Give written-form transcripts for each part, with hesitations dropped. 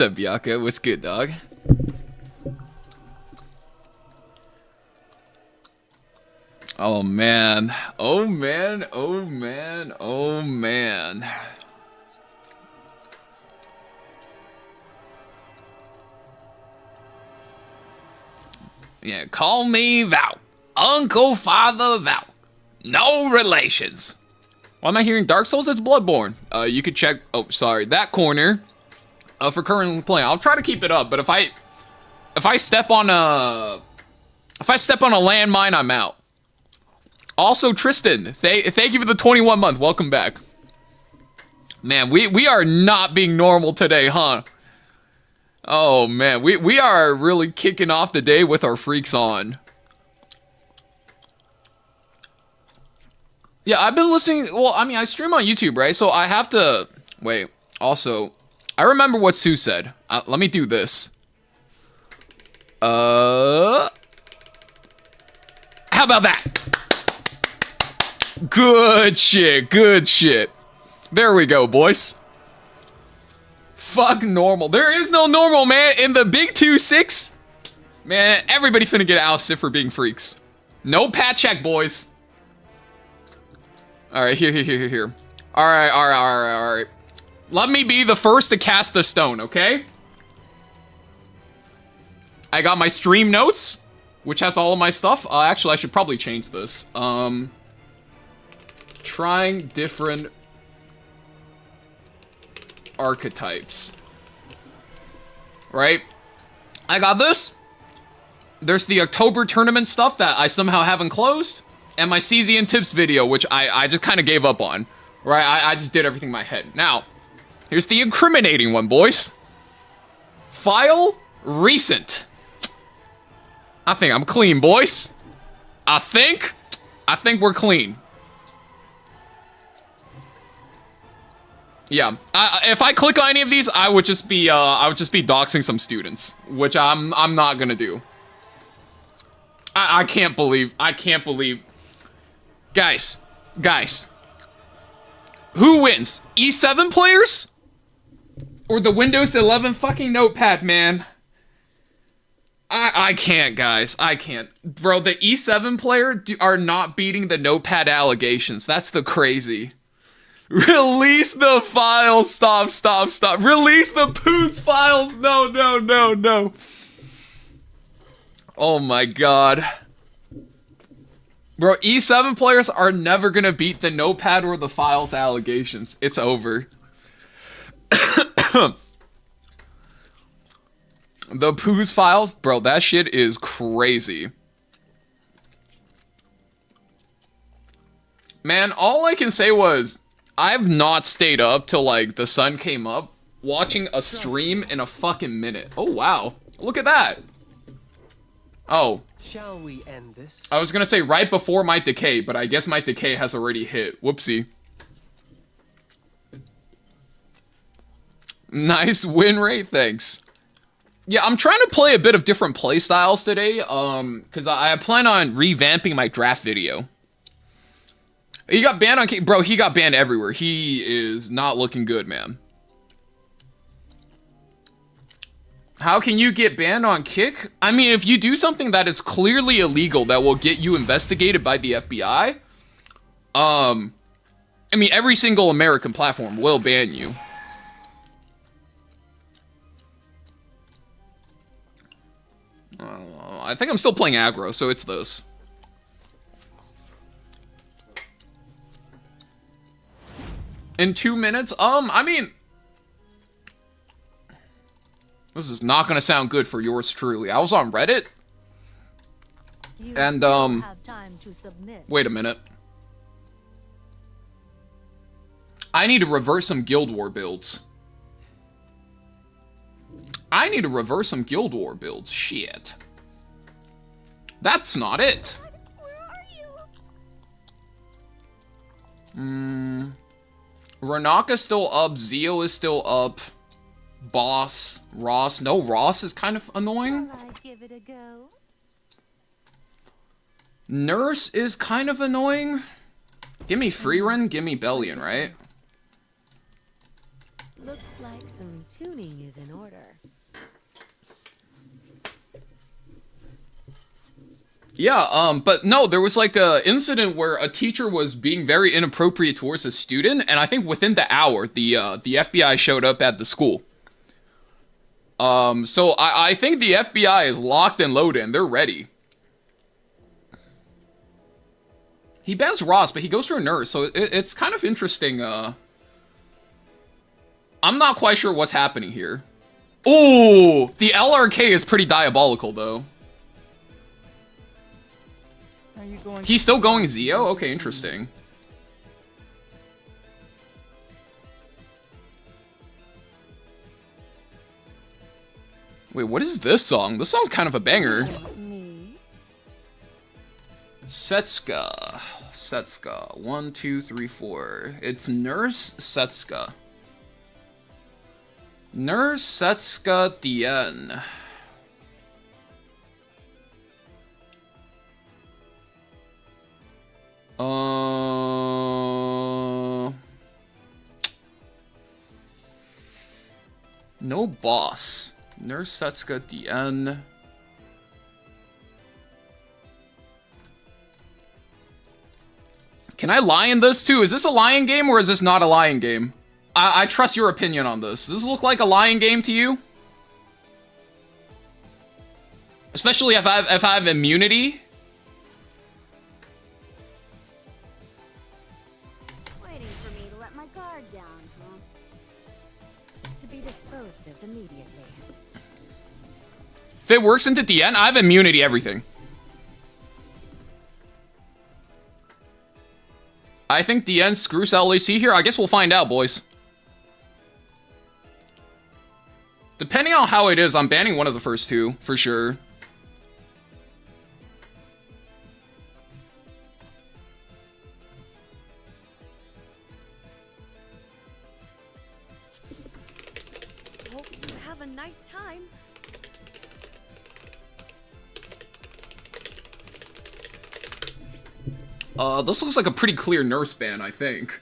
What's up, Bianca? What's good, dog? Oh man. Oh man. Oh man. Oh man. Yeah, call me Val. Uncle, father, Val. No relations. Why am I hearing Dark Souls? It's Bloodborne. You could check, oh, sorry, that corner. For currently playing. I'll try to keep it up, but if I step on a landmine, I'm out. Also, Tristan, thank you for the 21 month. Welcome back. Man, we are not being normal today, huh? Oh man, we are really kicking off the day with our freaks on. Yeah, I've been listening. Well, I mean, I stream on YouTube, right? So I have to wait. Also, I remember what Sue said. Let me do this. How about that? Good shit. Good shit. There we go, boys. Fuck normal. There is no normal, man. In the big 2-6, man, everybody finna get ousted for being freaks. No pat check, boys. All right, here. All right. Let me be the first to cast the stone, okay? I got my stream notes, which has all of my stuff. Actually, I should probably change this. Trying different archetypes. Right? I got this. There's the October tournament stuff that I somehow haven't closed. And my CZN tips video, which I just kind of gave up on. Right? I just did everything in my head. Now, here's the incriminating one, boys. File recent. I think I'm clean, boys. I think we're clean. Yeah, if I click on any of these, I would just be doxing some students, which I'm not gonna do. I can't believe, guys, who wins? E7 players or the Windows 11 fucking notepad, man? I can't, guys. I can't. Bro, the E7 player are not beating the notepad allegations. That's the crazy. Release the files. Stop. Release the Poots files. No. Oh my god. Bro, E7 players are never gonna beat the notepad or the files allegations. It's over. The Pooh's files, bro, that shit is crazy. Man, all I can say was, I've not stayed up till, like, the sun came up, watching a stream in a fucking minute. Oh, wow. Look at that. Oh. Shall we end this? I was gonna say right before my decay, but I guess my decay has already hit. Whoopsie. Nice win rate, thanks. Yeah, I'm trying to play a bit of different play styles today, because I plan on revamping my draft video. He got banned on Kick. Bro, he got banned everywhere. He is not looking good, man. How can you get banned on Kick? I mean, if you do something that is clearly illegal that will get you investigated by the FBI, I mean, every single American platform will ban you. I think I'm still playing aggro, so it's this. In 2 minutes? I mean, this is not gonna sound good for yours truly. I was on Reddit, and wait a minute. I need to reverse some Guild War builds. Shit. That's not it. Renaka's still up. Zio is still up. Boss. Ross. No, Ross is kind of annoying. Nurse is kind of annoying. Give me free run, give me Bellion, right? Looks like some tuning is in order. Yeah, but no, there was like a incident where a teacher was being very inappropriate towards a student, and I think within the hour, the FBI showed up at the school. So I think the FBI is locked and loaded, and they're ready. He bans Ross, but he goes for a nurse, so it's kind of interesting. I'm not quite sure what's happening here. Ooh, the LRK is pretty diabolical, though. He's still going Zio? Okay, interesting. Wait, what is this song? This song's kind of a banger. Setsuka. Setsuka. 1, 2, 3, 4. It's Nurse Setsuka. Nurse Setsuka Dien. No boss. Nurse Setsuka Dien. Can I lie in this too? Is this a lying game or is this not a lying game? I trust your opinion on this. Does this look like a lying game to you? Especially if I have immunity. Waiting for me to let my guard down, huh? To be disposed of immediately. If it works into DN, I have immunity everything. I think DN screws LAC here. I guess we'll find out, boys. Depending on how it is, I'm banning one of the first two, for sure. Hope you have a nice time. This looks like a pretty clear nurse ban, I think.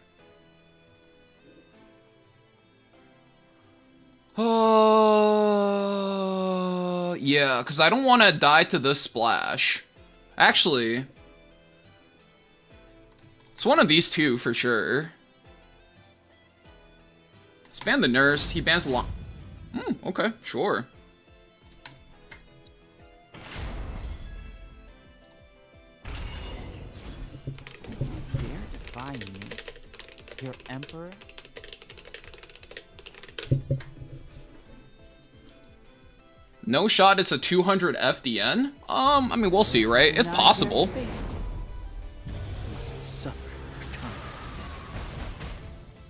Yeah, because I don't want to die to this splash. Actually, it's one of these two for sure. Let's ban the nurse. He bans the long. Okay, sure. Dare defy me, your emperor? No shot, it's a 200 FDN? I mean, we'll see, right? It's possible. Must suffer consequences.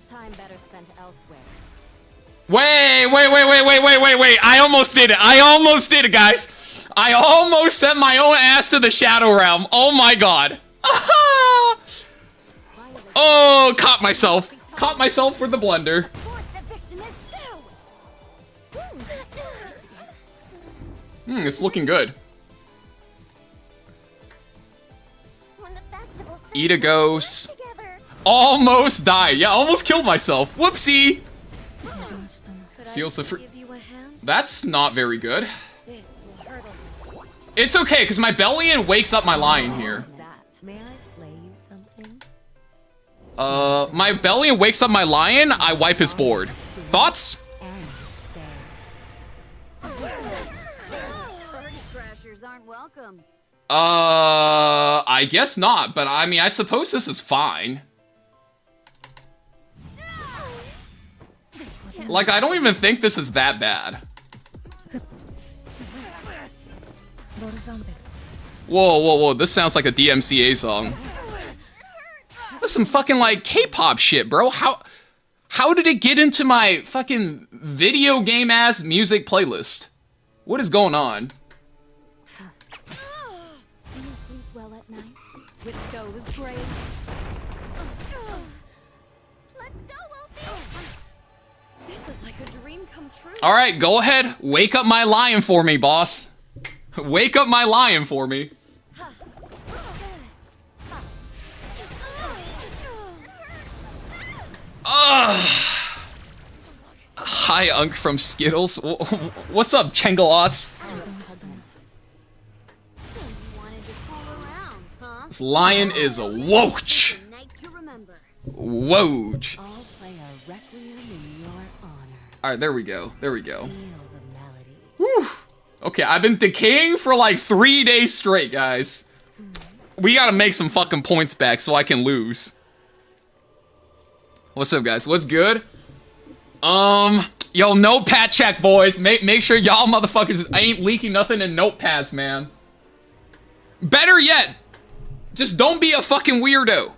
Time better spent elsewhere. Wait. I almost did it. I almost did it, guys. I almost sent my own ass to the Shadow Realm. Oh my god. Oh, caught myself. Caught myself for the blunder. It's looking good. Eat a ghost. Almost died. Yeah, almost killed myself. Whoopsie. Seals the fruit. That's not very good. It's okay, because my Bellion wakes up my lion here. My Bellion wakes up my lion, I wipe his board. Thoughts? I guess not, but I mean, I suppose this is fine. Like, I don't even think this is that bad. Whoa, this sounds like a DMCA song. That's some fucking, like, K-pop shit, bro. How did it get into my fucking video game-ass music playlist? What is going on? Do you sleep well at night? With those braids? Let's go, Wolfie! This is like a dream come true. Alright, go ahead. Wake up my lion for me, boss. Wake up my lion for me. Hi, Unk from Skittles. What's up, Chengalots? This lion is a woach. A night to remember. Woach. I'll play a requiem in your honor. Alright, there we go. There we go. Feel the melody. Whew. Okay, I've been decaying for like 3 days straight, guys. We gotta make some fucking points back so I can lose. What's up, guys? What's good? Yo, notepad check, boys. Make sure y'all motherfuckers ain't leaking nothing in notepads, man. Better yet, just don't be a fucking weirdo.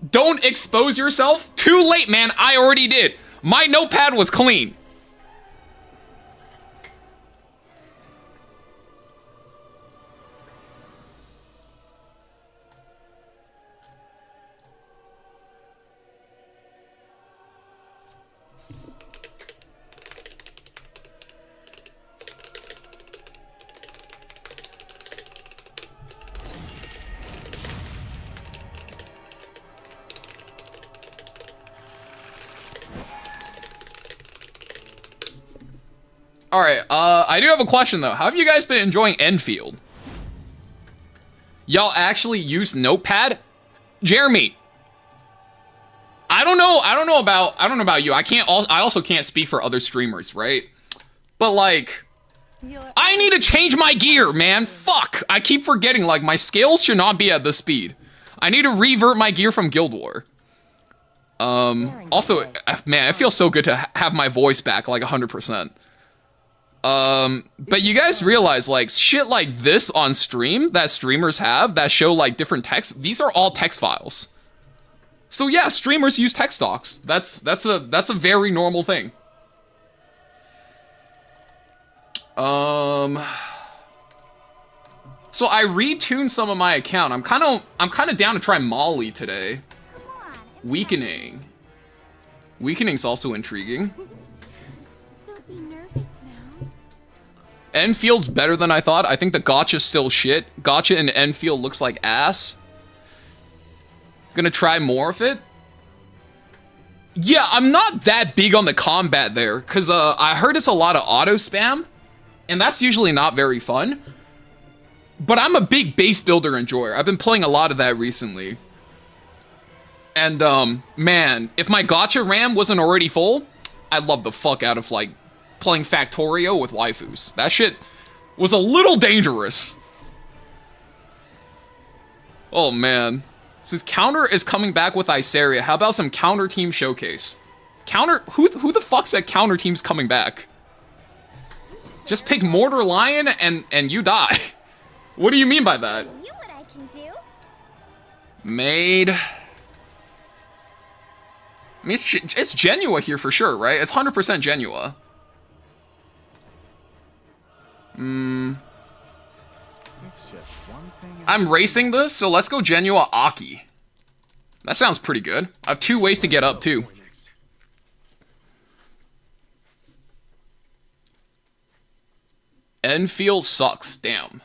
Don't expose yourself. Too late, man. I already did. My notepad was clean. Alright, I do have a question though. How have you guys been enjoying Enfield? Y'all actually use Notepad? Jeremy, I don't know about you. I also can't speak for other streamers, right? But like, I need to change my gear, man. Fuck. I keep forgetting, like, my scales should not be at this speed. I need to revert my gear from Guild War. Also, man, it feels so good to have my voice back, like, 100%. But you guys realize, like, shit like this on stream that streamers have that show, like, different text, these are all text files. So yeah, streamers use text docs. That's a very normal thing. So I retuned some of my account. I'm kind of down to try Molly today. Weakening. Weakening's also intriguing. Don't be nervous now. Enfield's better than I thought. I think the gotcha's still shit. Gotcha in Enfield looks like ass. Gonna try more of it. Yeah, I'm not that big on the combat there, because I heard it's a lot of auto spam, and that's usually not very fun. But I'm a big base builder enjoyer. I've been playing a lot of that recently. And, man, if my gotcha RAM wasn't already full, I'd love the fuck out of, like, playing Factorio with waifus. That shit was a little dangerous. Oh, man. Since Counter is coming back with Iseria, how about some Counter Team Showcase? Counter... Who the fuck said Counter Team's coming back? Just pick Mortar Lion and you die. What do you mean by that? You what I can do. Made... I mean, it's Genua here for sure, right? It's 100% Genua. It's just one thing. I'm racing this, so let's go Genua Aki. That sounds pretty good. I have 2 ways to get up, too. Enfield sucks, damn.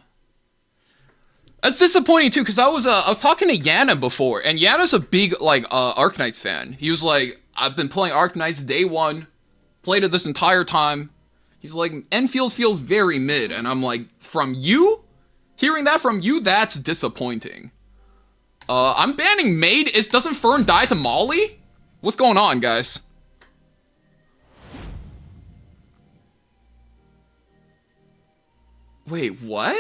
That's disappointing too, because I was talking to Yana before, and Yana's a big, like, Arknights fan. He was like, I've been playing Arknights day 1, played it this entire time. He's like, Enfield feels very mid, and I'm like, from you? Hearing that from you, that's disappointing. I'm banning Maid. Doesn't Fern die to Molly? What's going on, guys? Wait, what?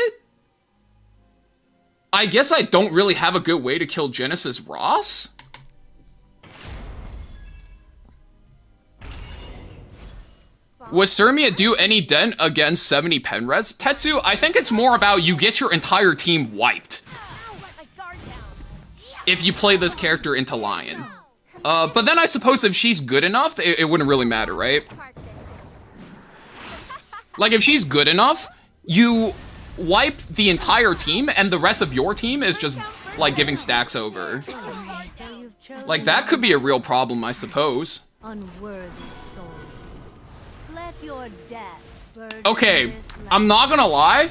I guess I don't really have a good way to kill Genesis Ross? Would Surmia do any dent against 70 Penres? Tetsu, I think it's more about you get your entire team wiped if you play this character into Lion. But then I suppose if she's good enough, it wouldn't really matter, right? Like, if she's good enough, you wipe the entire team, and the rest of your team is just, like, giving stacks over. Like, that could be a real problem, I suppose. Unworthy soul. Let your death burden Okay, this I'm not gonna lie.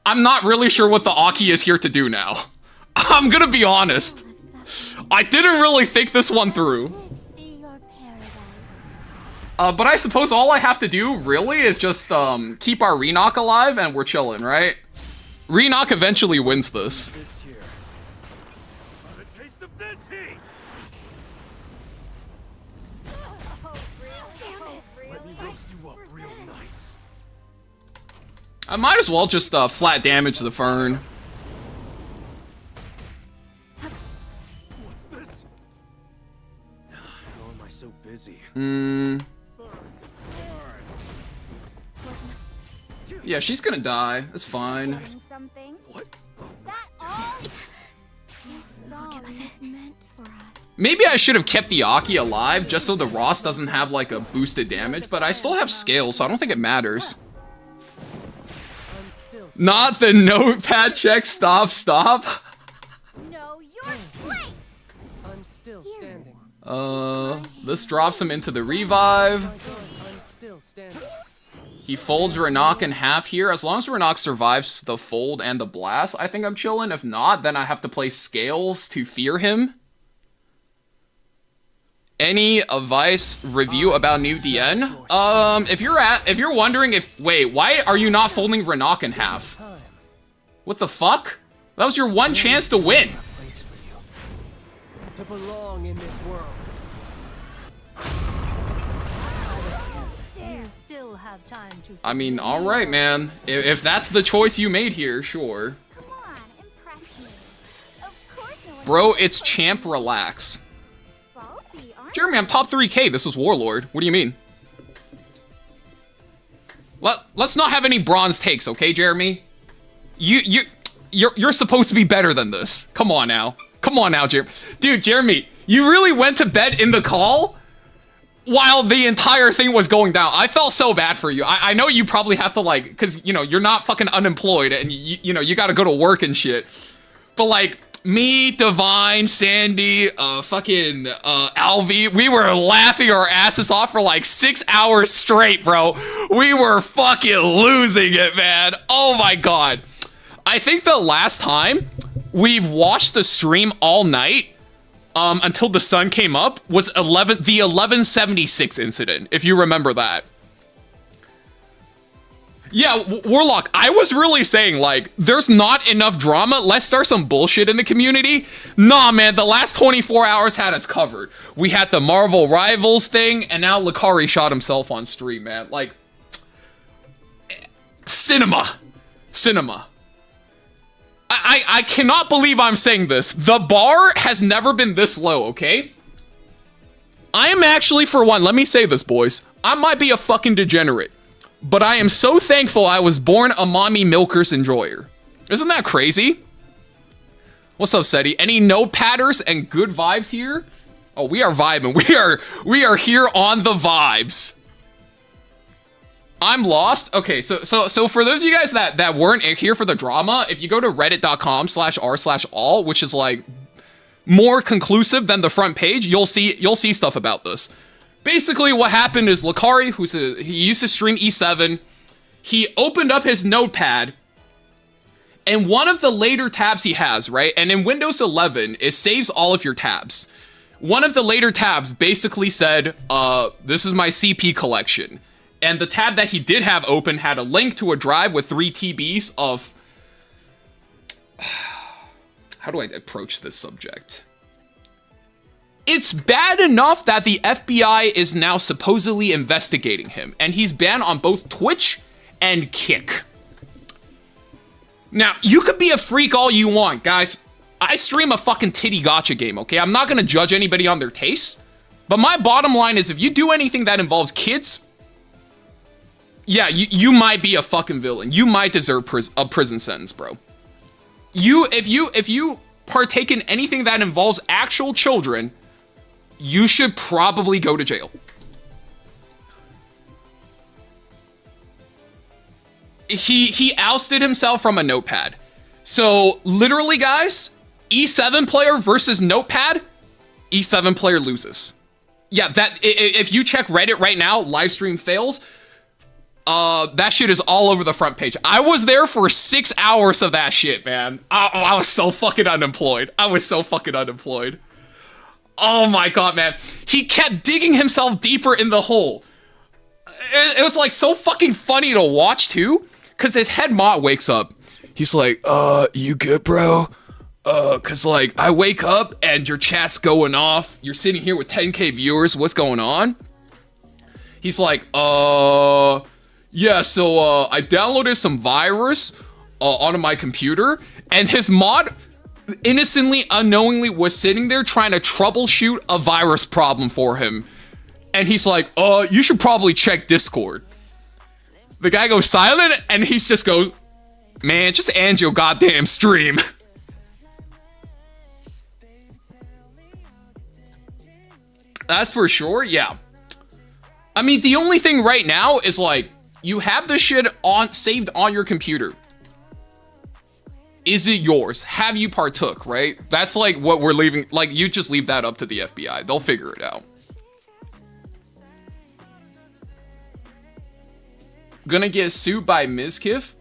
I'm not really sure what the Aki is here to do now. I'm gonna be honest. I didn't really think this one through. This be your paradise. But I suppose all I have to do, really, is just, keep our Renok alive, and we're chilling, right? Renok eventually wins this. This year, I might as well just flat damage the Fern. What's this? How am I so busy? Yeah, she's gonna die. It's fine. Getting something? What? That all? This song is meant for us. Maybe I should have kept the Aki alive just so the Ross doesn't have like a boosted damage, but I still have scales, so I don't think it matters. Not the notepad check. Stop. Know your place. I'm still standing. This drops him into the revive. I'm still standing. He folds Renok in half here. As long as Renok survives the fold and the blast, I think I'm chilling. If not, then I have to play Scales to fear him. Any advice review about new DN? If you're wondering wait, why are you not folding Renok in half? What the fuck? That was your one chance to win. Place for you to belong in this world. You still have time to. I mean, alright, man. If that's the choice you made here, sure. Come on, impress me. Of course no one. Bro, it's champ, relax. Bossy, aren't Jeremy, I'm top 3K. This is Warlord. What do you mean? Let's not have any bronze takes, okay, Jeremy? You're supposed to be better than this. Come on now. Come on now, Jeremy. Dude, Jeremy, you really went to bed in the call while the entire thing was going down. I felt so bad for you. I know you probably have to, like, because, you know, you're not fucking unemployed and, you know, you gotta go to work and shit. But, like, me, Divine, Sandy, fucking, Alvi, we were laughing our asses off for, like, 6 hours straight, bro. We were fucking losing it, man. Oh, my God. I think the last time we've watched the stream all night, until the sun came up, was the 1176 incident, if you remember that. Yeah, Warlock, I was really saying, like, there's not enough drama. Let's start some bullshit in the community. Nah, man, the last 24 hours had us covered. We had the Marvel Rivals thing, and now Lakari shot himself on stream, man. Like, cinema. I cannot believe I'm saying this. The bar has never been this low, okay? I am actually, for one, let me say this, boys. I might be a fucking degenerate, but I am so thankful I was born a mommy milker's enjoyer. Isn't that crazy? What's up, Seti? Any notepadders and good vibes here? Oh, we are vibing. We are here on the vibes. I'm lost. Okay, so for those of you guys that weren't here for the drama, if you go to reddit.com/r/all, which is like more conclusive than the front page, you'll see stuff about this. Basically, what happened is Lakari, he used to stream E7, he opened up his notepad, and one of the later tabs he has, right? And in Windows 11, it saves all of your tabs. One of the later tabs basically said, this is my CP collection. And the tab that he did have open had a link to a drive with 3 TBs of... How do I approach this subject? It's bad enough that the FBI is now supposedly investigating him, and he's banned on both Twitch and Kick. Now, you could be a freak all you want, guys. I stream a fucking titty gacha game, okay? I'm not gonna judge anybody on their taste, but my bottom line is if you do anything that involves kids... Yeah, you might be a fucking villain. You might deserve a prison sentence, bro. If you partake in anything that involves actual children, you should probably go to jail. He ousted himself from a notepad. So literally, guys, E7 player versus notepad, E7 player loses. Yeah, that if you check Reddit right now, live stream fails. That shit is all over the front page. I was there for 6 hours of that shit, man. I was so fucking unemployed. Oh my god, man. He kept digging himself deeper in the hole. It was like so fucking funny to watch too, cause his head mod wakes up. He's like, you good, bro? Cause like, I wake up and your chat's going off. You're sitting here with 10K viewers. What's going on? He's like, Yeah, so I downloaded some virus onto my computer, and his mod innocently, unknowingly was sitting there trying to troubleshoot a virus problem for him. And he's like, you should probably check Discord. The guy goes silent, and he just goes, man, just end your goddamn stream. That's for sure, yeah. I mean, the only thing right now is like, you have this shit saved on your computer. Is it yours? Have you partook, right? That's like what we're leaving. Like, you just leave that up to the FBI. They'll figure it out. Gonna get sued by Mizkif?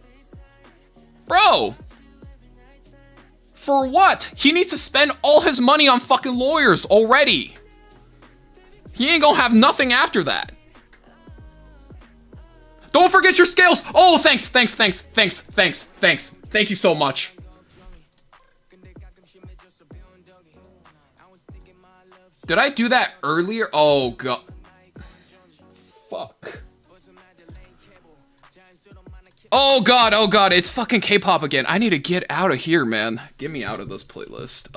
Bro! For what? He needs to spend all his money on fucking lawyers already. He ain't gonna have nothing after that. Don't forget your scales! Oh, thanks. Thank you so much. Did I do that earlier? Oh, God. Fuck. Oh, God, it's fucking K-pop again. I need to get out of here, man. Get me out of this playlist.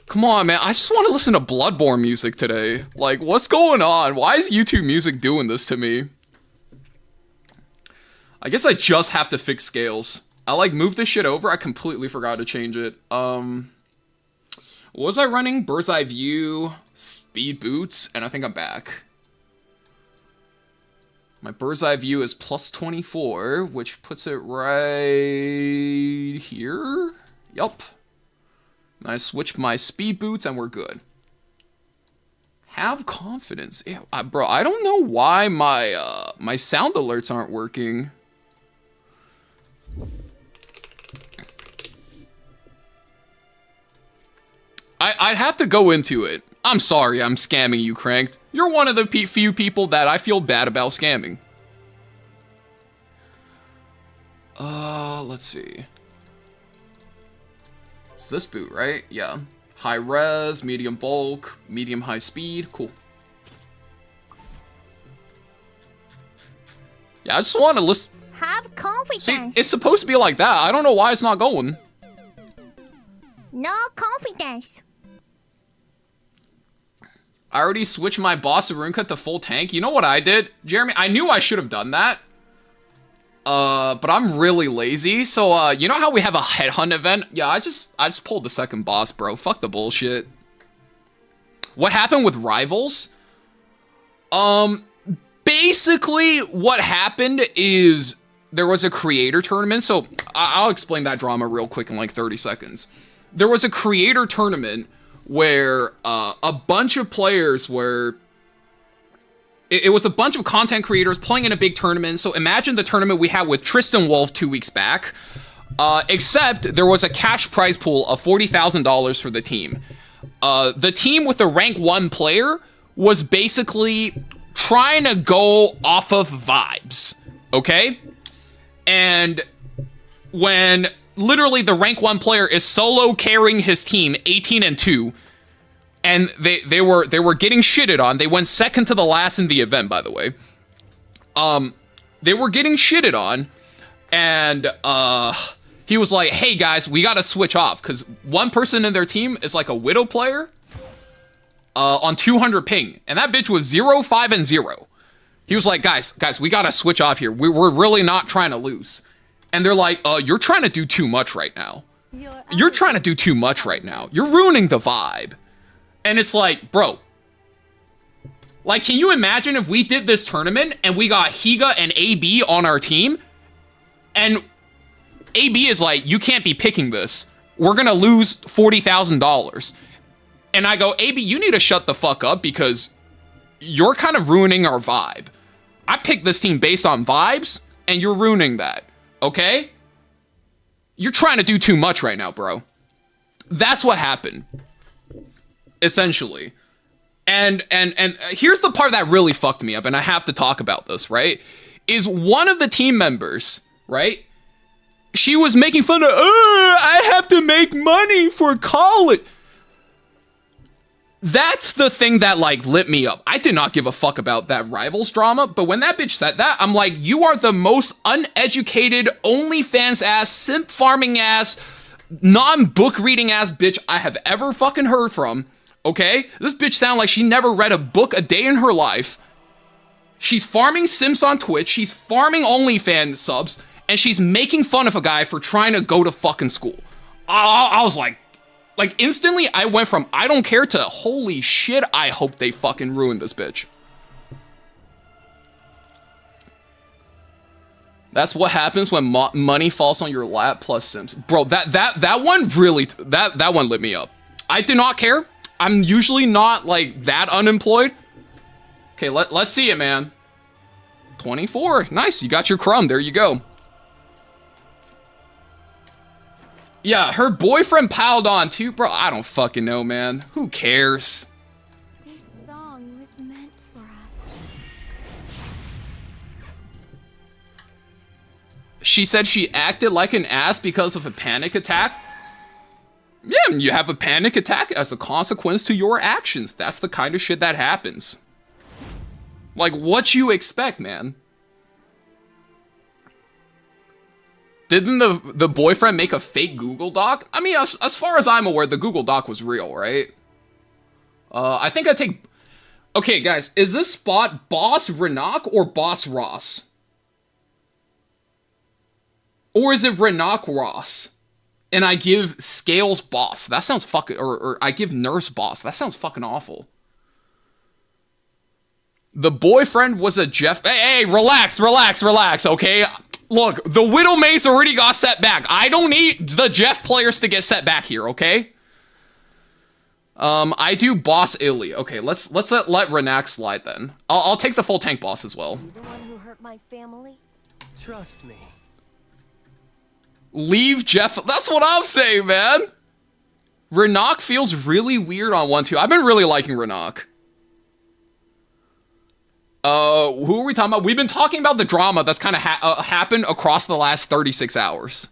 Come on, man. I just want to listen to Bloodborne music today. Like, what's going on? Why is YouTube Music doing this to me? I guess I just have to fix scales. I, like, moved this shit over. I completely forgot to change it. What was I running? Bird's Eye View, Speed Boots, and I think I'm back. My Bird's Eye View is plus 24, which puts it right here. Yup. I switch my Speed Boots and we're good. Have confidence. Ew, bro, I don't know why my my sound alerts aren't working. I'd have to go into it. I'm sorry I'm scamming you, Cranked. You're one of the few people that I feel bad about scamming. Let's see. It's this boot, right? Yeah. High res, medium bulk, medium high speed. Cool. Yeah, I just want to listen. Have confidence. See, it's supposed to be like that. I don't know why it's not going. No confidence. I already switched my boss Arunka to full tank. You know what I did, Jeremy? I knew I should have done that. But I'm really lazy. So, you know how we have a headhunt event? Yeah, I just pulled the second boss, bro. Fuck the bullshit. What happened with Rivals? Basically, what happened is there was a creator tournament. So, I'll explain that drama real quick in like 30 seconds. There was a creator tournament where a bunch of players were... It was a bunch of content creators playing in a big tournament. So imagine the tournament we had with Tristan Wolf 2 weeks back. Except there was a cash prize pool of $40,000 for the team. The team with the rank 1 player was basically trying to go off of vibes. Okay? And when literally the rank 1 player is solo carrying his team 18-2, and they were getting shitted on. They went second to the last in the event, by the way. They were getting shitted on, and he was like, "Hey guys, we gotta switch off because one person in their team is like a Widow player on 200 ping, and that bitch was 0, 5, and 0." He was like, "Guys, we gotta switch off here. We're really not trying to lose." And they're like, "You're trying to do too much right now. You're trying to do too much right now. You're ruining the vibe." And it's like, bro, like, can you imagine if we did this tournament and we got Higa and AB on our team? And AB is like, you can't be picking this. We're going to lose $40,000. And I go, AB, you need to shut the fuck up because you're kind of ruining our vibe. I picked this team based on vibes and you're ruining that. Okay? You're trying to do too much right now, bro. That's what happened. Essentially. And here's the part that really fucked me up, and I have to talk about this, right? Is one of the team members, right? She was making fun of, I have to make money for college. That's the thing that, like, lit me up. I did not give a fuck about that Rivals drama, but when that bitch said that, I'm like, you are the most uneducated, OnlyFans ass, simp farming ass, non-book reading ass bitch I have ever fucking heard from, okay? This bitch sound like she never read a book a day in her life. She's farming simps on Twitch, she's farming OnlyFans subs, and she's making fun of a guy for trying to go to fucking school. I was like, instantly, I went from I don't care to holy shit, I hope they fucking ruin this bitch. That's what happens when money falls on your lap plus Sims. Bro, that one really, that one lit me up. I did not care. I'm usually not, like, that unemployed. Okay, let's see it, man. 24. Nice, you got your crumb. There you go. Yeah, her boyfriend piled on too, bro. I don't fucking know, man. Who cares? This song was meant for us. She said she acted like an ass because of a panic attack. Yeah, you have a panic attack as a consequence to your actions. That's the kind of shit that happens. Like, what you expect, man? Didn't the boyfriend make a fake Google Doc? I mean, as far as I'm aware, the Google Doc was real, right? I think I take... Okay, guys, is this spot Boss Renak or Boss Ross? Or is it Renak Ross? And I give Scales Boss. That sounds fucking... Or I give Nurse Boss. That sounds fucking awful. The boyfriend was a Jeff... Hey, relax, okay? Look, the Widowmace already got set back. I don't need the Jeff players to get set back here, okay? I do Boss Illy. Okay, let's let Renak slide then. I'll take the full tank boss as well. You the one who hurt my family? Trust me. Leave Jeff. That's what I'm saying, man. Renak feels really weird on 1-2. I've been really liking Renak. Who are we talking about? We've been talking about the drama that's kind of happened across the last 36 hours.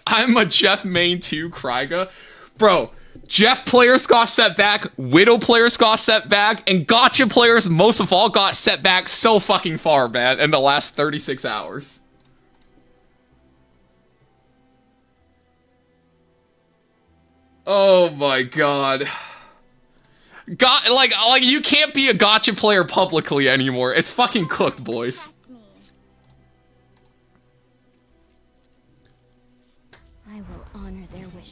I'm a Jeff main too, Kryga. Bro, Jeff players got set back, Widow players got set back, and Gotcha players, most of all, got set back so fucking far, man, in the last 36 hours. Oh my god. Like you can't be a Gotcha player publicly anymore. It's fucking cooked, boys. I will honor their wishes.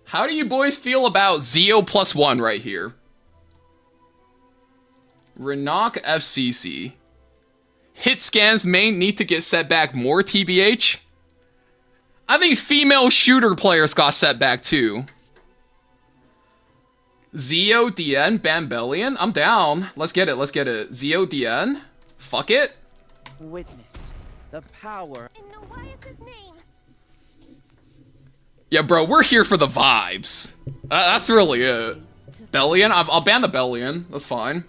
How do you boys feel about Zeo +1 right here? Renak FCC. Hit scans may need to get set back more, TBH. I think female shooter players got set back too. Zeo, DN, Bambellion. I'm down. Let's get it. Zeo, DN. Fuck it. Witness the power. And no, why is his name? Yeah, bro, we're here for the vibes. That's really it. Bellion. I'll ban the Bellion. That's fine.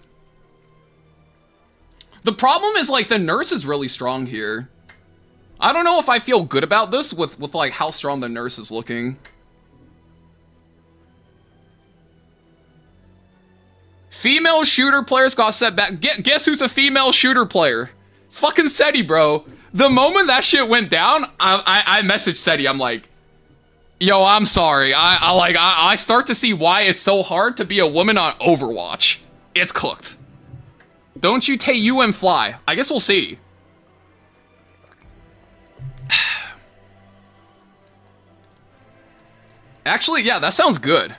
The problem is, like, the nurse is really strong here. I don't know if I feel good about this with like, how strong the nurse is looking. Female shooter players got set back. Guess who's a female shooter player? It's fucking Seti, bro. The moment that shit went down, I messaged Seti. I'm like, yo, I'm sorry. I start to see why it's so hard to be a woman on Overwatch. It's cooked. Don't you take you and fly. I guess we'll see. Actually, yeah, that sounds good.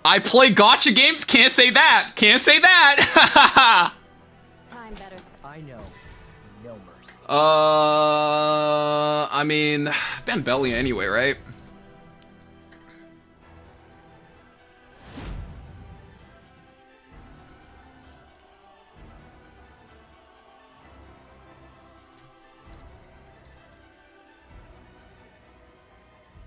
I play gotcha games? Can't say that. Can't say that. Time better. I know. No mercy. I mean, Ben Belly anyway, right?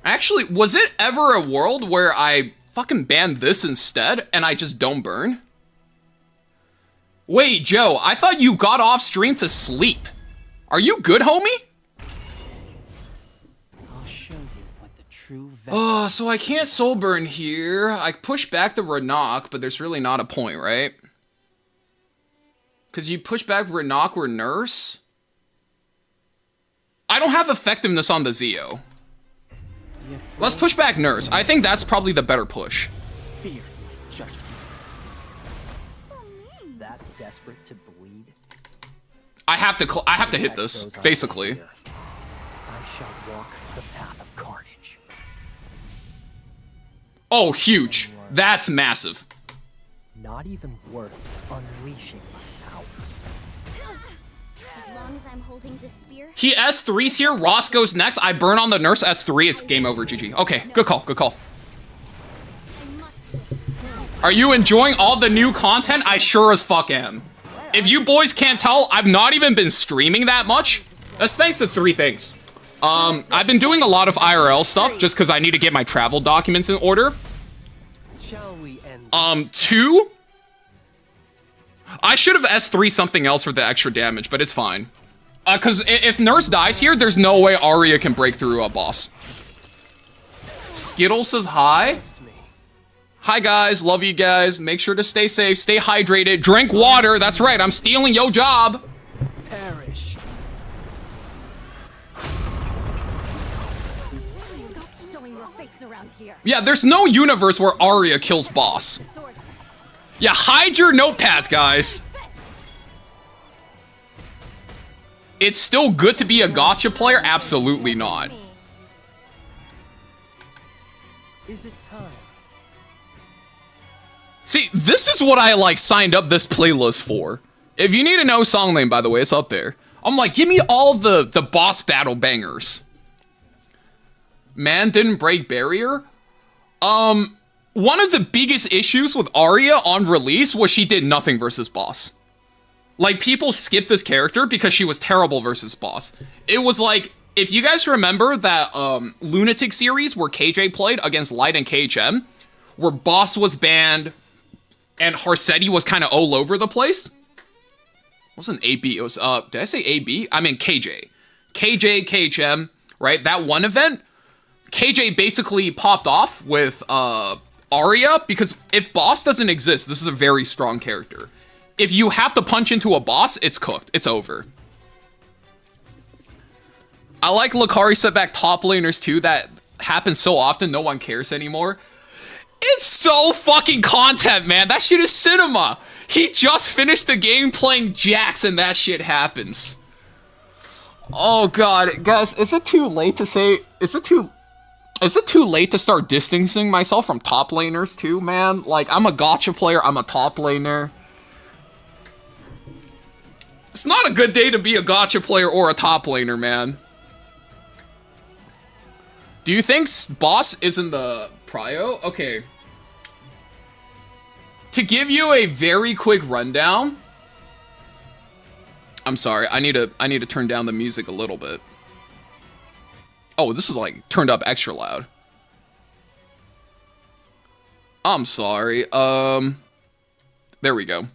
Actually, was it ever a world where I fucking banned this instead and I just don't burn? Wait, Joe, I thought you got off stream to sleep. Are you good, homie? I'll show you what the true value. So I can't soul burn here. I push back the Renok, but there's really not a point, right? Because you push back Renok or Nurse. I don't have effectiveness on the Zeo. Let's push back Nurse. I think that's probably the better push. Fear judgment. So mean. That desperate to bleed? I have to hit this, basically. I shall walk the path of carnage. Oh, huge. That's massive. Not even worth unleashing my power. As long as I'm holding this spear. He S3s here. Ross goes next. I burn on the Nurse S3. It's game over, GG. Okay, good call, good call. I must. Are you enjoying all the new content? I sure as fuck am. If you boys can't tell, I've not even been streaming that much. That's thanks to 3 things. I've been doing a lot of IRL stuff just because I need to get my travel documents in order. Shall we end? 2, I should have S3 something else for the extra damage, but it's fine. Because if Nurse dies here, there's no way Arya can break through a boss. Skittle says hi. Hi guys, love you guys. Make sure to stay safe, stay hydrated, drink water. That's right, I'm stealing your job. Perish. Showing your face around here. Yeah, there's no universe where Arya kills boss. Yeah, hide your notepads, guys. It's still good to be a gacha player? Absolutely not. Is it time? See, this is what I, like, signed up this playlist for. If you need to know song name, by the way, it's up there. I'm like, give me all the boss battle bangers. Man didn't break barrier? One of the biggest issues with Arya on release was she did nothing versus boss. Like, people skipped this character because she was terrible versus boss. It was like, if you guys remember that Lunatic series where KJ played against Light and KHM, where boss was banned and Harsetti was kind of all over the place. It wasn't AB, it was, did I say AB? I mean KJ. KJ, KHM, right? That one event, KJ basically popped off with Arya because if boss doesn't exist, this is a very strong character. If you have to punch into a boss, it's cooked. It's over. I like Lakari set back top laners too. That happens so often, no one cares anymore. It's so fucking content, man. That shit is cinema. He just finished the game playing Jax and that shit happens. Oh god, guys, is it too late to say, is it too late to start distancing myself from top laners too, man? Like, I'm a gacha player, I'm a top laner. It's not a good day to be a gacha player or a top laner, man. Do you think boss is in the prio? Okay. To give you a very quick rundown. I'm sorry, I need to turn down the music a little bit. Oh, this is like turned up extra loud. I'm sorry. There we go.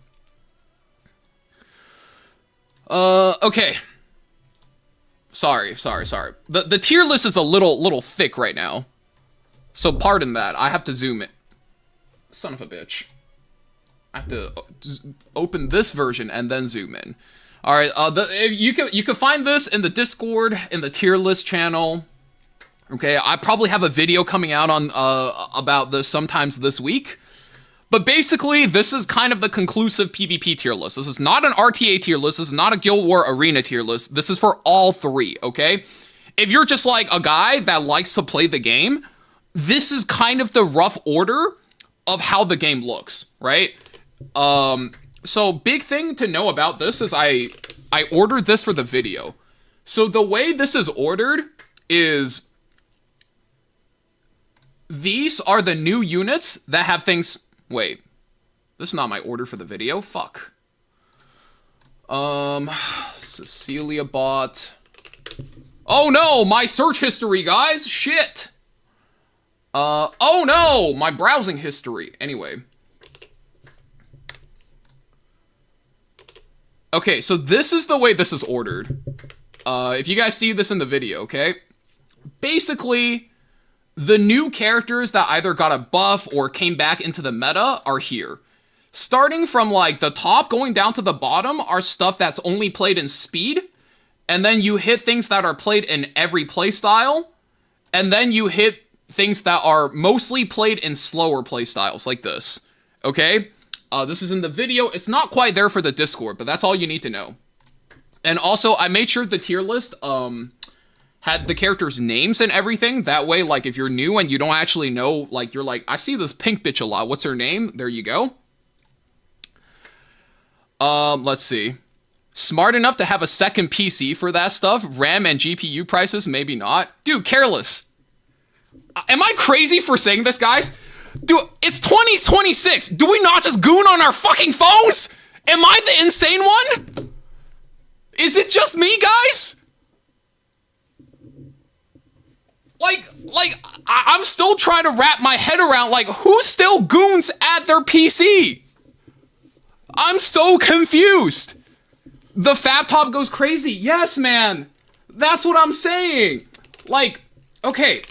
Okay. Sorry. The tier list is a little thick right now. So pardon that. I have to zoom it. Son of a bitch. I have to open this version and then zoom in. All right, you can find this in the Discord, in the tier list channel. Okay, I probably have a video coming out on about this sometimes this week. But basically, this is kind of the conclusive PvP tier list. This is not an RTA tier list. This is not a Guild War Arena tier list. This is for all three, okay? If you're just like a guy that likes to play the game, this is kind of the rough order of how the game looks, right? So big thing to know about this is I ordered this for the video. So the way this is ordered is these are the new units that have things. Wait, this is not my order for the video. Fuck. Cecilia bought. Oh no, my search history, guys. Shit. Oh no, my browsing history. Anyway. Okay, so this is the way this is ordered. If you guys see this in the video, okay? Basically, The new characters that either got a buff or came back into the meta are here. Starting from like the top going down to the bottom are stuff that's only played in speed. And then you hit things that are played in every playstyle. And then you hit things that are mostly played in slower playstyles like this. Okay? This is in the video. It's not quite there for the Discord, but that's all you need to know. And also, I made sure the tier list had the characters' names and everything. That way, like, if you're new and you don't actually know, like, you're like, I see this pink bitch a lot. What's her name? There you go. Let's see. Smart enough to have a second PC for that stuff. RAM and GPU prices, maybe not. Dude, careless. Am I crazy for saying this, guys? Dude, it's 2026. Do we not just goon on our fucking phones? Am I the insane one? Is it just me, guys? I'm still trying to wrap my head around, like, who still goons at their PC? I'm so confused. The Fab Top goes crazy. Yes, man. That's what I'm saying. Like, okay.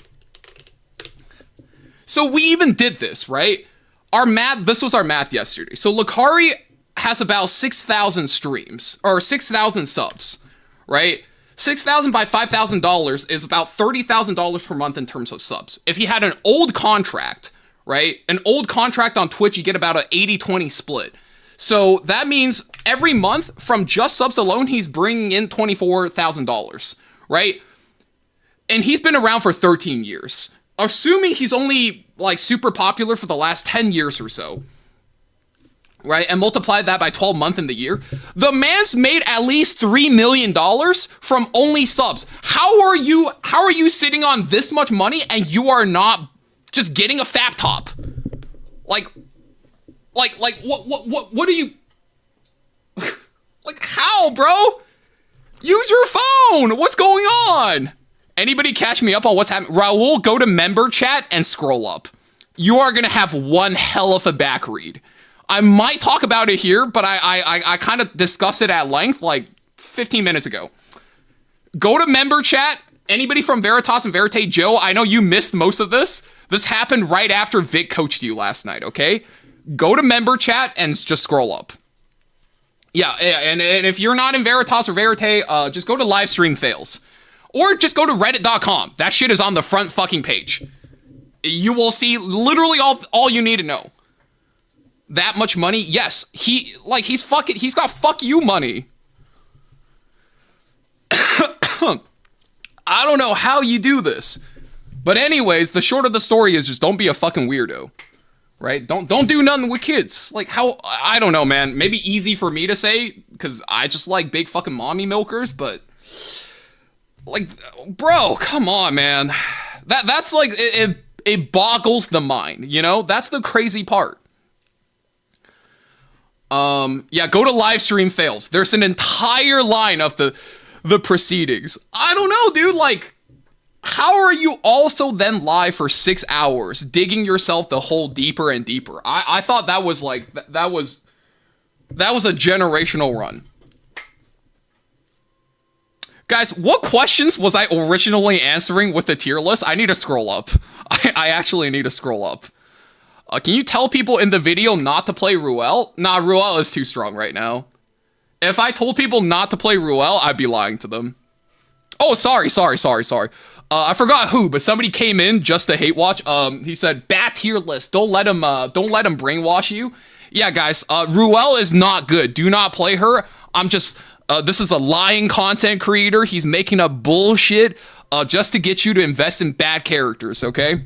So we even did this, right? This was our math yesterday. So Lucari has about 6,000 streams, or 6,000 subs, right? 6,000 by $5,000 is about $30,000 per month in terms of subs. If he had an old contract, right? An old contract on Twitch, you get about an 80-20 split. So that means every month from just subs alone, he's bringing in $24,000, right? And he's been around for 13 years. Assuming he's only like super popular for the last 10 years or so, right? And multiply that by 12 months in the year. The man's made at least $3 million from only subs. How are you sitting on this much money and you are not just getting a Fab Top? What are you... like, how, bro? Use your phone! What's going on? Anybody catch me up on what's happening? Raul, go to member chat and scroll up. You are gonna have one hell of a back read. I might talk about it here, but I kind of discussed it at length like 15 minutes ago. Go to member chat. Anybody from Veritas and Verite, Joe, I know you missed most of this. This happened right after Vic coached you last night, okay? Go to member chat and just scroll up. Yeah, and if you're not in Veritas or Verite, just go to live stream fails. Or just go to reddit.com. That shit is on the front fucking page. You will see literally all you need to know. That much money? Yes. He's got fuck you money. I don't know how you do this. But anyways, the short of the story is just don't be a fucking weirdo. Right? Don't do nothing with kids. Like, how... I don't know, man. Maybe easy for me to say, because I just like big fucking mommy milkers, but... like, bro, come on, man. That's like... It boggles the mind, you know? That's the crazy part. Yeah, go to live stream fails. There's an entire line of the proceedings. I don't know, dude, like... how are you also then live for 6 hours, digging yourself the hole deeper and deeper? I thought that was like, that was a generational run. Guys, what questions was I originally answering with the tier list? I need to scroll up. I actually need to scroll up. Can you tell people in the video not to play Ruel? Nah, Ruel is too strong right now. If I told people not to play Ruel, I'd be lying to them. Oh, sorry. I forgot who, but somebody came in just to hate watch. He said, bad tier list. Don't let him brainwash you. Yeah, guys, Ruel is not good. Do not play her. This is a lying content creator. He's making up bullshit, just to get you to invest in bad characters, okay?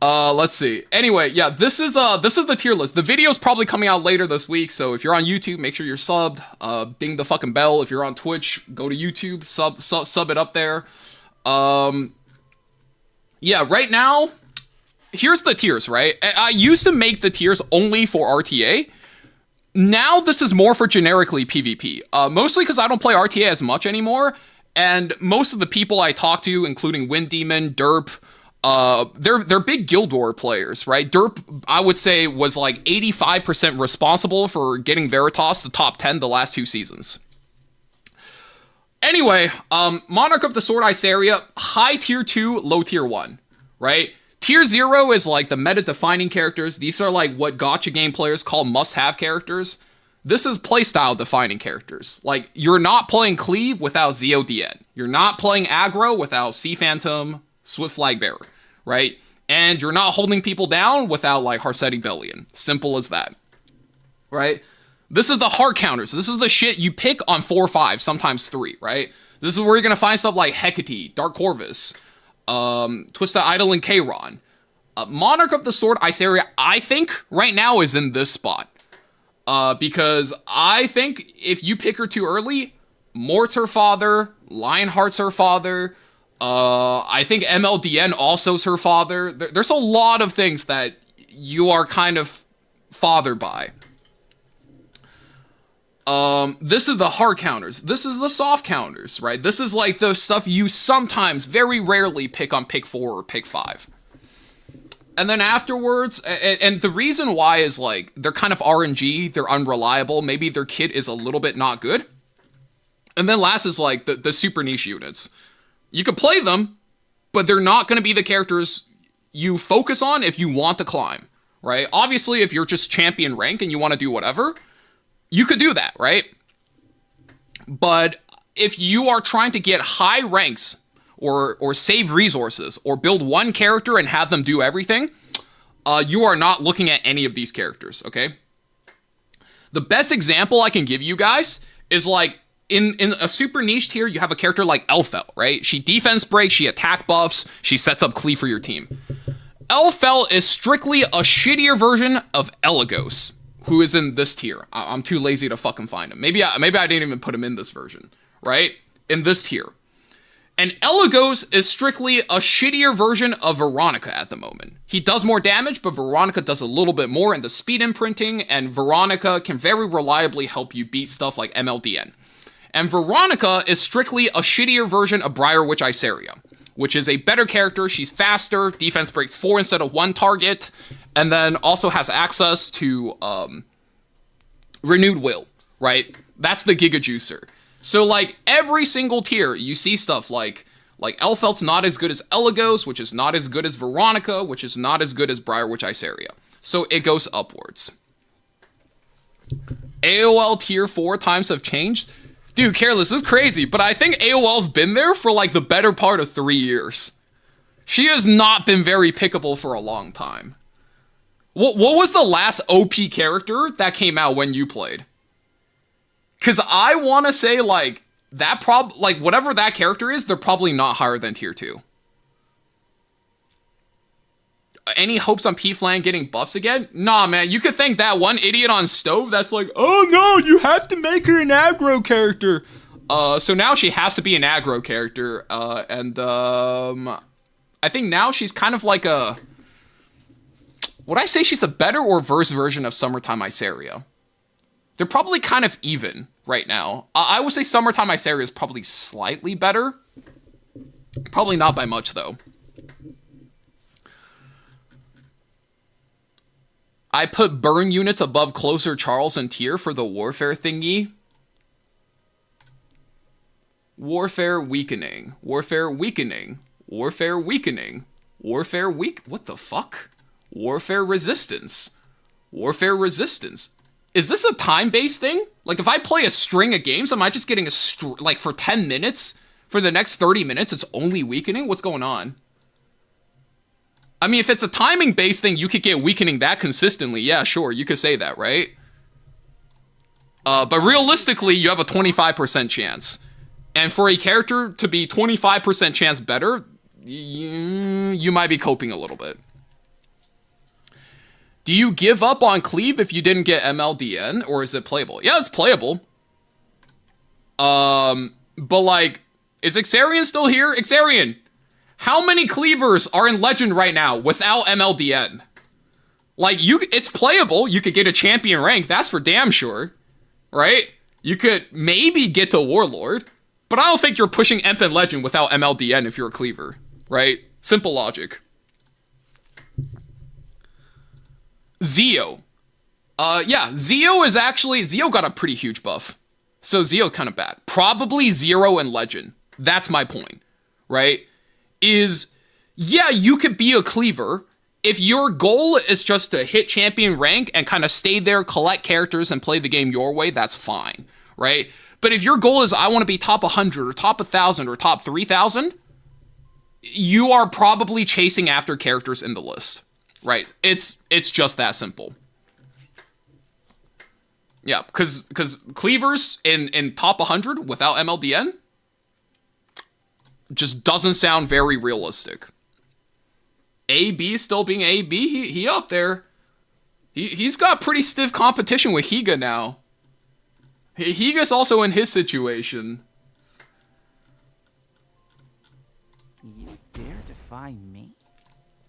Let's see. Anyway, yeah, this is the tier list. The video's probably coming out later this week, so if you're on YouTube, make sure you're subbed. Ding the fucking bell. If you're on Twitch, go to YouTube, sub it up there. Yeah, right now, here's the tiers, right? I used to make the tiers only for RTA. Now this is more for generically PvP. Mostly because I don't play RTA as much anymore, and most of the people I talk to, including Wind Demon, Derp, they're big Guild War players, right? Derp, I would say, was like 85% responsible for getting Veritas to top 10 the last 2 seasons. Anyway, Monarch of the Sword Iceria, high tier 2, low tier 1, right? Tier 0 is like the meta-defining characters. These are like what gacha game players call must-have characters. This is playstyle-defining characters. Like, you're not playing Cleave without ZODN. You're not playing aggro without Sea Phantom, Swift Flag Bearer, right? And you're not holding people down without, like, Harsetti Billion. Simple as that, right? This is the hard counters. This is the shit you pick on 4 or 5, sometimes 3, right? This is where you're gonna find stuff like Hecate, Dark Corvus, Twisted Idol, and Kayron. Monarch of the Sword Iceria, I think, right now is in this spot. Because I think if you pick her too early, Mort's her father, Lionheart's her father, I think MLDN also's her father. There's a lot of things that you are kind of fathered by. This is the hard counters. This is the soft counters, right? This is like the stuff you sometimes, very rarely pick on pick 4 or pick 5. And then afterwards, and the reason why is like, they're kind of RNG, they're unreliable, maybe their kit is a little bit not good. And then last is like the super niche units. You could play them, but they're not going to be the characters you focus on if you want to climb, right? Obviously, if you're just champion rank and you want to do whatever, you could do that, right? But if you are trying to get high ranks or save resources or build one character and have them do everything, you are not looking at any of these characters, okay? The best example I can give you guys is like in a super niche tier, you have a character like Elfel, right? She defense breaks, she attack buffs, she sets up cleave for your team. Elfel is strictly a shittier version of Elagos, who is in this tier. I'm too lazy to fucking find him. Maybe I didn't even put him in this version, right? In this tier. And Elagos is strictly a shittier version of Veronica at the moment. He does more damage, but Veronica does a little bit more in the speed imprinting, and Veronica can very reliably help you beat stuff like MLDN. And Veronica is strictly a shittier version of Briar Witch Iceria, which is a better character. She's faster, defense breaks 4 instead of 1 target, and then also has access to Renewed Will, right? That's the Giga Juicer. So, like, every single tier, you see stuff like Elfel's not as good as Elagos, which is not as good as Veronica, which is not as good as Briar Witch Iceria. So it goes upwards. AOL tier 4 times have changed. Dude, Careless, this is crazy, but I think AOL's been there for, like, the better part of 3 years. She has not been very pickable for a long time. What was the last OP character that came out when you played? Because I want to say, like, whatever that character is, they're probably not higher than tier 2. Any hopes on P-Flan getting buffs again? Nah, man, you could thank that one idiot on Stove that's like, oh no, you have to make her an aggro character. So now she has to be an aggro character, and I think now she's kind of like a... Would I say she's a better or worse version of Summertime Iceria? They're probably kind of even right now. I would say Summertime Iceria is probably slightly better. Probably not by much, though. I put burn units above Closer Charles and tier for the warfare thingy. Warfare weakening. Warfare weakening. Warfare weakening. Warfare weak... What the fuck? Warfare resistance. Warfare resistance. Is this a time-based thing? Like, if I play a string of games, am I just getting like, for 10 minutes? For the next 30 minutes, it's only weakening? What's going on? I mean, if it's a timing-based thing, you could get weakening that consistently. Yeah, sure, you could say that, right? But realistically, you have a 25% chance. And for a character to be 25% chance better, you might be coping a little bit. Do you give up on Cleave if you didn't get MLDN, or is it playable? Yeah, it's playable. But like, is Ixarian still here? Ixarian, how many Cleavers are in Legend right now without MLDN? Like, it's playable. You could get a champion rank, that's for damn sure. Right? You could maybe get to Warlord, but I don't think you're pushing Emp and Legend without MLDN if you're a Cleaver. Right? Simple logic. Zeo. Yeah, Zeo got a pretty huge buff. So Zeo kind of bad. Probably Zero and Legend. That's my point, right? Is, yeah, you could be a cleaver. If your goal is just to hit champion rank and kind of stay there, collect characters, and play the game your way, that's fine, right? But if your goal is I want to be top 100 or top 1,000 or top 3,000, you are probably chasing after characters in the list, right? It's just that simple. Yeah, because cleavers in top 100 without MLDN just doesn't sound very realistic. AB still being AB, he up there. He's got pretty stiff competition with Higa now. Higa's also in his situation. You dare defy me?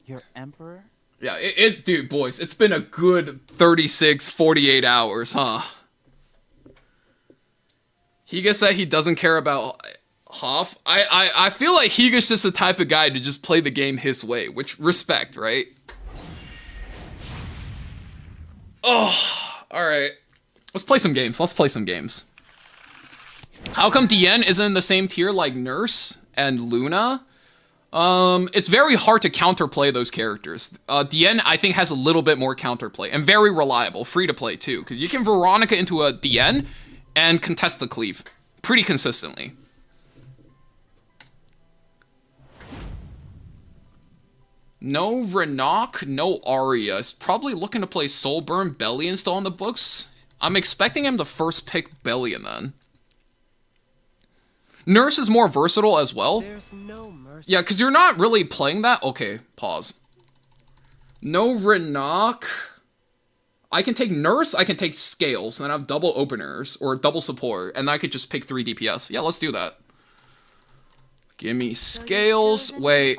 Your emperor? Yeah, dude, boys, it's been a good 36, 48 hours, huh? Higa said he doesn't care about Hoff. I feel like Higa's just the type of guy to just play the game his way, which, respect, right? Oh, alright. Let's play some games. How come Diane isn't in the same tier like Nurse and Luna? It's very hard to counterplay those characters. Diane, I think, has a little bit more counterplay, and very reliable, free to play too, because you can Veronica into a Diane and contest the cleave pretty consistently. No Renok, no Arya. Is probably looking to play Soulburn. Bellion still on the books. I'm expecting him to first pick Bellion then. Nurse is more versatile as well. There's no mercy. Yeah, because you're not really playing that. Okay, pause. No Renok. I can take Nurse, I can take Scales, and then I have double openers, or double support, and I could just pick 3 DPS. Yeah, let's do that. Give me Scales. Wait.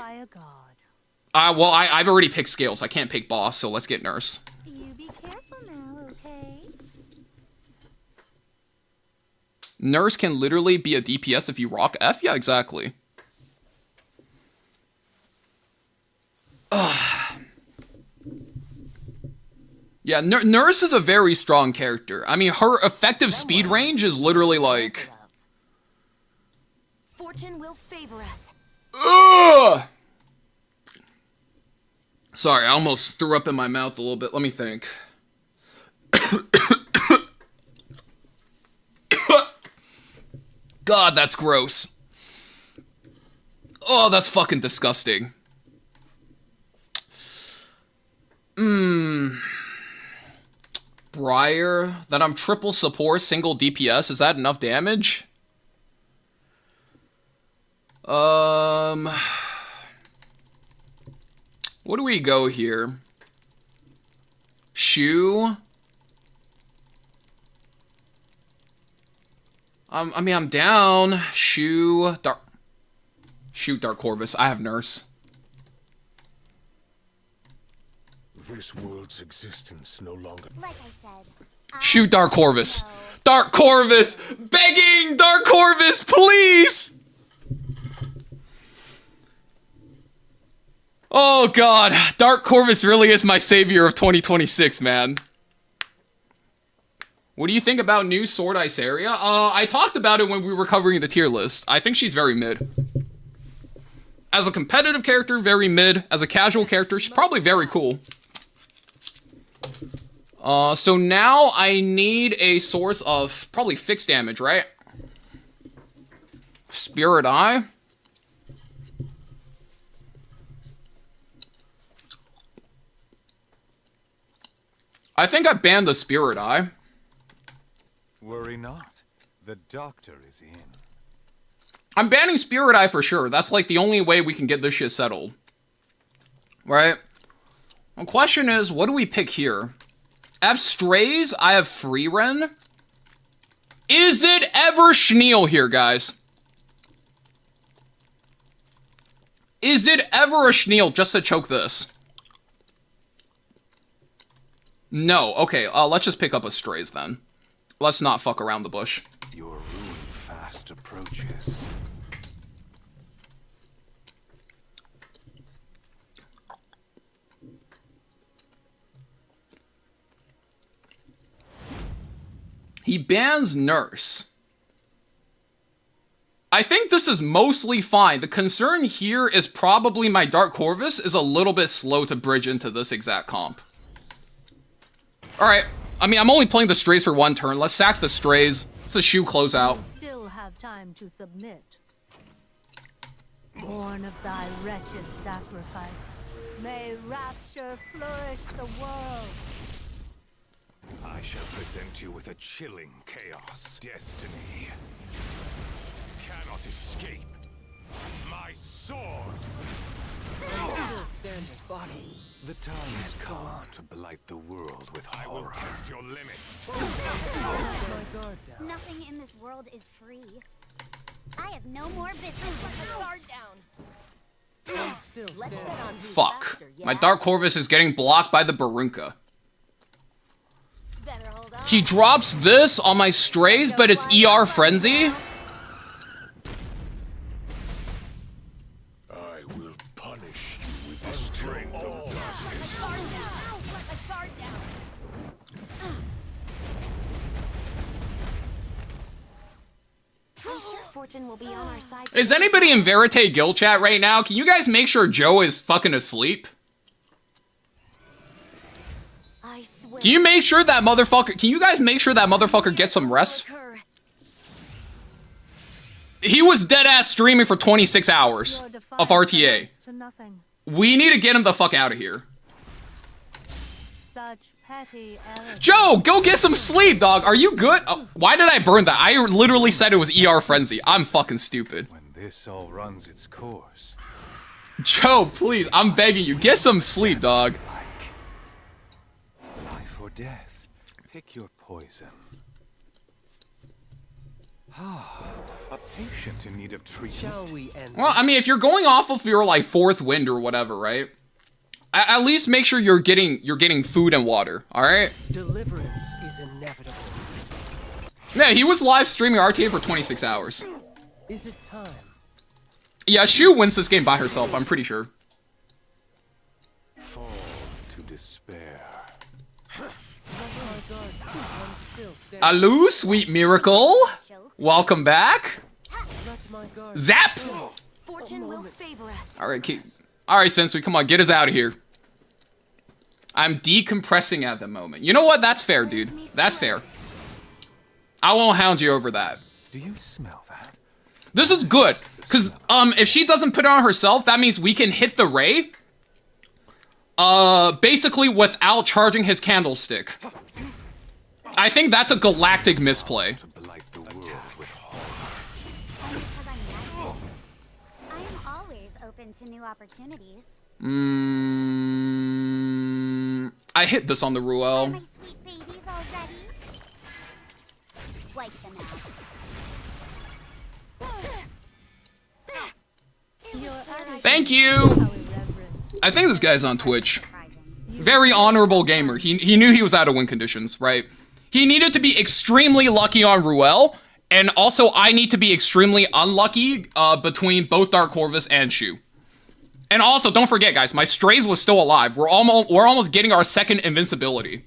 Well, I've already picked Scales. I can't pick Boss, so let's get Nurse. You be careful now, okay? Nurse can literally be a DPS if you rock F? Yeah, exactly. Ugh. Yeah, Nurse is a very strong character. I mean, her effective speed range is literally like... Fortune will favor us. Ugh! Sorry, I almost threw up in my mouth a little bit. Let me think. God, that's gross. Oh, that's fucking disgusting. Briar. That I'm triple support, single DPS. Is that enough damage? What do we go here? Shu. I mean, I'm down. Shu. Shoot, Dark Corvus. I have Nurse. This world's existence no longer. Like I said. Shoot, Dark Corvus. Dark Corvus! Begging! Dark Corvus, please! Oh god, Dark Corvus really is my savior of 2026, man. What do you think about new Sword Ice area? I talked about it when we were covering the tier list. I think she's very mid. As a competitive character, very mid. As a casual character, she's probably very cool. So now I need a source of probably fixed damage, right? Spirit Eye. I think I banned the Spirit Eye. Worry not. The doctor is in. I'm banning Spirit Eye for sure. That's like the only way we can get this shit settled. Right? The question is, what do we pick here? I have Strays, I have Freeren. Is it ever Schneal here, guys? Is it ever a Schneal just to choke this? No. Okay, let's just pick up a Strays then. Let's not fuck around the bush. Your ruin fast approaches. He bans Nurse. I think this is mostly fine. The concern here is probably my Dark Corvus is a little bit slow to bridge into this exact comp. Alright, I mean, I'm only playing the Strays for one turn. Let's sack the Strays. It's a Shu closeout. Still have time to submit. Born of thy wretched sacrifice, may rapture flourish the world. I shall present you with a chilling chaos. Destiny cannot escape my sword. Still stand spotty. The time has come to blight the world with horror. I will test your limits. My guard down. Nothing in this world is free. I have no more business. Let my guard down. Still Let's stand. bet on who's Fuck. faster, yeah? My Dark Corvus is getting blocked by the Barunka. Better hold on. He drops this on my Strays, but it's ER Frenzy. I will punish you with the strength of darkness. Guard down. Let my guard down. I'm sure fortune will be on our side. Is anybody in Verite guild chat right now? Can you guys make sure Joe is fucking asleep? I swear. Can you make sure that motherfucker... Can you guys make sure that motherfucker gets some rest? He was dead-ass streaming for 26 hours Your of defiance RTA. amounts to nothing. We need to get him the fuck out of here. Such petty errors. Joe, go get some sleep, dog. Are you good? Oh, why did I burn that? I literally said it was ER Frenzy. I'm fucking stupid. When this all runs its course, Joe, please, I'm begging you. Get some sleep, dog. life or death, pick your poison. A patient in need of treatment. Shall we end? Well, I mean, if you're going off of your, like, fourth wind or whatever, right? At least make sure you're getting food and water, alright? Deliverance is inevitable. Yeah, he was live streaming RTA for 26 hours. Is it time? Yeah, Shu wins this game by herself, I'm pretty sure. Fall to despair. Let my guard down. I'm still standing. Aloo, sweet miracle. Welcome back. Let my guard Zap! Fortune will favor us. Alright, Sensui, come on, get us out of here. I'm decompressing at the moment. You know what? That's fair, dude. That's fair. I won't hound you over that. Do you smell that? This is good, because if she doesn't put it on herself, that means we can hit the Ray, basically without charging his candlestick. I think that's a galactic misplay. To blight the world with horror. And because I'm magical, I am always open to new opportunities. I hit this on the Are Ruel. my sweet babies already? Wipe them out. Thank you! I think this guy's on Twitch. Very honorable gamer. He knew he was out of win conditions, right? He needed to be extremely lucky on Ruel, and also I need to be extremely unlucky between both Dark Corvus and Shu. And also, don't forget, guys, my Strays was still alive. We're almost getting our second invincibility.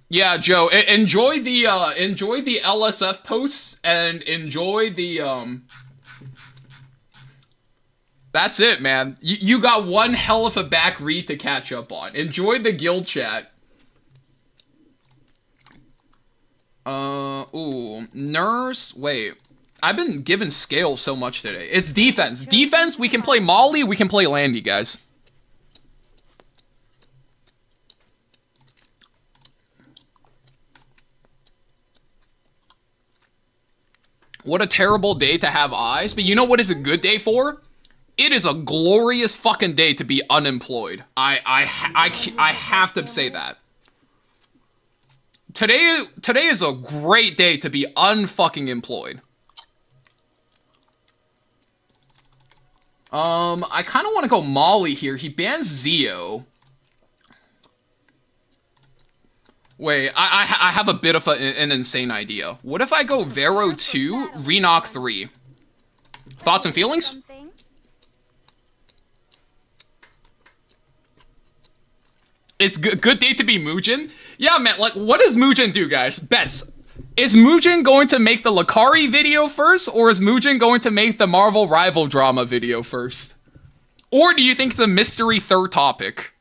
Yeah, Joe, enjoy the LSF posts and enjoy the That's it, man. You got one hell of a back read to catch up on. Enjoy the guild chat. Ooh, nurse. Wait, I've been given scale so much today. It's defense. Defense. We can play Molly. We can play Landy, guys. What a terrible day to have eyes, but you know what is a good day for? It is a glorious fucking day to be unemployed. I have to say that. Today is a great day to be unfucking employed. I kind of want to go Molly here. He bans Zio. Wait, I have a bit of an insane idea. What if I go Vero 2, Renock 3? Thoughts and feelings? Something? It's good day to be Mugen? Yeah, man, like, what does Mugen do, guys? Bets. Is Mugen going to make the Lakari video first, or is Mugen going to make the Marvel Rival Drama video first? Or do you think it's a mystery third topic?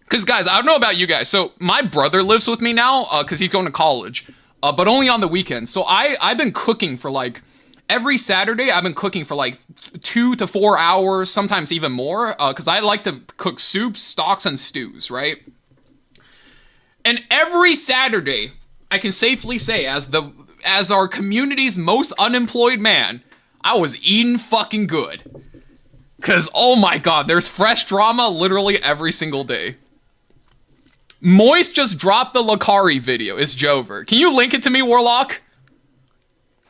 Because, guys, I don't know about you guys. So, my brother lives with me now, because he's going to college. But only on the weekends. So, I've been cooking for, like, every Saturday, I've been cooking for, like, 2 to 4 hours, sometimes even more. Because I like to cook soups, stocks, and stews, right? And every Saturday, I can safely say, as our community's most unemployed man, I was eating fucking good. Because, oh my god, there's fresh drama literally every single day. Moist just dropped the Lakari video. It's Jover. Can you link it to me, Warlock?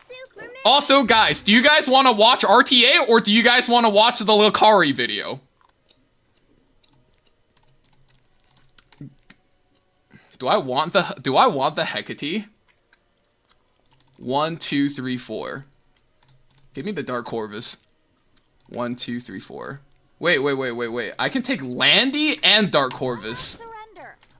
Superman. Also, guys, do you guys want to watch RTA or do you guys want to watch the Lakari video? Do I want the Hecate? 1, 2, 3, 4. Give me the Dark Corvus. 1, 2, 3, 4. Wait. I can take Landy and Dark Corvus. Surrender.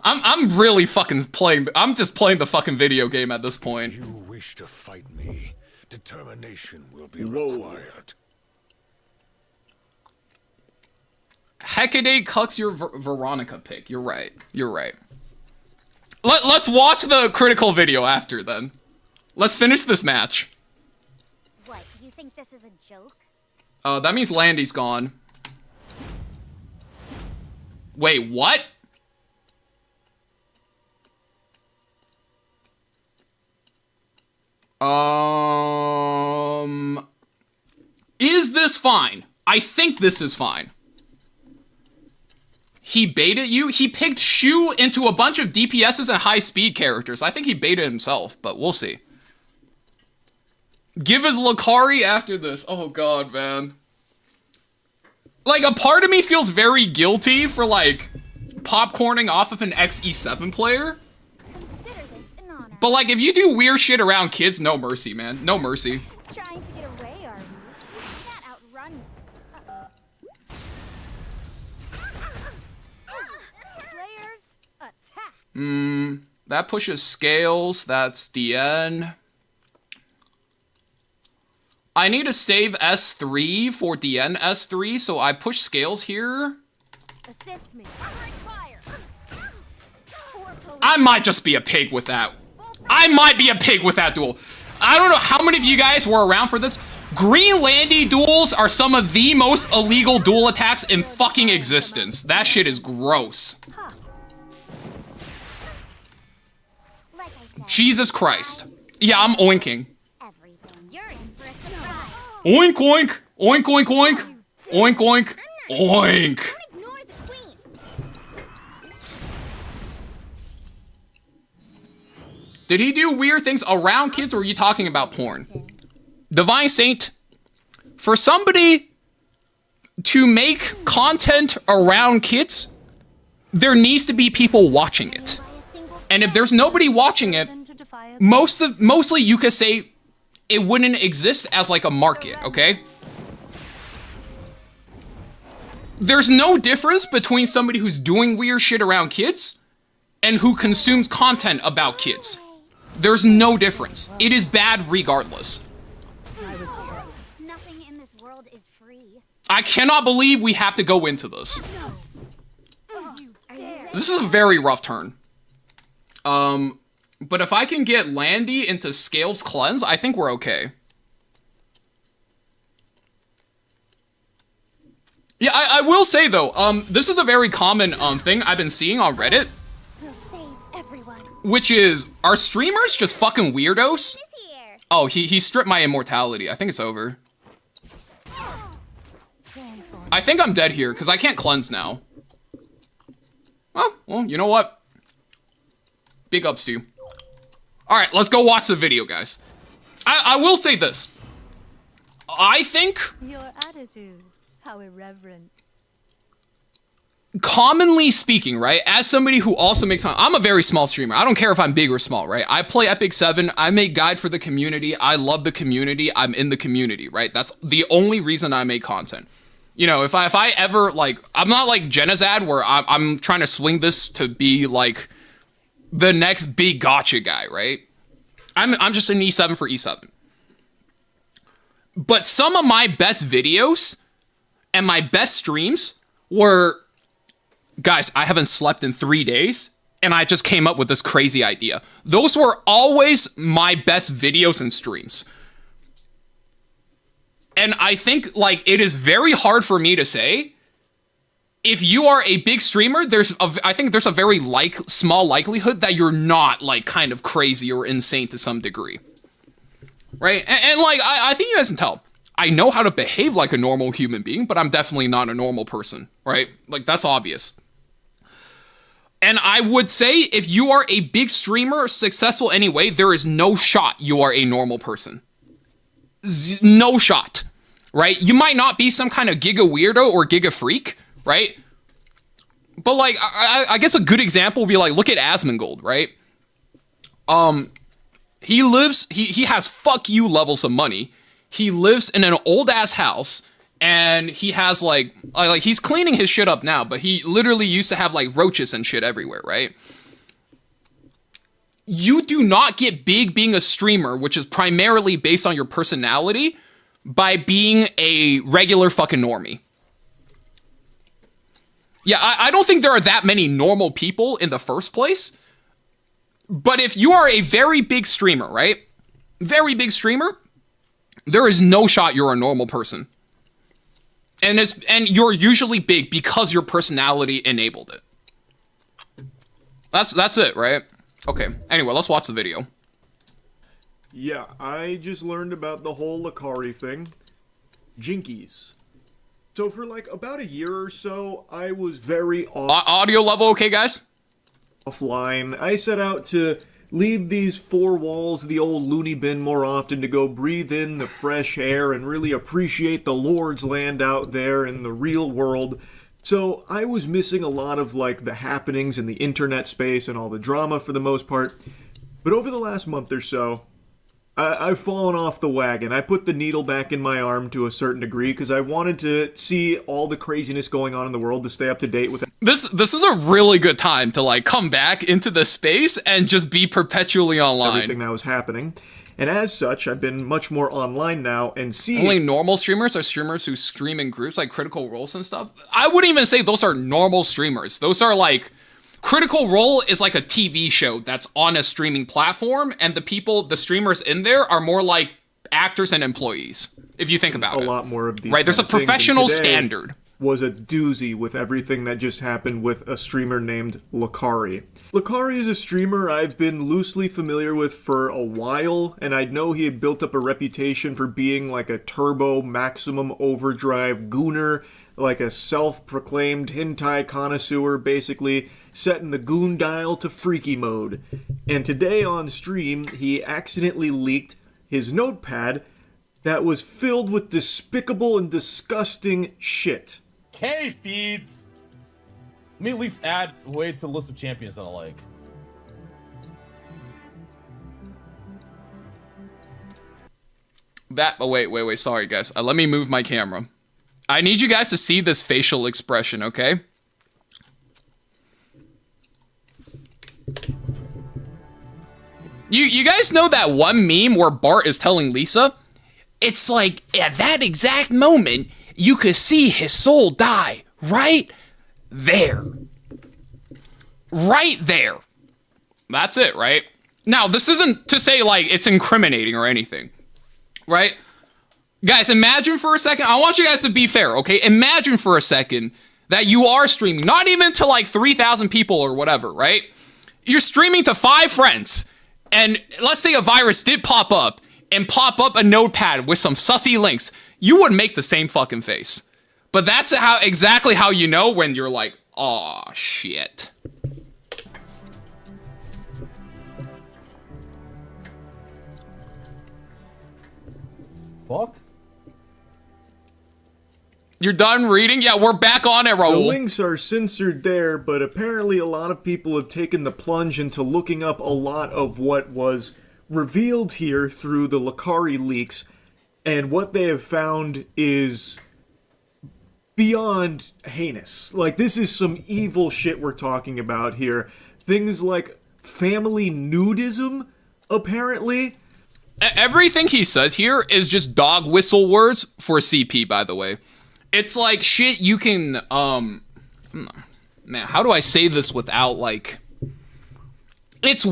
I'm really fucking playing. I'm just playing the fucking video game at this point. You wish to fight me. Determination will be required. Hecate cucks your Veronica pick. You're right. Let's watch the critical video after then. Let's finish this match. What, you think this is a joke? That means Landy's gone. Wait, what? Is this fine? I think this is fine. He baited you? He picked Shu into a bunch of DPSs and high-speed characters. I think he baited himself, but we'll see. Give his Lakari after this. Oh god, man. Like, a part of me feels very guilty for, like, popcorning off of an XE7 player. Consider this an honor. But, like, if you do weird shit around kids, no mercy, man. No mercy. Trying to get away, are you? You can't outrun me. Slayers, attack. That pushes Scales. That's DN. I need to save S3 for DN S3, so I push Scales here. Assist me. I might just be a pig with that. I might be a pig with that duel. I don't know how many of you guys were around for this. Green Landy duels are some of the most illegal duel attacks in fucking existence. That shit is gross. Like I said, Jesus Christ. Yeah, I'm oinking. everything. You're in for a surprise. Oink oink. Oink oink oink. Oink oink. Oink. Don't ignore the queen. Did he do weird things around kids, or are you talking about porn? Divine Saint, for somebody to make content around kids, there needs to be people watching it. And if there's nobody watching it, mostly you could say it wouldn't exist as like a market, okay? There's no difference between somebody who's doing weird shit around kids and who consumes content about kids. There's no difference. It is bad regardless. Nothing in this world is free. I cannot believe we have to go into this. This is a very rough turn. But if I can get Landy into Scales Cleanse, I think we're okay. Yeah, I will say though, this is a very common thing I've been seeing on Reddit, We'll save everyone. which is, are streamers just fucking weirdos? Here. Oh, he stripped my immortality. I think it's over. I think I'm dead here, because I can't cleanse now. Well, you know what? Big ups to you. Alright, let's go watch the video, guys. I will say this. I think Your attitude, how irreverent. commonly speaking, right, as somebody who also makes, I'm a very small streamer. I don't care if I'm big or small, right? I play Epic 7. I make guide for the community. I love the community. I'm in the community, right? That's the only reason I make content. You know, if I ever, like, I'm not like Genazad where I'm trying to swing this to be like the next big gotcha guy, right? I'm just an E7 for E7. But some of my best videos and my best streams were, guys, I haven't slept in 3 days, and I just came up with this crazy idea. Those were always my best videos and streams. And I think, like, it is very hard for me to say, if you are a big streamer, I think there's a very small likelihood that you're not, like, kind of crazy or insane to some degree. Right? And like, I think you guys can tell. I know how to behave like a normal human being, but I'm definitely not a normal person, right? Like, that's obvious. And I would say if you are a big streamer, successful anyway, there is no shot you are a normal person. No shot, right? You might not be some kind of giga weirdo or giga freak, right? But like, I guess a good example would be like, look at Asmongold, right? He has fuck you levels of money. He lives in an old ass house, and he has like he's cleaning his shit up now, but he literally used to have like roaches and shit everywhere, right? You do not get big being a streamer, which is primarily based on your personality, by being a regular fucking normie. Yeah, I don't think there are that many normal people in the first place. But if you are a very big streamer, right? Very big streamer, there is no shot you're a normal person. And you're usually big because your personality enabled it. That's it, right? Okay. Anyway, let's watch the video. Yeah, I just learned about the whole Lucari thing. Jinkies. So for like about a year or so, I was very audio level okay, guys? Offline. I set out to leave these four walls of the old loony bin more often to go breathe in the fresh air and really appreciate the Lord's land out there in the real world. So I was missing a lot of like the happenings in the internet space and all the drama for the most part. But over the last month or so, I've fallen off the wagon. I put the needle back in my arm to a certain degree because I wanted to see all the craziness going on in the world to stay up to date with it. This is a really good time to like come back into the space and just be perpetually online. Everything that was happening. And as such, I've been much more online now and seeing... Only normal streamers are streamers who stream in groups like Critical Roles and stuff. I wouldn't even say those are normal streamers. Those are like... Critical Role is like a TV show that's on a streaming platform, and the streamers in there are more like actors and employees, if you think about it. A lot more of these. Right, there's a professional standard. Was a doozy with everything that just happened with a streamer named Lucari. Lucari is a streamer I've been loosely familiar with for a while, and I know he had built up a reputation for being like a turbo maximum overdrive gooner, like a self-proclaimed hentai connoisseur, basically setting the goon dial to freaky mode. And today on stream, he accidentally leaked his notepad that was filled with despicable and disgusting shit. K feeds. Let me at least add way to the list of champions that I like. Wait, sorry guys. Let me move my camera. I need you guys to see this facial expression, okay? You guys know that one meme where Bart is telling Lisa? It's like, at that exact moment, you could see his soul die right there. Right there. That's it, right? Now, this isn't to say, like, it's incriminating or anything, right? Guys, imagine for a second, I want you guys to be fair, okay? Imagine for a second that you are streaming, not even to like 3,000 people or whatever, right? You're streaming to 5 friends, and let's say a virus did pop up a notepad with some sussy links. You would make the same fucking face. But that's exactly how you know when you're like, aw, shit. Fuck? You're done reading? Yeah, we're back on it, The Raul. links are censored there, but apparently a lot of people have taken the plunge into looking up a lot of what was revealed here through the Lucari leaks, and what they have found is beyond heinous. Like, this is some evil shit we're talking about here. Things like family nudism, apparently. Everything he says here is just dog whistle words for CP, by the way. It's like shit you can, man, how do I say this without, like, those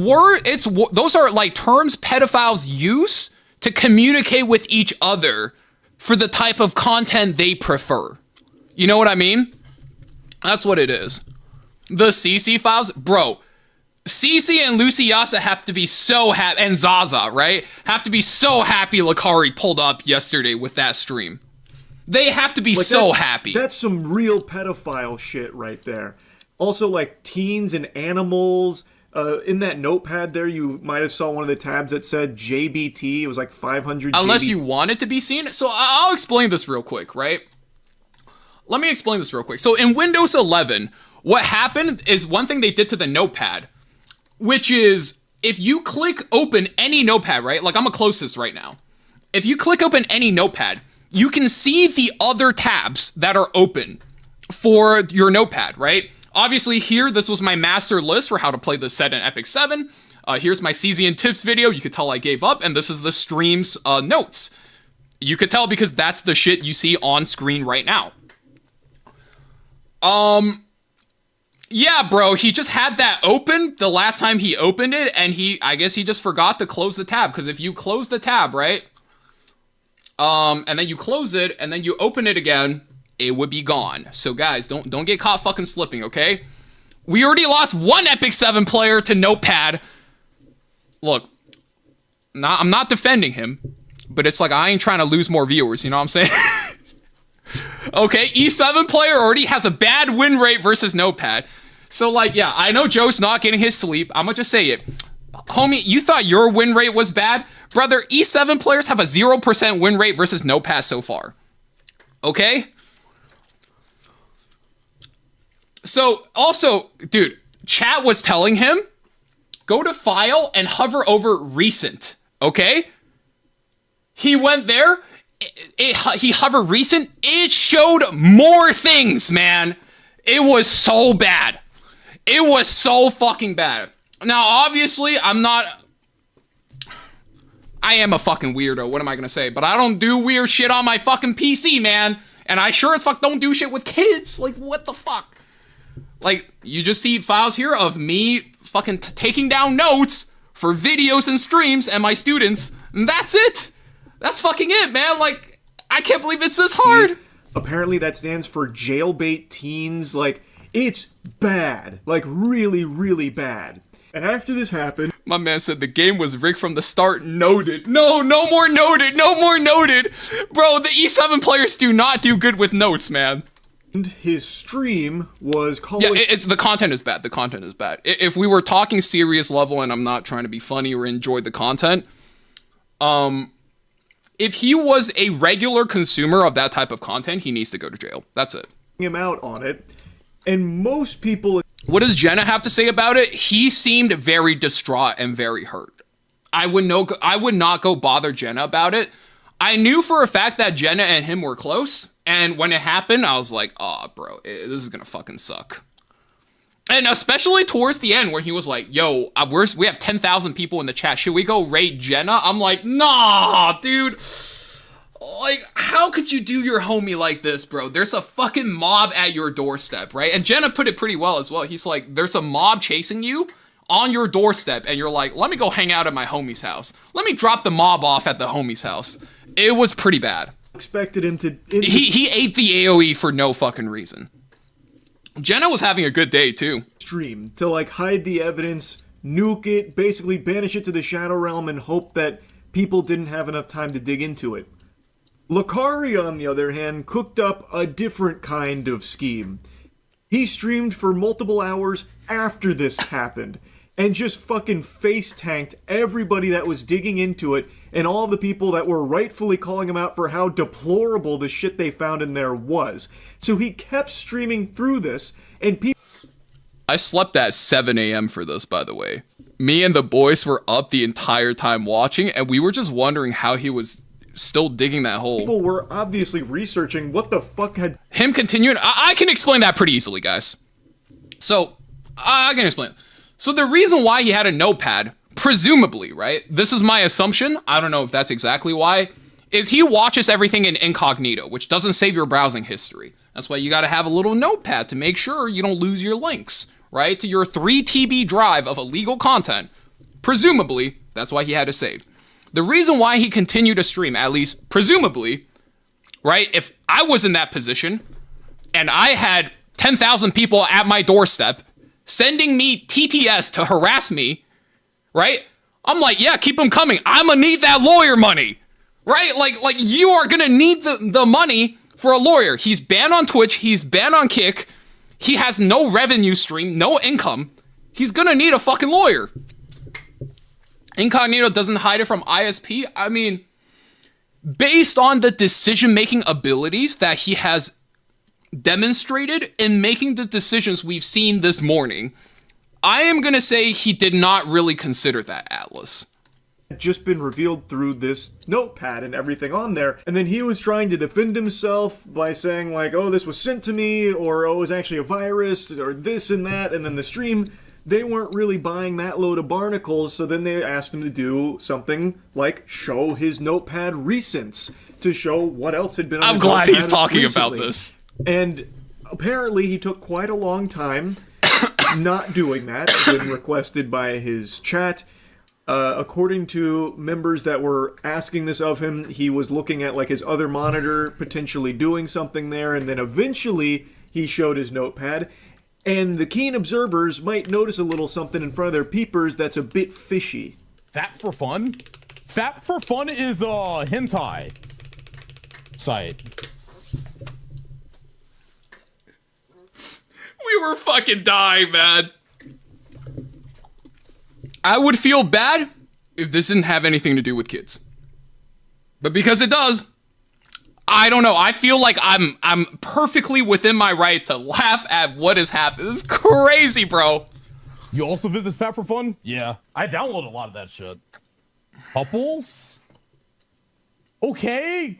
are, like, terms pedophiles use to communicate with each other for the type of content they prefer. You know what I mean? That's what it is. The CC files, bro, Cece and Lucy Yasa have to be so happy, and Zaza, right? Have to be so happy Lucari pulled up yesterday with that stream. They have to be so happy. That's some real pedophile shit right there. Also, like, teens and animals. In that notepad there, you might have saw one of the tabs that said JBT. It was like 500 Unless JBT. you want it to be seen. So I'll explain this real quick, right? Let me explain this real quick. So in Windows 11, what happened is one thing they did to the notepad, which is if you click open any notepad, right? Like, I'm gonna close this right now. If you click open any notepad, you can see the other tabs that are open for your notepad, right? Obviously here, this was my master list for how to play this set in Epic 7. Here's my Cesian tips video. You could tell I gave up, and this is the stream's notes. You could tell because that's the shit you see on screen right now. Yeah, bro, he just had that open the last time he opened it, and I guess he just forgot to close the tab, because if you close the tab, right, and then you close it, and then you open it again, it would be gone. So guys, don't get caught fucking slipping, okay? We already lost one Epic 7 player to Notepad. Look, I'm not defending him, but it's like I ain't trying to lose more viewers, you know what I'm saying? Okay, E7 player already has a bad win rate versus Notepad. So, like, yeah, I know Joe's not getting his sleep. I'm gonna just say it. Homie, you thought your win rate was bad? Brother, E7 players have a 0% win rate versus Notepad so far. Okay? So, also, dude, chat was telling him, go to File and hover over Recent, okay? He went there, he hovered Recent, it showed more things, man. It was so bad. It was so fucking bad. Now, obviously, I am a fucking weirdo, what am I gonna say? But I don't do weird shit on my fucking PC, man. And I sure as fuck don't do shit with kids. Like, what the fuck? Like, you just see files here of me fucking taking down notes for videos and streams and my students. And that's it. That's fucking it, man. Like, I can't believe it's this hard. Apparently that stands for jailbait teens. Like, it's bad. Like, really, really bad. And after this happened... My man said the game was rigged from the start. Noted. No more noted. No more noted. Bro, the E7 players do not do good with notes, man. His stream was called... Yeah, the content is bad. The content is bad. If we were talking serious level, and I'm not trying to be funny or enjoy the content, if he was a regular consumer of that type of content, he needs to go to jail. That's it. ...him out on it, and most people... What does Jenna have to say about it? He seemed very distraught and very hurt. I would not go bother Jenna about it. I knew for a fact that Jenna and him were close, and when it happened, I was like, oh, bro, this is gonna fucking suck. And especially towards the end, where he was like, yo, we have 10,000 people in the chat, should we go raid Jenna? I'm like, nah, dude. Like, how could you do your homie like this, bro? There's a fucking mob at your doorstep, right? And Jenna put it pretty well as well. He's like, there's a mob chasing you on your doorstep, and you're like, let me go hang out at my homie's house. Let me drop the mob off at the homie's house. It was pretty bad. Expected him to... He ate the AoE for no fucking reason. Jenna was having a good day, too. Stream to, like, hide the evidence, nuke it, basically banish it to the Shadow Realm, and hope that people didn't have enough time to dig into it. Lucari, on the other hand, cooked up a different kind of scheme. He streamed for multiple hours after this happened. and just fucking face tanked everybody that was digging into it and all the people that were rightfully calling him out for how deplorable the shit they found in there was. So he kept streaming through this, and people... I slept at 7 a.m. for this, by the way. Me and the boys were up the entire time watching, and we were just wondering how he was still digging that hole. People were obviously researching what the fuck had... Him continuing... I can explain that pretty easily, guys. So, I can explain it. So the reason why he had a notepad, presumably, right? This is my assumption. I don't know if that's exactly why. Is he watches everything in incognito, which doesn't save your browsing history. That's why you got to have a little notepad to make sure you don't lose your links, right? To your 3 TB drive of illegal content. Presumably, that's why he had to save. The reason why he continued to stream, at least presumably, right? If I was in that position and I had 10,000 people at my doorstep sending me TTS to harass me, right? I'm like, yeah, keep them coming. I'm gonna need that lawyer money, right? Like you are gonna need the money for a lawyer. He's banned on Twitch. He's banned on Kick. He has no revenue stream, no income. He's gonna need a fucking lawyer. Incognito doesn't hide it from ISP. I mean, based on the decision-making abilities that he has demonstrated in making the decisions we've seen this morning, I am gonna say he did not really consider that, Atlas. Just been revealed through this notepad and everything on there, and then he was trying to defend himself by saying like, oh, this was sent to me, or oh, it was actually a virus, or this and that, and then the stream, they weren't really buying that load of barnacles, so then they asked him to do something like show his notepad recents to show what else had been on I'm his glad he's notepad talking recently. about this. And apparently he took quite a long time not doing that when requested by his chat. According to members that were asking this of him, he was looking at like his other monitor, potentially doing something there, and then eventually he showed his notepad. And the keen observers might notice a little something in front of their peepers that's a bit fishy. Fat for Fun? Fat for Fun is a hentai site. We were fucking dying, man. I would feel bad if this didn't have anything to do with kids. But because it does, I don't know. I feel like I'm perfectly within my right to laugh at what has happened. This is crazy, bro. You also visit Fat for Fun? Yeah. I download a lot of that shit. Couples? Okay.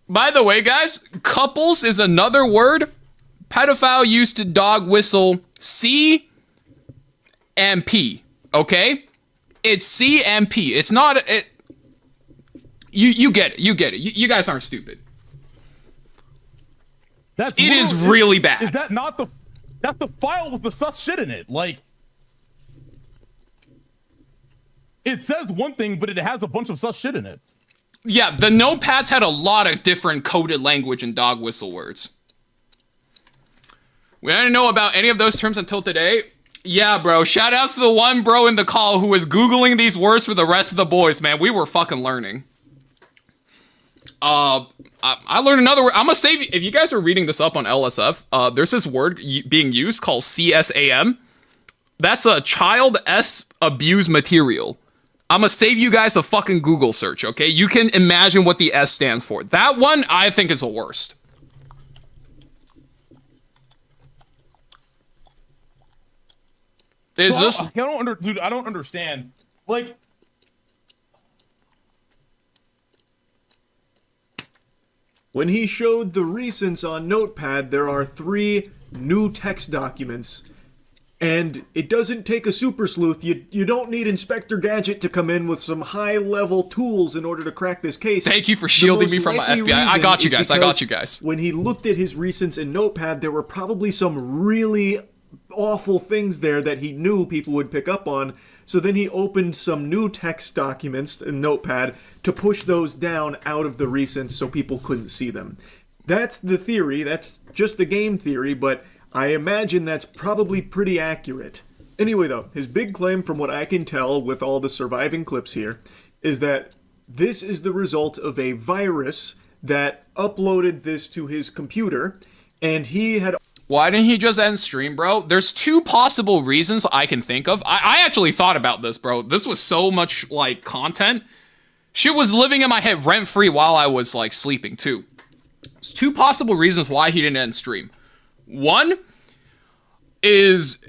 By the way, guys, couples is another word. Pedophile used to dog whistle C and P, okay? It's C and P. It's not... You get it. You get it. You guys aren't stupid. It is really bad. Is that not the... That's the file with the sus shit in it. Like... It says one thing, but it has a bunch of sus shit in it. Yeah, the notepads had a lot of different coded language and dog whistle words. We didn't know about any of those terms until today. Yeah, bro. Shout outs to the one bro in the call who was Googling these words for the rest of the boys, man. We were fucking learning. I learned another word. I'm gonna save you. If you guys are reading this up on LSF, there's this word being used called CSAM. That's a child S abuse material. I'm gonna save you guys a fucking Google search, okay? You can imagine what the S stands for. That one, I think, is the worst. Is this? I don't understand. Like, when he showed the recents on Notepad, there are 3 new text documents. And it doesn't take a super sleuth. You don't need Inspector Gadget to come in with some high-level tools in order to crack this case. Thank you for shielding me from my FBI. I got you guys. I got you guys. When he looked at his recents in Notepad, there were probably some really awful things there that he knew people would pick up on. So then he opened some new text documents in Notepad to push those down out of the recents so people couldn't see them. That's the theory. That's just the game theory, but I imagine that's probably pretty accurate. Anyway, though, his big claim, from what I can tell with all the surviving clips here, is that this is the result of a virus that uploaded this to his computer, and he had... Why didn't he just end stream, bro? There's two possible reasons I can think of. I actually thought about this, bro. This was so much, like, content. Shit was living in my head rent-free while I was, like, sleeping, too. There's two possible reasons why he didn't end stream. One is,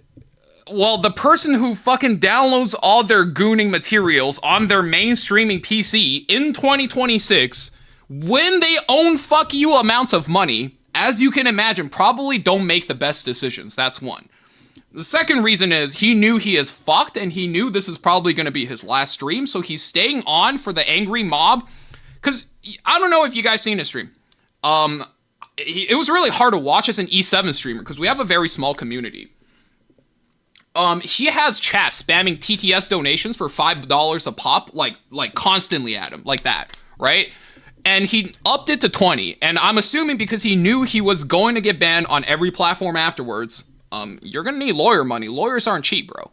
well, the person who fucking downloads all their gooning materials on their main streaming PC in 2026, when they own fuck you amounts of money, as you can imagine, probably don't make the best decisions. That's one. The second reason is he knew he is fucked and he knew this is probably going to be his last stream, so he's staying on for the angry mob. Because I don't know if you guys seen his stream. It was really hard to watch as an E7 streamer because we have a very small community. He has chat spamming TTS donations for $5 a pop, like constantly at him, like that, right? And he upped it to 20, and I'm assuming because he knew he was going to get banned on every platform afterwards. You're gonna need lawyer money. Lawyers aren't cheap, bro.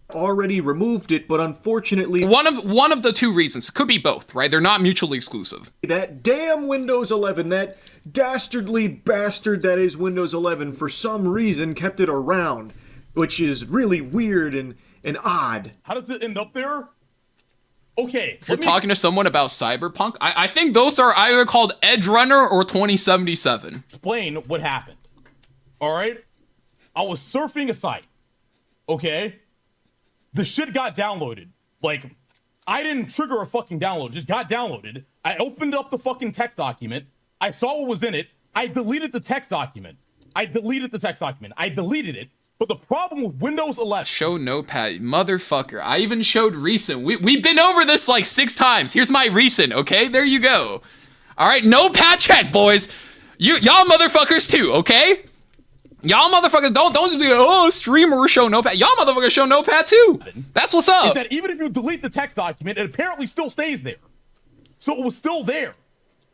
Already removed it, but unfortunately... One of the two reasons. Could be both, right? They're not mutually exclusive. That damn Windows 11, that dastardly bastard that is Windows 11, for some reason kept it around, which is really weird and odd. How does it end up there? Okay. If you're talking to someone about Cyberpunk, I think those are either called Edge Runner or 2077. Explain what happened. All right? I was surfing a site. Okay? The shit got downloaded. Like, I didn't trigger a fucking download. It just got downloaded. I opened up the fucking text document. I saw what was in it. I deleted the text document. I deleted it. But the problem with Windows 11... Show notepad, motherfucker. I even showed recent. We've been over this like 6 times. Here's my recent, okay? There you go. All right, notepad check, boys. Y'all motherfuckers too, okay? Y'all motherfuckers don't just be like, oh, streamer show notepad. Y'all motherfuckers show notepad too. That's what's up. Is that even if you delete the text document, it apparently still stays there. So it was still there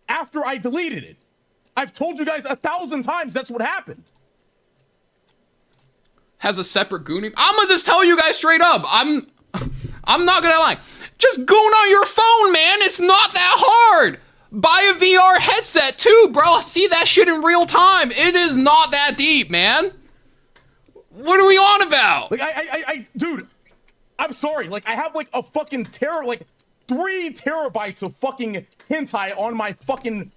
after I deleted it. I've told you guys 1,000 times that's what happened. Has a separate gooning. I'm gonna just tell you guys straight up. I'm not gonna lie. Just goon on your phone, man. It's not that hard. Buy a VR headset too, bro. See that shit in real time. It is not that deep, man. What are we on about? Like, dude, I'm sorry. Like, I have like a fucking 3 terabytes of fucking hentai on my fucking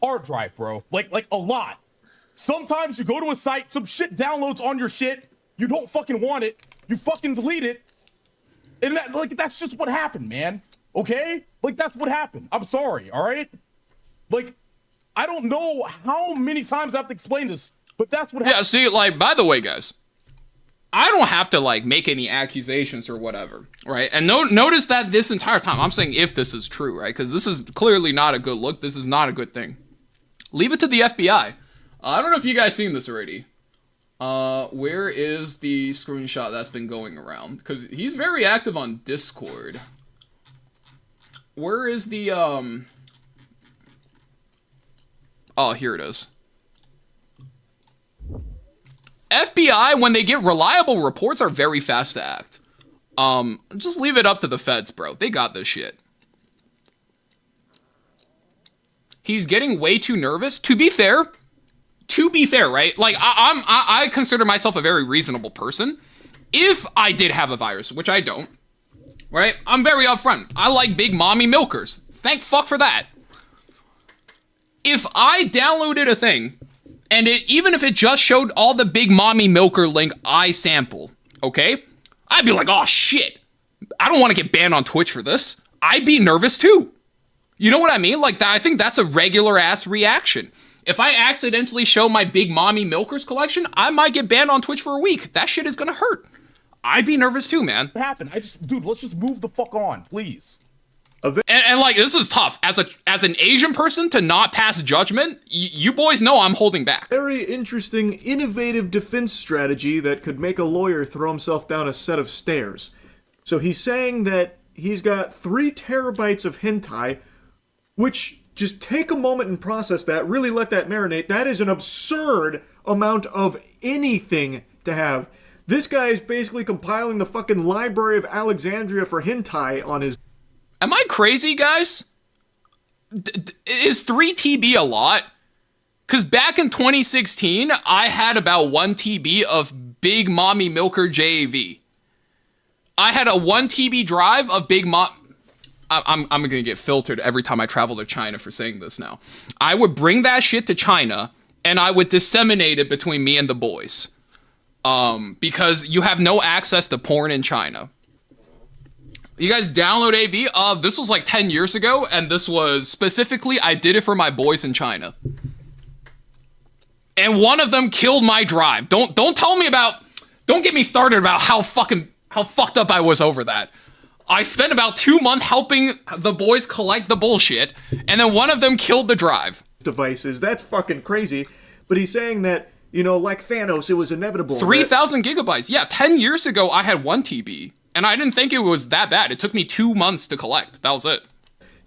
hard drive, bro. Like a lot. Sometimes you go to a site, some shit downloads on your shit. You don't fucking want it. You fucking delete it. And that's just what happened, man. Okay? Like, that's what happened. I'm sorry, all right? Like, I don't know how many times I have to explain this, but that's what happened. Yeah, see, like, by the way, guys, I don't have to, like, make any accusations or whatever, right? And notice that this entire time, I'm saying if this is true, right? Because this is clearly not a good look. This is not a good thing. Leave it to the FBI. I don't know if you guys seen this already. Where is the screenshot that's been going around? Because he's very active on Discord. Where is the, Oh, here it is. FBI, when they get reliable reports, are very fast to act. Just leave it up to the feds, bro. They got this shit. He's getting way too nervous. To be fair, right? Like, I consider myself a very reasonable person. If I did have a virus, which I don't, right? I'm very upfront. I like big mommy milkers. Thank fuck for that. If I downloaded a thing, and even if it just showed all the big mommy milker link I sample, okay? I'd be like, oh shit. I don't want to get banned on Twitch for this. I'd be nervous too. You know what I mean? Like, I think that's a regular ass reaction. If I accidentally show my big mommy milkers collection, I might get banned on Twitch for a week. That shit is gonna hurt. I'd be nervous too, man. What happened? Dude, let's just move the fuck on, please. And like, this is tough. As an Asian person to not pass judgment, you boys know I'm holding back. Very interesting, innovative defense strategy that could make a lawyer throw himself down a set of stairs. So he's saying that he's got 3 terabytes of hentai, which, just take a moment and process that, really let that marinate. That is an absurd amount of anything to have. This guy is basically compiling the fucking Library of Alexandria for hentai on his... Am I crazy, guys? Is 3 TB a lot? Because back in 2016, I had about 1 TB of Big Mommy Milker JAV. I had a 1 TB drive of Big Mom... I'm gonna get filtered every time I travel to China for saying this now. I would bring that shit to China, and I would disseminate it between me and the boys. Because you have no access to porn in China. You guys download AV? This was like 10 years ago, and this was specifically, I did it for my boys in China. And one of them killed my drive. Don't tell me about, don't get me started about how fucked up I was over that. I spent about 2 months helping the boys collect the bullshit, and then one of them killed the drive. Devices, that's fucking crazy. But he's saying that, you know, like Thanos, it was inevitable. 3,000 gigabytes. Yeah, 10 years ago, I had 1 TB. And I didn't think it was that bad. It took me 2 months to collect. That was it.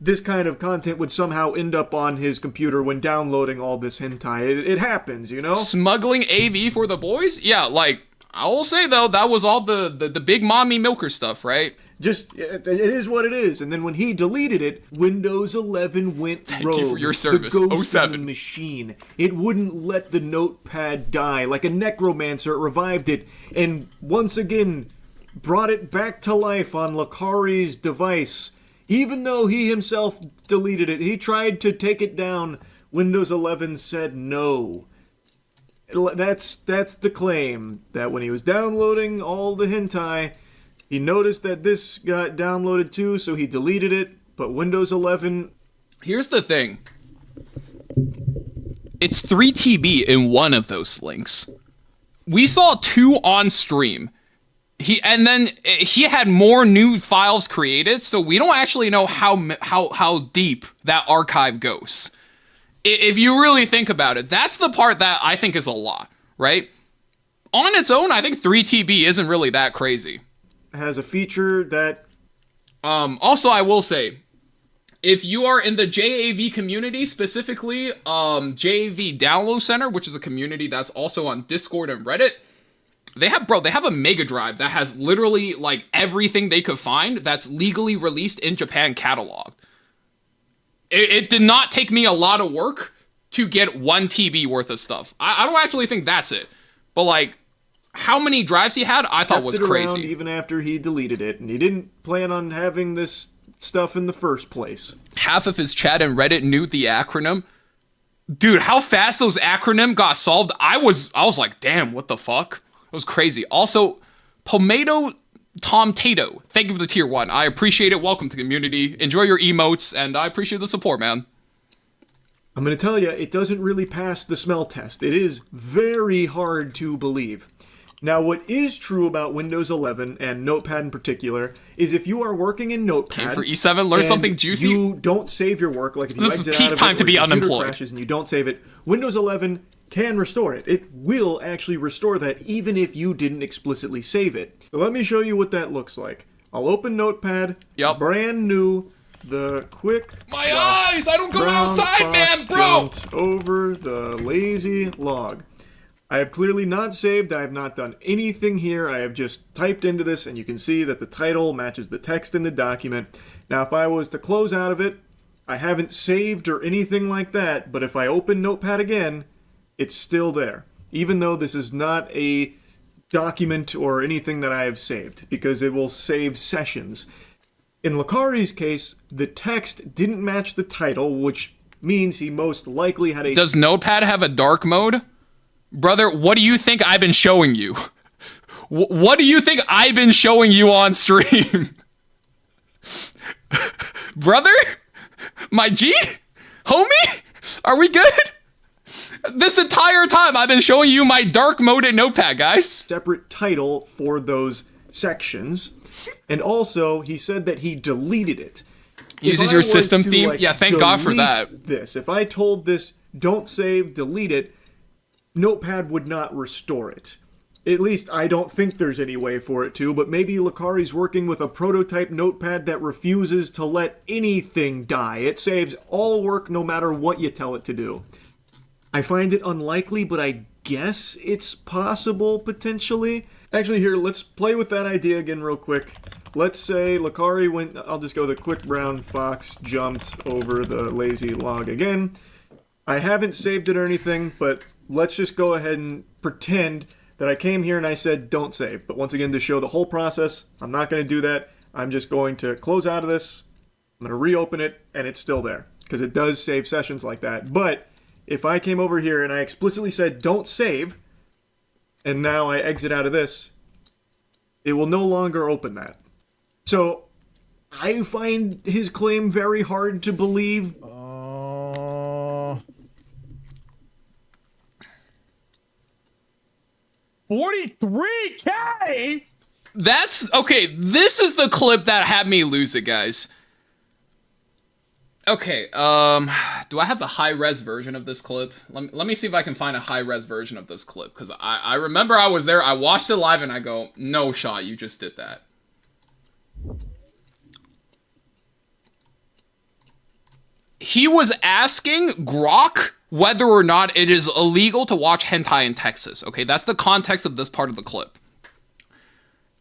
This kind of content would somehow end up on his computer when downloading all this hentai. It happens, you know? Smuggling AV for the boys? Yeah, like, I will say, though, that was all the Big Mommy Milker stuff, right? Just, it is what it is. And then when he deleted it, Windows 11 went rogue. Thank you for your service, the ghost 07. machine. It wouldn't let the notepad die. Like a necromancer, it revived it. And once again, brought it back to life on Lakari's device. Even though he himself deleted it, he tried to take it down. Windows 11 said no. That's the claim, that when he was downloading all the hentai, he noticed that this got downloaded too, so he deleted it, but Windows 11... Here's the thing. It's 3 TB in one of those links. We saw 2 on stream. He had more new files created, so we don't actually know how deep that archive goes. If you really think about it, that's the part that I think is a lot, right? On its own, I think 3 TB isn't really that crazy. Has a feature that... Also, I will say, if you are in the JAV community, specifically JAV Download Center, which is a community that's also on Discord and Reddit, they have a mega drive that has literally like everything they could find that's legally released in Japan cataloged. It did not take me a lot of work to get 1 TB worth of stuff. I don't actually think that's it, but like how many drives he had, I thought was crazy. Even after he deleted it, and he didn't plan on having this stuff in the first place. Half of his chat and Reddit knew the acronym. Dude, how fast those acronym got solved, I was like, damn, what the fuck? It was crazy. Also, Pomato Tom Tato, thank you for the tier 1. I appreciate it. Welcome to the community. Enjoy your emotes, and I appreciate the support, man. I'm going to tell you, it doesn't really pass the smell test. It is very hard to believe. Now, what is true about Windows 11, and Notepad in particular, is if you are working in Notepad... Came for E7, learn something juicy. You don't save your work, like if you this exit is peak out of time it, to be unemployed. Crashes and you don't save it, Windows 11 can restore it. It will actually restore that, even if you didn't explicitly save it. So let me show you what that looks like. I'll open Notepad, brand new, the quick... My eyes! I don't go outside, man, bro! Over the lazy log. I have clearly not saved, I have not done anything here, I have just typed into this, and you can see that the title matches the text in the document. Now, if I was to close out of it, I haven't saved or anything like that, but if I open Notepad again, it's still there, even though this is not a document or anything that I have saved, because it will save sessions. In Lakari's case, the text didn't match the title, which means he most likely had a... Does Notepad have a dark mode? Brother, what do you think I've been showing you? What do you think I've been showing you on stream? Brother? My G? Homie? Are we good? This entire time I've been showing you my dark mode in Notepad, guys. Separate title for those sections. And also, he said that he deleted it. Uses your system theme? Yeah, thank God for that. If I told this, don't save, delete it, Notepad would not restore it. At least I don't think there's any way for it to, but maybe Lakari's working with a prototype Notepad that refuses to let anything die. It saves all work no matter what you tell it to do. I find it unlikely, but I guess it's possible, potentially. Actually, here, let's play with that idea again real quick. Let's say Lakari went, I'll just go the quick brown fox jumped over the lazy log again. I haven't saved it or anything, but let's just go ahead and pretend that I came here and I said don't save. But once again, to show the whole process, I'm not going to do that. I'm just going to close out of this. I'm going to reopen it, and it's still there. Because it does save sessions like that. But if I came over here and I explicitly said don't save, and now I exit out of this, it will no longer open that. So I find his claim very hard to believe. 43K? That's okay. This is the clip that had me lose it, guys. Okay, do I have a high-res version of this clip? Let me see if I can find a high-res version of this clip, because I remember I was there, I watched it live, and I go, no shot, you just did that. He was asking Grok whether or not it is illegal to watch hentai in Texas, okay? That's the context of this part of the clip.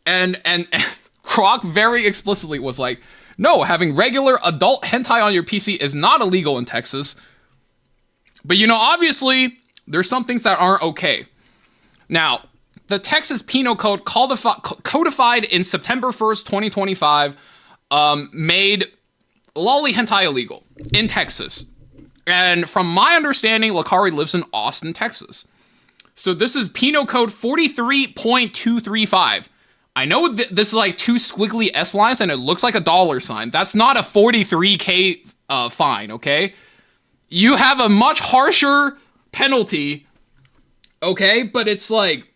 And Grok very explicitly was like, no, having regular adult hentai on your PC is not illegal in Texas. But, you know, obviously, there's some things that aren't okay. Now, the Texas Penal Code codified in September 1st, 2025, made lolly hentai illegal in Texas. And from my understanding, Lakari lives in Austin, Texas. So this is Penal Code 43.235. I know this is like two squiggly S lines and it looks like a $sign. That's not a 43K fine, okay? You have a much harsher penalty, okay? But it's like,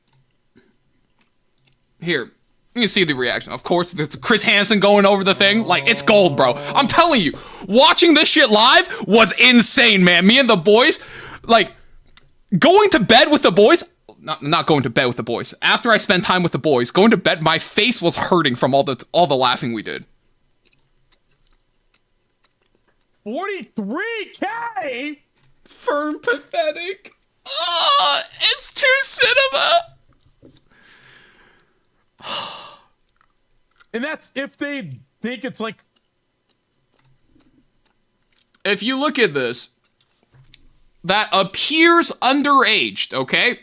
here, you can see the reaction. Of course, it's Chris Hansen going over the thing. Like, it's gold, bro. I'm telling you, watching this shit live was insane, man. Me and the boys, like, going to bed with the boys, not going to bed with the boys. After I spent time with the boys, going to bed, my face was hurting from all the laughing we did. 43K? Firm pathetic. Oh, it's too cinema. And that's if they think it's like... If you look at this, that appears underaged, okay?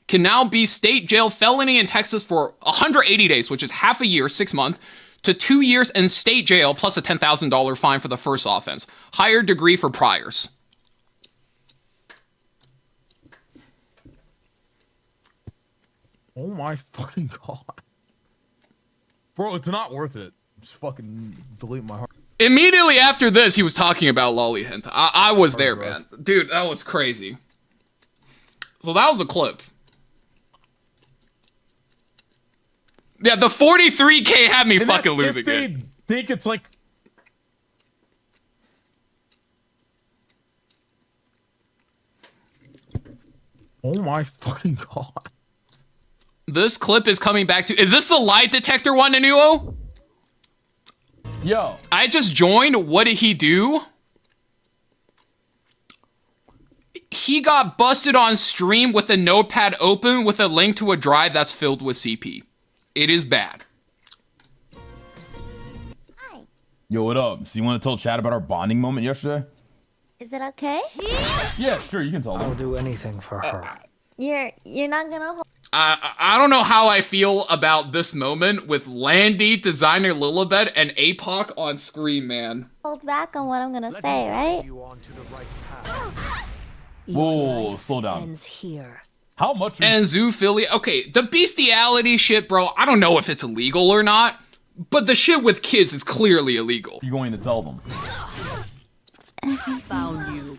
Can now be state jail felony in Texas for 180 days, which is half a year, 6 months, to 2 years in state jail plus a $10,000 fine for the first offense. Higher degree for priors. Oh my fucking god. Bro, it's not worth it. Just fucking delete my heart. Immediately after this, he was talking about lolly hentai. I was there, man. Dude, that was crazy. So that was a clip. Yeah, the 43K had me And fucking that's losing if they it. think it's like... Oh my fucking god. This clip is coming back to... Is this the lie detector one, Anuo? Yo. I just joined. What did he do? He got busted on stream with a notepad open with a link to a drive that's filled with CP. It is bad. Hi. Yo, what up? So you want to tell Chad about our bonding moment yesterday? Is it okay? Yeah, sure, you can tell them. I'll do anything for her. You're not gonna hold I don't know how I feel about this moment with Landy, Designer Lilibet, and APOC on screen, man. back on what I'm gonna say, right? You on to the right path. Whoa, slow down. Ends here. How much? And Zoophilia. Okay, the bestiality shit, bro, I don't know if it's illegal or not, but the shit with kids is clearly illegal. You're going to tell them. Found you.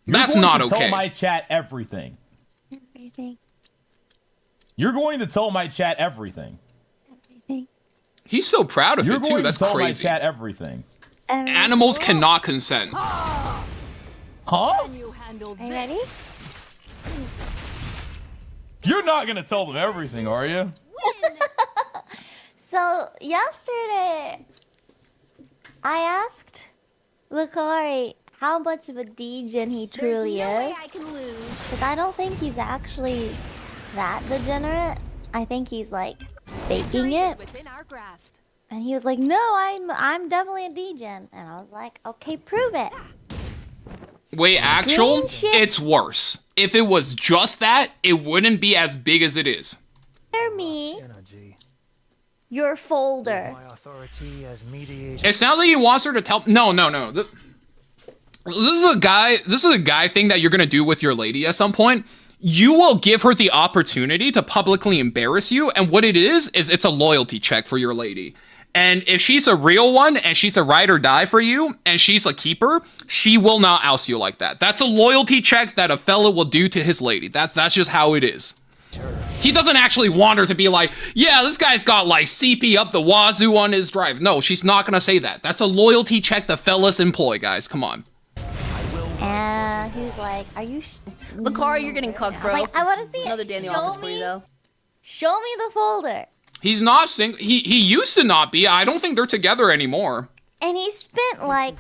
That's You're going not to okay. Tell my chat everything. Everything. You're going to tell my chat everything. Everything. He's so proud of You're it, too. going That's to tell crazy. my chat everything. Animals cannot consent. Huh? You handled Are you ready? You're not going to tell them everything, are you? So yesterday, I asked Lakari how much of a degen he truly is. Because I don't think he's actually that degenerate. I think he's like faking it. within our grasp. And he was like, "No, I'm definitely a degen." And I was like, "Okay, prove it." Way actual, Screenshot? it's worse. If it was just that, it wouldn't be as big as it is. Share me Energy. your folder. My authority as mediator. It sounds like he wants her to tell. No. This is a guy. This is a guy thing that you're gonna do with your lady at some point. You will give her the opportunity to publicly embarrass you, and what it is it's a loyalty check for your lady. And if she's a real one, and she's a ride or die for you, and she's a keeper, she will not oust you like that. That's a loyalty check that a fella will do to his lady. That's just how it is. He doesn't actually want her to be like, yeah, this guy's got like CP up the wazoo on his drive. No, she's not gonna say that. That's a loyalty check the fellas employ, guys. Come on. And he's like, are you... Lakari, you're getting cucked, bro. Like, I want to see Another it. day in the Show office for you, me- though. Show me the folder. He's not single. He used to not be. I don't think they're together anymore. And he spent like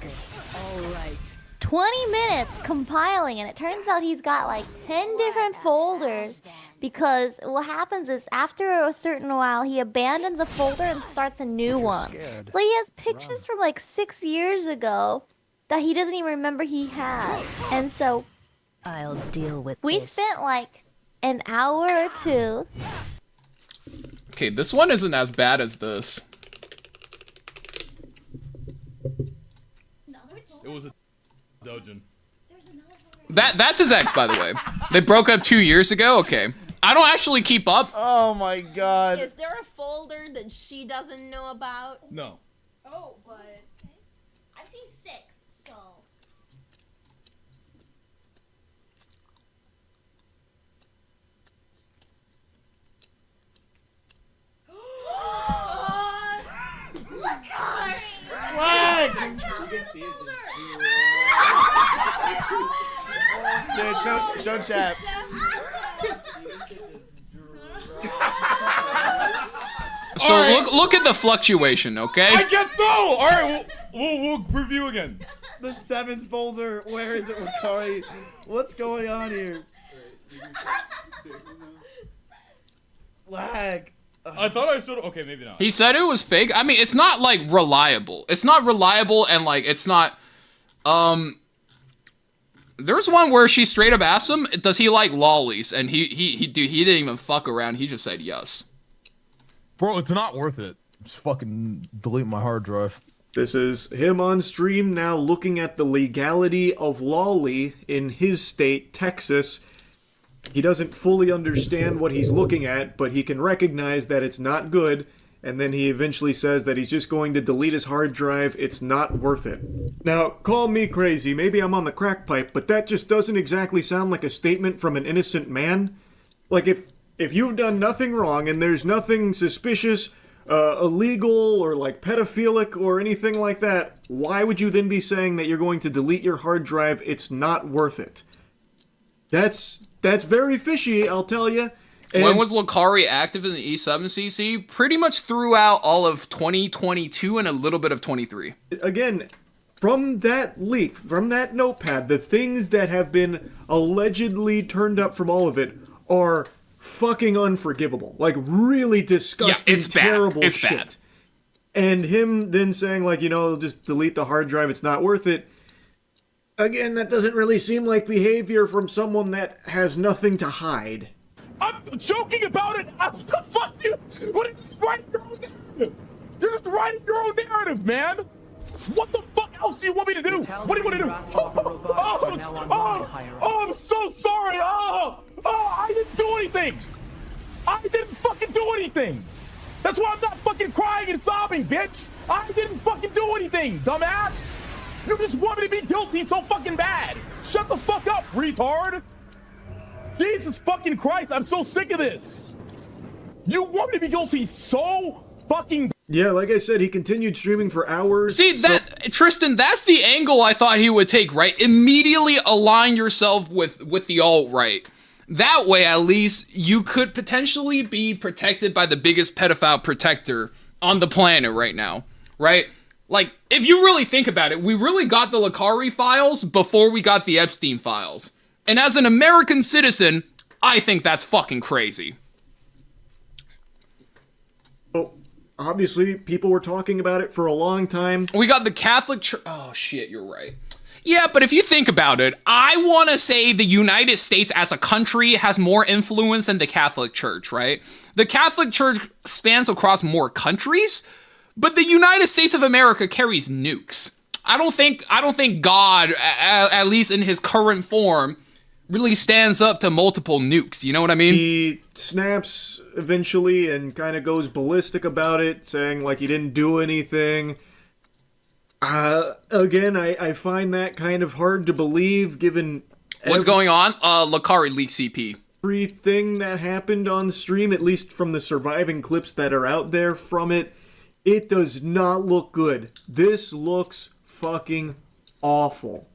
20 minutes compiling, and it turns out he's got like 10 different folders, because what happens is after a certain while he abandons a folder and starts a new one. So he has pictures from like 6 years ago that he doesn't even remember he has. And so I'll deal with we this. spent like an hour or two. Okay, this one isn't as bad as this. It was a Dojin. That's his ex, by the way. They broke up 2 years ago. Okay, I don't actually keep up. Oh my god. Is there a folder that she doesn't know about? No. Oh, but I've seen 6, so. Flag! Dude, show chat. So look at the fluctuation, okay? I guess so. All right, we'll review again. The 7th folder. Where is it, Lakari? What's going on here? Lag. I thought I showed. Okay, maybe not. He said it was fake. I mean, it's not like reliable. It's not reliable, and like it's not. There's one where she straight up asked him, "Does he like lollies?" And he didn't even fuck around. He just said yes. Bro, it's not worth it. Just fucking delete my hard drive. This is him on stream now looking at the legality of lolly in his state, Texas. He doesn't fully understand what he's looking at, but he can recognize that it's not good, and then he eventually says that he's just going to delete his hard drive. It's not worth it. Now, call me crazy, maybe I'm on the crack pipe, but that just doesn't exactly sound like a statement from an innocent man. Like, if you've done nothing wrong and there's nothing suspicious, illegal, or like pedophilic or anything like that, why would you then be saying that you're going to delete your hard drive? It's not worth it. That's very fishy, I'll tell you. When was Lakari active in the E7CC? Pretty much throughout all of 2022 and a little bit of 23. Again, from that leak, from that notepad, the things that have been allegedly turned up from all of it are fucking unforgivable. Like, really disgusting, it's bad. terrible It's shit. bad. And him then saying, like, just delete the hard drive, it's not worth it. Again, that doesn't really seem like behavior from someone that has nothing to hide. I'm joking about it. What the fuck, dude? What are you just writing your own narrative? You're just writing your own narrative, man. What the fuck else do you want me to do? What do you want to do? Oh, I'm so sorry. Oh, I didn't do anything. I didn't fucking do anything. That's why I'm not fucking crying and sobbing, bitch. I didn't fucking do anything, dumbass. You just want me to be guilty so fucking bad. Shut the fuck up, retard. Jesus fucking Christ, I'm so sick of this. You want me to be guilty so fucking... Yeah, like I said, he continued streaming for hours. See, Tristan, that's the angle I thought he would take, right? Immediately align yourself with the alt-right. That way, at least, you could potentially be protected by the biggest pedophile protector on the planet right now, right? Like, if you really think about it, we really got the Lakari files before we got the Epstein files. And as an American citizen, I think that's fucking crazy. Well, obviously, people were talking about it for a long time. We got the Catholic Church. Oh, shit, you're right. Yeah, but if you think about it, I want to say the United States as a country has more influence than the Catholic Church, right? The Catholic Church spans across more countries, but the United States of America carries nukes. I don't think God, at least in his current form, really stands up to multiple nukes. You know what I mean? He snaps eventually and kind of goes ballistic about it, saying like he didn't do anything. Again, I find that kind of hard to believe given what's going on. Lakari leaked CP. Everything that happened on stream, at least from the surviving clips that are out there from it, it does not look good. This looks fucking awful.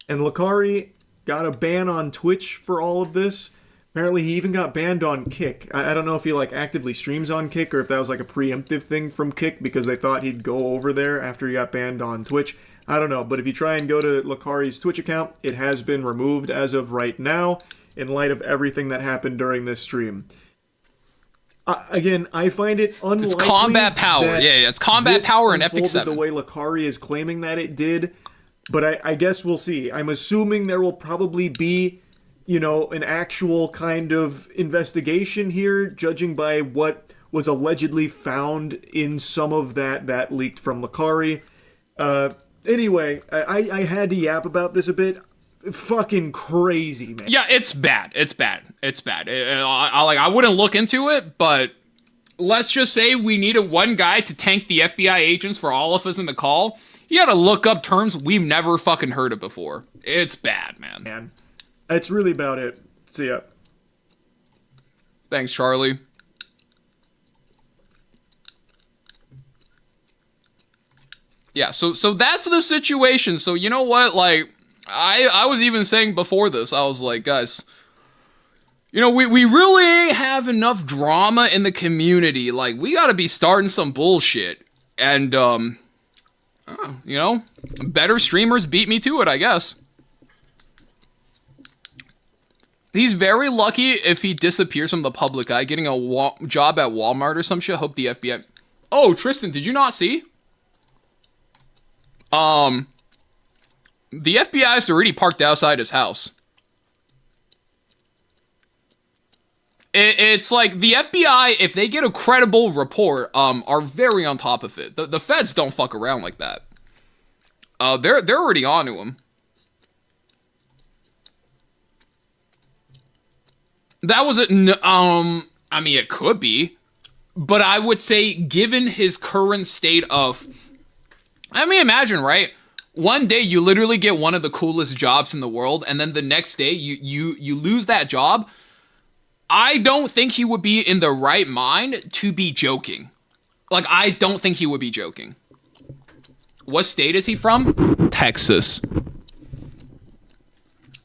And Lakari got a ban on Twitch for all of this. Apparently he even got banned on Kick. I don't know if he like actively streams on Kick or if that was like a preemptive thing from Kick because they thought he'd go over there after he got banned on Twitch. I don't know, but if you try and go to Lakari's Twitch account, it has been removed as of right now in light of everything that happened during this stream. Again, I find it unlikely. It's combat power. Yeah, it's combat power in Epic 7. The way Lakari is claiming that it did, but I guess we'll see. I'm assuming there will probably be, you know, an actual kind of investigation here, judging by what was allegedly found in some of that leaked from Lakari. Anyway, I had to yap about this a bit. Fucking crazy, man. Yeah, it's bad. It's bad. It's bad. I wouldn't look into it, but let's just say we needed one guy to tank the FBI agents for all of us in the call. You gotta look up terms we've never fucking heard of before. It's bad, man. That's really about it. See ya. Thanks, Charlie. Yeah, so that's the situation. So you know what? Like, I was even saying before this, I was like, guys, you know, we really have enough drama in the community. Like, we gotta be starting some bullshit. And, you know, better streamers beat me to it, I guess. He's very lucky if he disappears from the public eye, getting a job at Walmart or some shit. Hope the FBI... Oh, Tristan, did you not see? The FBI is already parked outside his house. It's like the FBI, if they get a credible report, are very on top of it. The feds don't fuck around like that. They're already on to him. That was I mean, it could be, but I would say, given his current state of, I mean, imagine, right? One day you literally get one of the coolest jobs in the world, and then the next day you lose that job. I don't think he would be in the right mind to be joking. Like, I don't think he would be joking. What state is he from? Texas.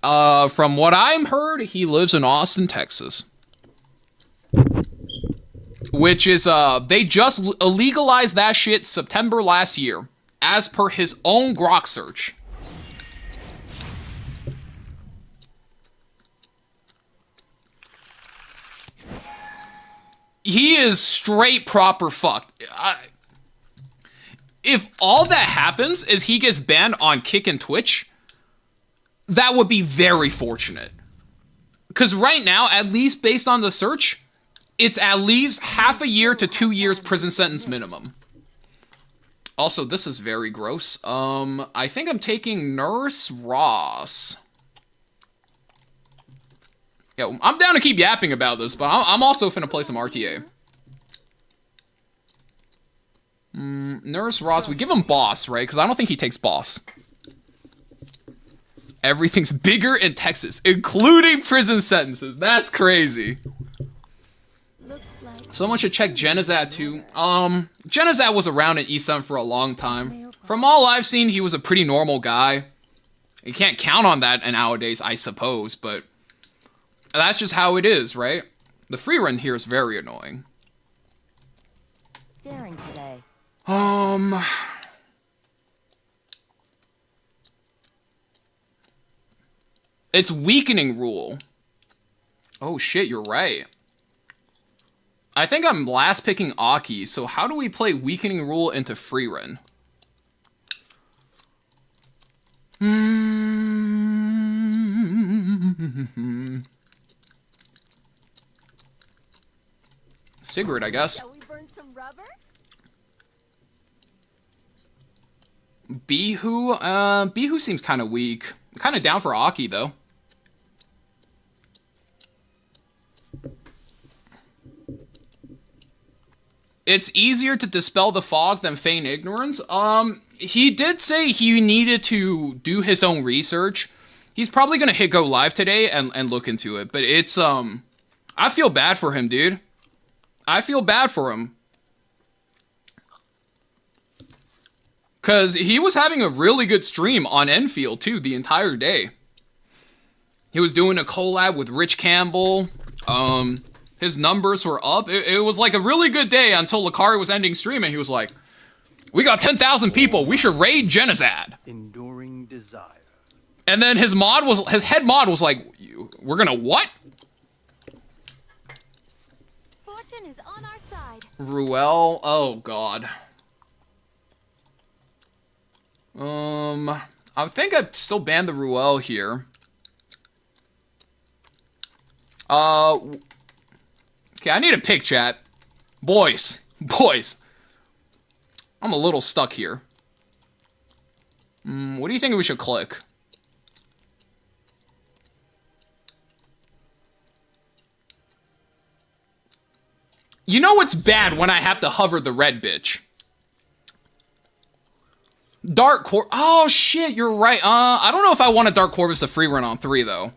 From what I'm heard, he lives in Austin, Texas. Which is, they just legalized that shit September last year, as per his own Grok search. He is straight proper fucked. If all that happens is he gets banned on Kick and Twitch, that would be very fortunate. Because right now, at least based on the search, it's at least half a year to 2 years prison sentence minimum. Also, this is very gross. I think I'm taking Nurse Ross. Yeah, I'm down to keep yapping about this, but I'm also finna play some RTA. Nurse Ross, we give him boss, right? Because I don't think he takes boss. Everything's bigger in Texas, including prison sentences. That's crazy. Someone should check Genizat too. Genizat was around in Eastham for a long time. From all I've seen, he was a pretty normal guy. You can't count on that nowadays, I suppose, but that's just how it is, right? The free run here is very annoying. Daring today. It's weakening rule. Oh shit, you're right. I think I'm last picking Aki, so how do we play weakening rule into free run? Sigurd, I guess. Shall we burn some rubber? Bihu? Bihu seems kind of weak. Kind of down for Aki, though. It's easier to dispel the fog than feign ignorance. He did say he needed to do his own research. He's probably gonna hit go live today and look into it. But it's, I feel bad for him, dude. I feel bad for him. Because he was having a really good stream on Enfield, too, the entire day. He was doing a collab with Rich Campbell. His numbers were up. It was like a really good day until Lakari was ending stream, and he was like, we got 10,000 people. We should raid Genizad. Enduring desire. And then his head mod was like, we're gonna what? Fortune is on our side. Ruel, oh god. I think I've still banned the Ruel here. Okay, I need a pick, chat. Boys. I'm a little stuck here. What do you think we should click? You know it's bad when I have to hover the red bitch. Dark Corvus. Oh shit, you're right. I don't know if I want a Dark Corvus a free run on 3 though.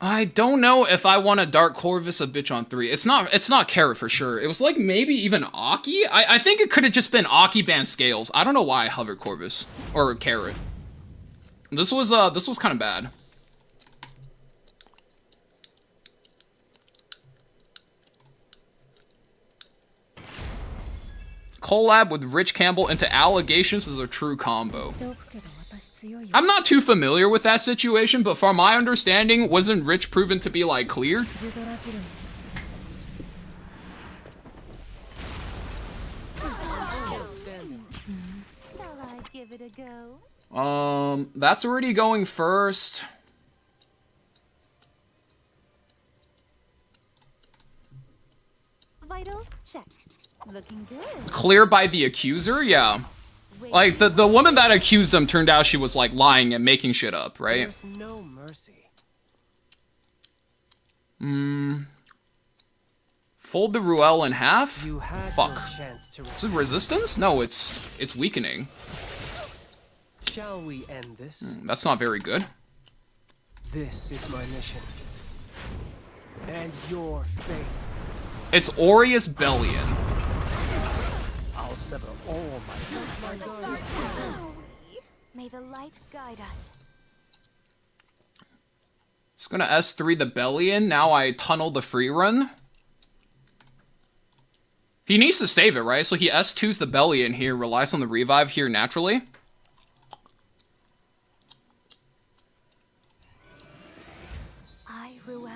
I don't know if I want a Dark Corvus a bitch on 3. It's not Carrot for sure. It was like maybe even Aki. I think it could have just been Aki ban Scales. I don't know why I hovered Corvus or Carrot. This was kind of bad. Collab with Rich Campbell into allegations is a true combo. I'm not too familiar with that situation, but from my understanding, wasn't Rich proven to be, like, clear? Shall I give it a go? That's already going first. Vitals check. Looking good. Clear by the accuser? Yeah. Like, the woman that accused him turned out she was, like, lying and making shit up, right? There's no mercy. Fold the Ruel in half? You had Fuck. your chance to Is it resistance? No, it's weakening. Shall we end this? That's not very good. This is my mission. And your fate. It's Aureus Bellion. I'll sever all my May the light guide us. Just gonna S3 the Bellion. Now I tunnel the free run. He needs to save it, right? So he S2s the Bellion here, relies on the revive here naturally. I, Ruel,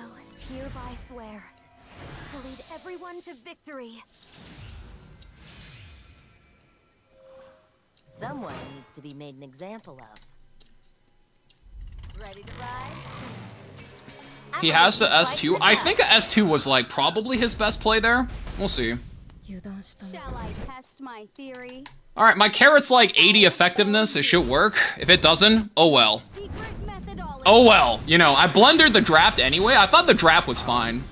hereby swear to lead everyone to victory. Someone needs to be made an example of. Ready to ride? He has to S2. I think S2 was like probably his best play there. We'll see. Shall I test my theory? Alright, my carrot's like 80 effectiveness. It should work. If it doesn't, oh well. Oh well. You know, I blundered the draft anyway. I thought the draft was fine.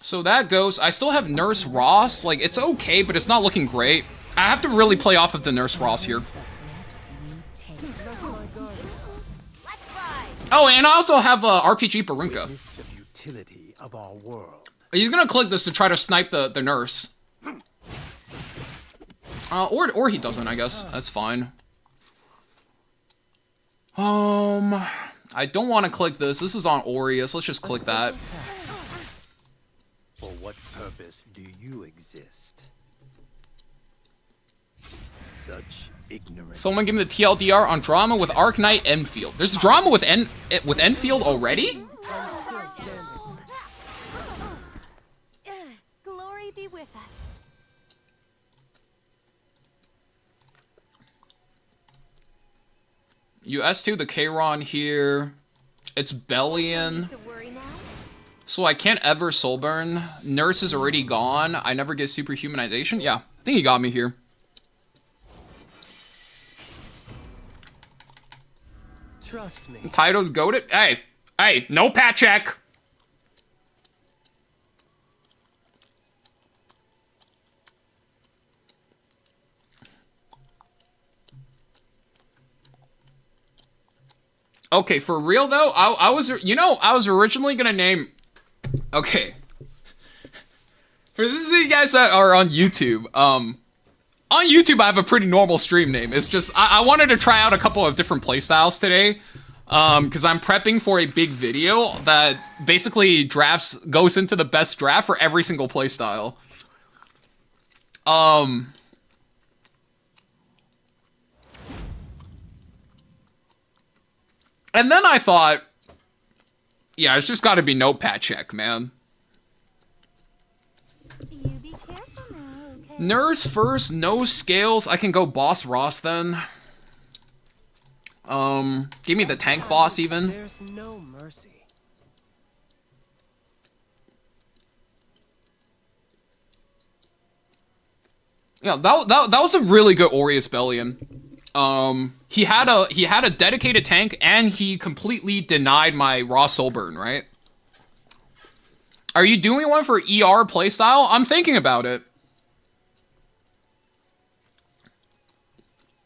So that goes. I still have Nurse Ross. Like, it's okay, but it's not looking great. I have to really play off of the Nurse Ross here. Oh, and I also have RPG Barunka. He's gonna click this to try to snipe the nurse. Or he doesn't, I guess. That's fine. I don't want to click this. This is on Aureus. Let's just click that. For what purpose do you exist? Such ignorance. Someone give me the TLDR on drama with Arc Knight Enfield. There's drama with Enfield already? You S2 the Kron here. It's Bellion. So I can't ever Soulburn. Nurse is already gone. I never get superhumanization. Yeah, I think he got me here. Trust me. Tito's goated. Hey, hey, no pat check. Okay, for real though, I was, you know, I was originally gonna name. Okay. For this is you guys that are on YouTube, on YouTube I have a pretty normal stream name. It's just I wanted to try out a couple of different playstyles today, because I'm prepping for a big video that basically goes into the best draft for every single playstyle. And then I thought, yeah, it's just got to be no pat check, man. You be careful now, okay? Nurse first, no scales. I can go boss Ross then. Give me the tank boss even. There's no mercy. Yeah, that was a really good Aureus Bellion. He had a dedicated tank, and he completely denied my raw Soulburn, right? Are you doing one for ER playstyle? I'm thinking about it.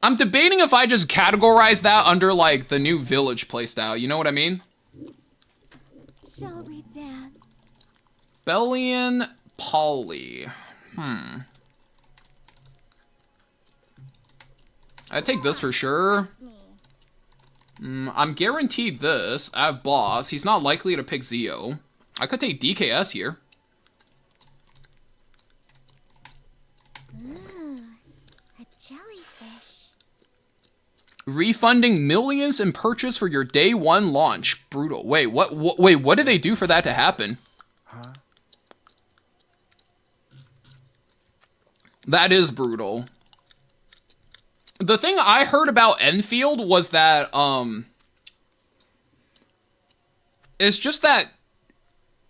I'm debating if I just categorize that under, like, the new village playstyle, you know what I mean? Shall we dance? Bellion Polly. I take this for sure. I'm guaranteed this. I have boss. He's not likely to pick Zeo. I could take DKS here. Ooh, a jellyfish. Refunding millions in purchase for your day one launch. Brutal. Wait, what did they do for that to happen? Huh? That is brutal. The thing I heard about Enfield was that, it's just that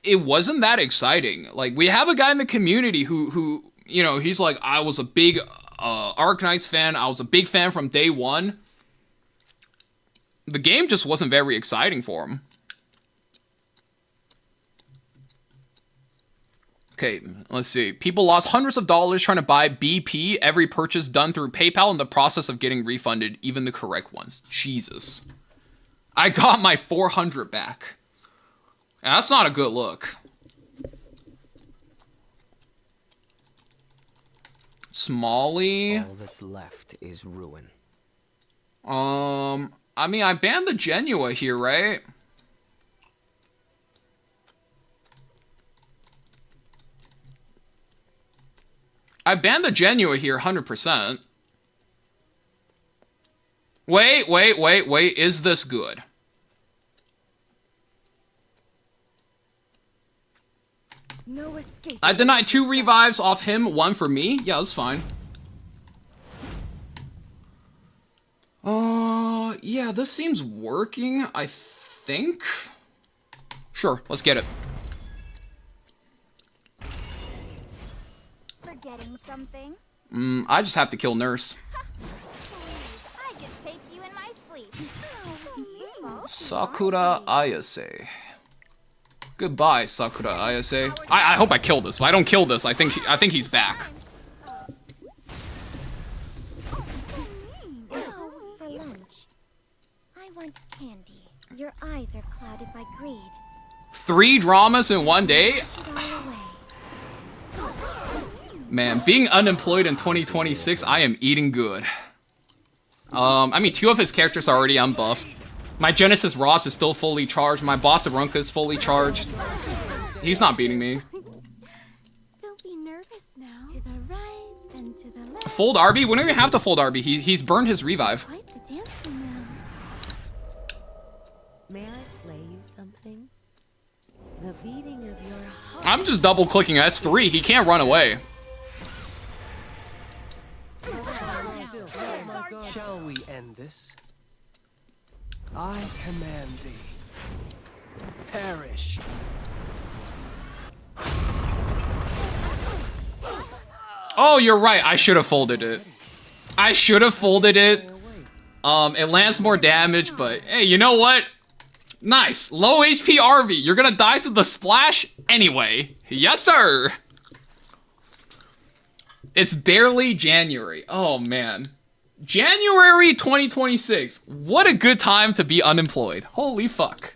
it wasn't that exciting. Like, we have a guy in the community who you know, he's like, I was a big, Arknights fan. I was a big fan from day one. The game just wasn't very exciting for him. Okay, let's see. People lost hundreds of dollars trying to buy BP. Every purchase done through PayPal in the process of getting refunded, even the correct ones. Jesus. I got my 400 back. And that's not a good look. Smalley. All that's left is ruin. I mean, I banned the Genua here, right? I banned the Genua here, 100%. Wait. Is this good? No escape. I denied 2 revives off him, 1 for me. Yeah, that's fine. Yeah, this seems working, I think. Sure, let's get it. Forgetting something? I just have to kill Nurse. I can take you in my sleep. Sakura Ayase. Goodbye, Sakura Ayase. I hope I kill this. If I don't kill this, I think he's back. For lunch. I want candy. Your eyes are clouded by greed. 3 dramas in 1 day? Man, being unemployed in 2026, I am eating good. I mean, 2 of his characters are already unbuffed. My Genesis Ross is still fully charged. My boss Arunca is fully charged. He's not beating me. Don't be nervous now. To the right, then to the left. Fold Arby? We don't even have to fold Arby. He's burned his revive. Quite the dancing now. May I play you something? The beating of your heart. I'm just double clicking S3. He can't run away. Shall we end this? I command thee. Perish. Oh, you're right. I should have folded it. I should have folded it. It lands more damage, but hey, you know what? Nice. Low HP RV. You're gonna die to the splash anyway. Yes, sir. It's barely January. Oh, man. January 2026. What a good time to be unemployed. Holy fuck.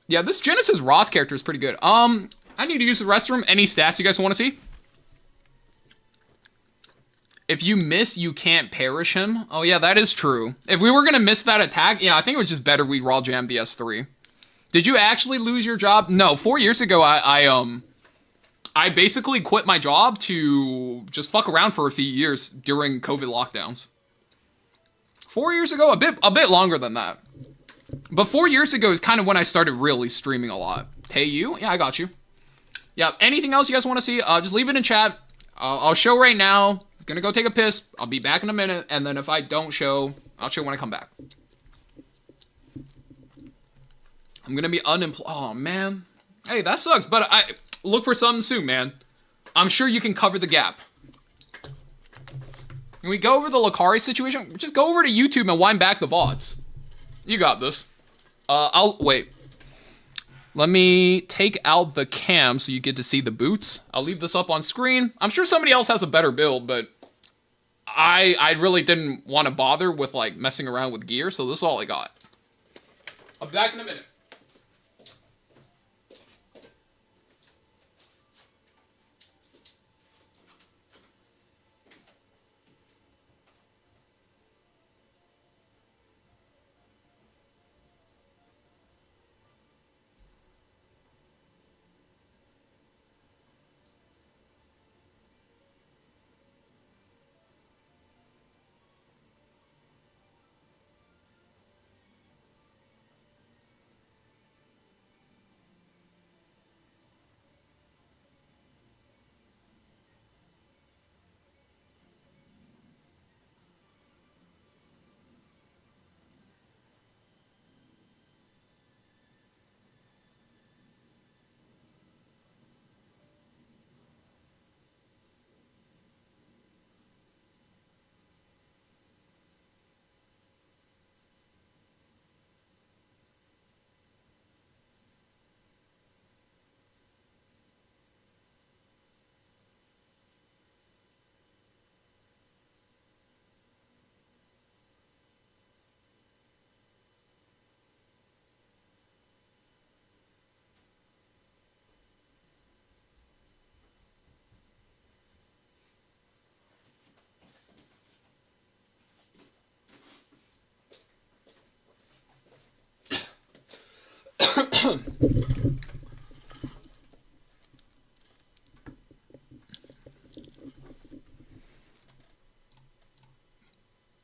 Yeah, this Genesis Ross character is pretty good. I need to use the restroom. Any stats you guys want to see? If you miss, you can't perish him. Oh, yeah, that is true. If we were going to miss that attack, yeah, I think it was just better we raw jam the S3. Did you actually lose your job? No, 4 years ago, I basically quit my job to just fuck around for a few years during COVID lockdowns. 4 years ago, a bit longer than that. But 4 years ago is kind of when I started really streaming a lot. Hey, you? Yeah, I got you. Yeah, anything else you guys want to see? Just leave it in chat. I'll show right now. Gonna go take a piss. I'll be back in a minute. And then if I don't show, I'll show when I come back. I'm gonna be unemployed. Oh, man. Hey, that sucks, but I look for something soon, man. I'm sure you can cover the gap. Can we go over the Lucari situation? Just go over to YouTube and wind back the VODs. You got this. Wait. Let me take out the cam so you get to see the boots. I'll leave this up on screen. I'm sure somebody else has a better build, but I really didn't want to bother with, like, messing around with gear, so this is all I got. I'll be back in a minute.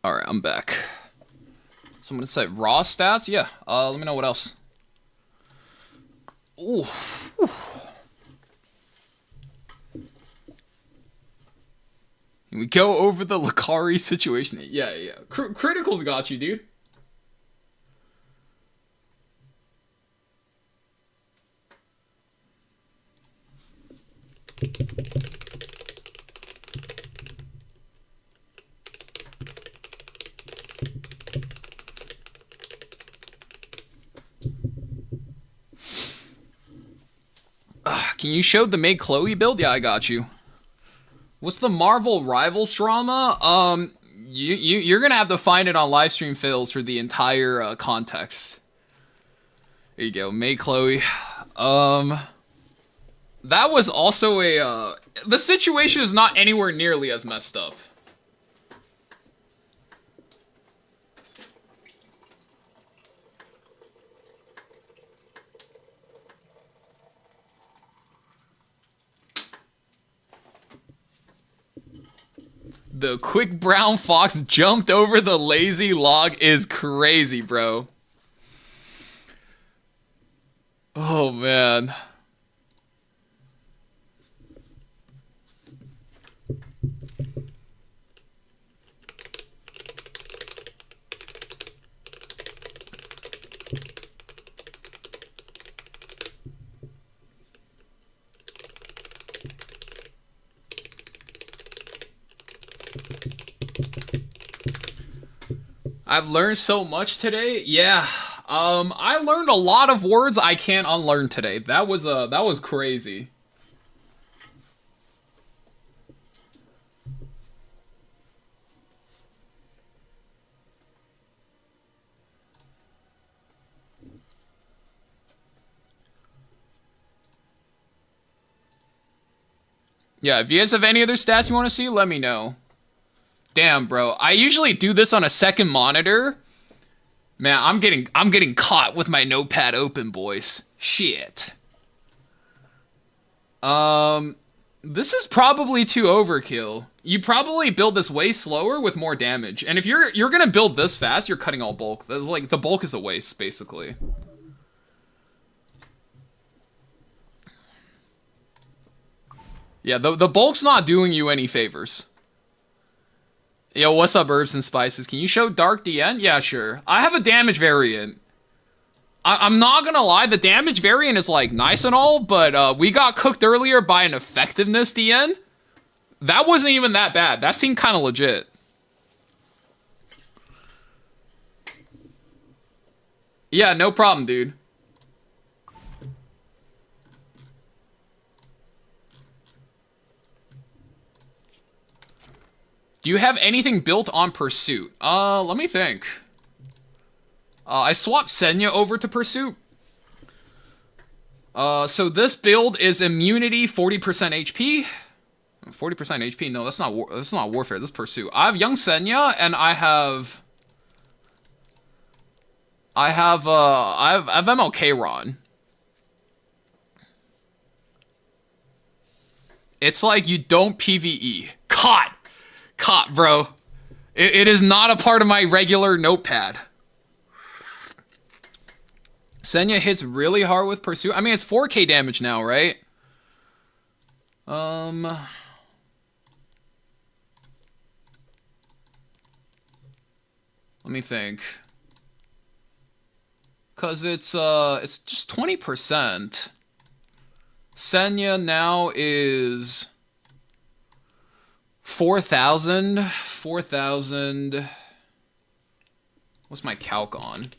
Alright, I'm back. Someone said raw stats? Yeah. Let me know what else. Ooh. Can we go over the Lucari situation? Yeah. Critical's got you, dude. Can you show the Make Chloe build? Yeah, I got you. What's the Marvel Rivals drama? You're gonna have to find it on Livestream Fails for the entire context. There you go, Make Chloe. That was also a the situation is not anywhere nearly as messed up. The quick brown fox jumped over the lazy log is crazy, bro. Oh, man. I've learned so much today. Yeah. I learned a lot of words I can't unlearn today. That was crazy. Yeah, if you guys have any other stats you want to see, let me know. Damn, bro. I usually do this on a second monitor. Man, I'm getting caught with my notepad open, boys. Shit. This is probably too overkill. You probably build this way slower with more damage. And if you're gonna build this fast, you're cutting all bulk. That's like the bulk is a waste, basically. Yeah, the bulk's not doing you any favors. Yo, what's up, Herbs and Spices? Can you show Dark DN? Yeah, sure. I have a damage variant. I'm not gonna lie, the damage variant is, like, nice and all, but we got cooked earlier by an effectiveness DN. That wasn't even that bad. That seemed kind of legit. Yeah, no problem, dude. Do you have anything built on Pursuit? Let me think. I swapped Senya over to Pursuit. So this build is immunity, 40% HP. 40% HP? No, that's not Warfare. This is Pursuit. I have Young Senya, and I have MLK Ron. It's like you don't PvE. Caught, bro. It is not a part of my regular notepad. Senya hits really hard with Pursuit. I mean, it's 4k damage now, right? Let me think. Cause it's just 20%. Senya now is 4,000. What's my calc on?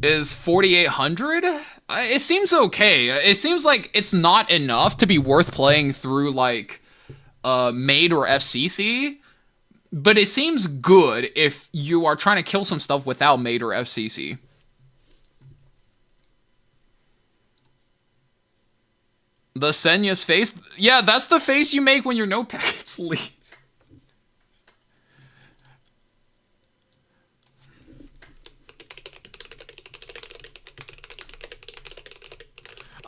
Is 4,800? It seems okay. It seems like it's not enough to be worth playing through, like, Maid or FCC. But it seems good if you are trying to kill some stuff without Maid or FCC. The Senya's face? Yeah, that's the face you make when your notepad gets leaked.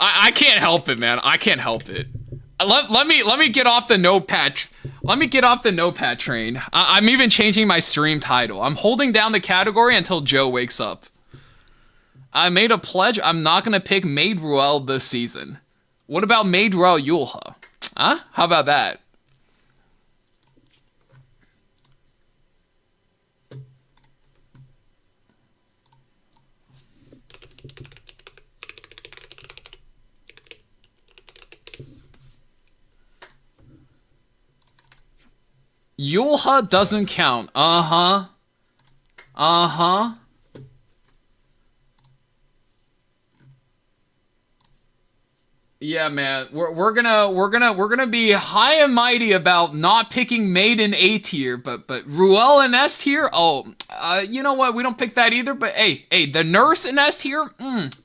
I can't help it, man. I can't help it. Let me get off the notepad. Let me get off the notepad train. I'm even changing my stream title. I'm holding down the category until Joe wakes up. I made a pledge. I'm not gonna pick Maid Ruel this season. What about Maid Ruel Yulha? Huh? How about that? Yulha doesn't count. Uh-huh. Uh-huh. Yeah, man. We're gonna be high and mighty about not picking Maid in A tier, but Ruel in S tier. Oh, you know what? We don't pick that either. But hey, the nurse in S tier.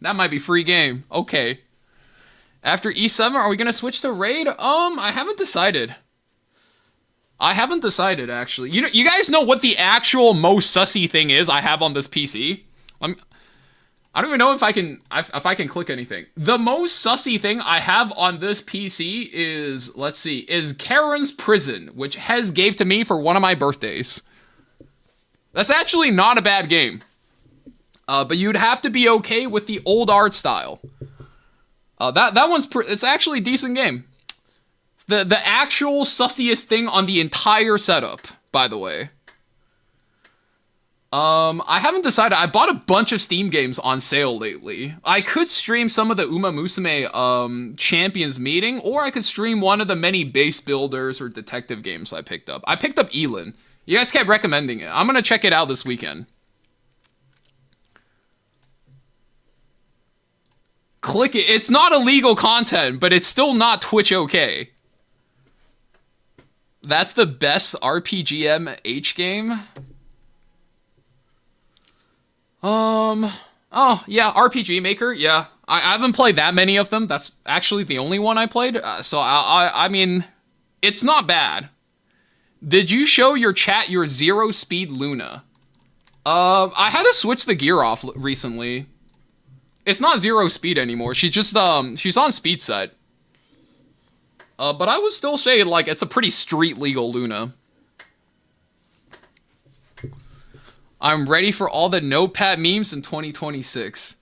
That might be free game. Okay. After E7, are we gonna switch to raid? I haven't decided. Actually. You guys know what the actual most sussy thing is I have on this PC? I don't even know if I can click anything. The most sussy thing I have on this PC is, let's see, is Karen's Prison, which Hez gave to me for one of my birthdays. That's actually not a bad game. But you'd have to be okay with the old art style. That one's it's actually a decent game. It's the actual sussiest thing on the entire setup, by the way. I haven't decided. I bought a bunch of Steam games on sale lately. I could stream some of the Uma Musume Champions Meeting, or I could stream one of the many base builders or detective games I picked up. I picked up Elin. You guys kept recommending it. I'm gonna check it out this weekend. Click it. It's not illegal content, but it's still not Twitch okay. That's the best RPGM H game. Oh, yeah, RPG Maker, yeah. I haven't played that many of them. That's actually the only one I played. So, I mean, it's not bad. Did you show your chat your 0-speed Luna? I had to switch the gear off recently. It's not 0 speed anymore. She's just, she's on speed set. But I would still say, like, it's a pretty street legal Luna. I'm ready for all the Notepad memes in 2026.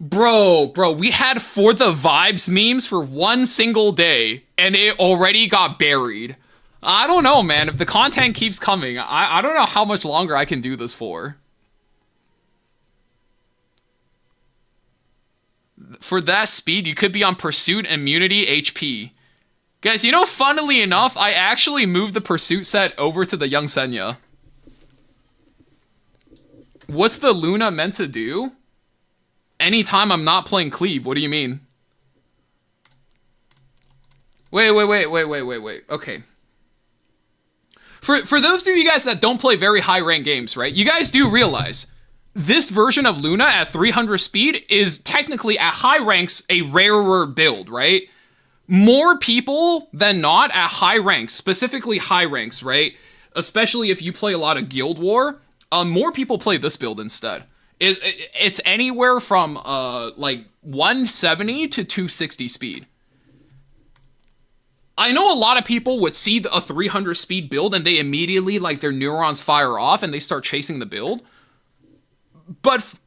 Bro, we had For the Vibes memes for one single day, and it already got buried. I don't know, man. If the content keeps coming, I don't know how much longer I can do this for. For that speed, you could be on Pursuit Immunity HP. Guys, you know, funnily enough, I actually moved the Pursuit set over to the Young Senya. What's the Luna meant to do? Anytime I'm not playing Cleave, what do you mean? Wait. Okay. For those of you guys that don't play very high rank games, right? You guys do realize this version of Luna at 300 speed is technically at high ranks a rarer build, right? More people than not at high ranks, specifically high ranks, right? Especially if you play a lot of Guild War, more people play this build instead. It's anywhere from like 170 to 260 speed. I know a lot of people would see a 300 speed build and they immediately, like, their neurons fire off and they start chasing the build. But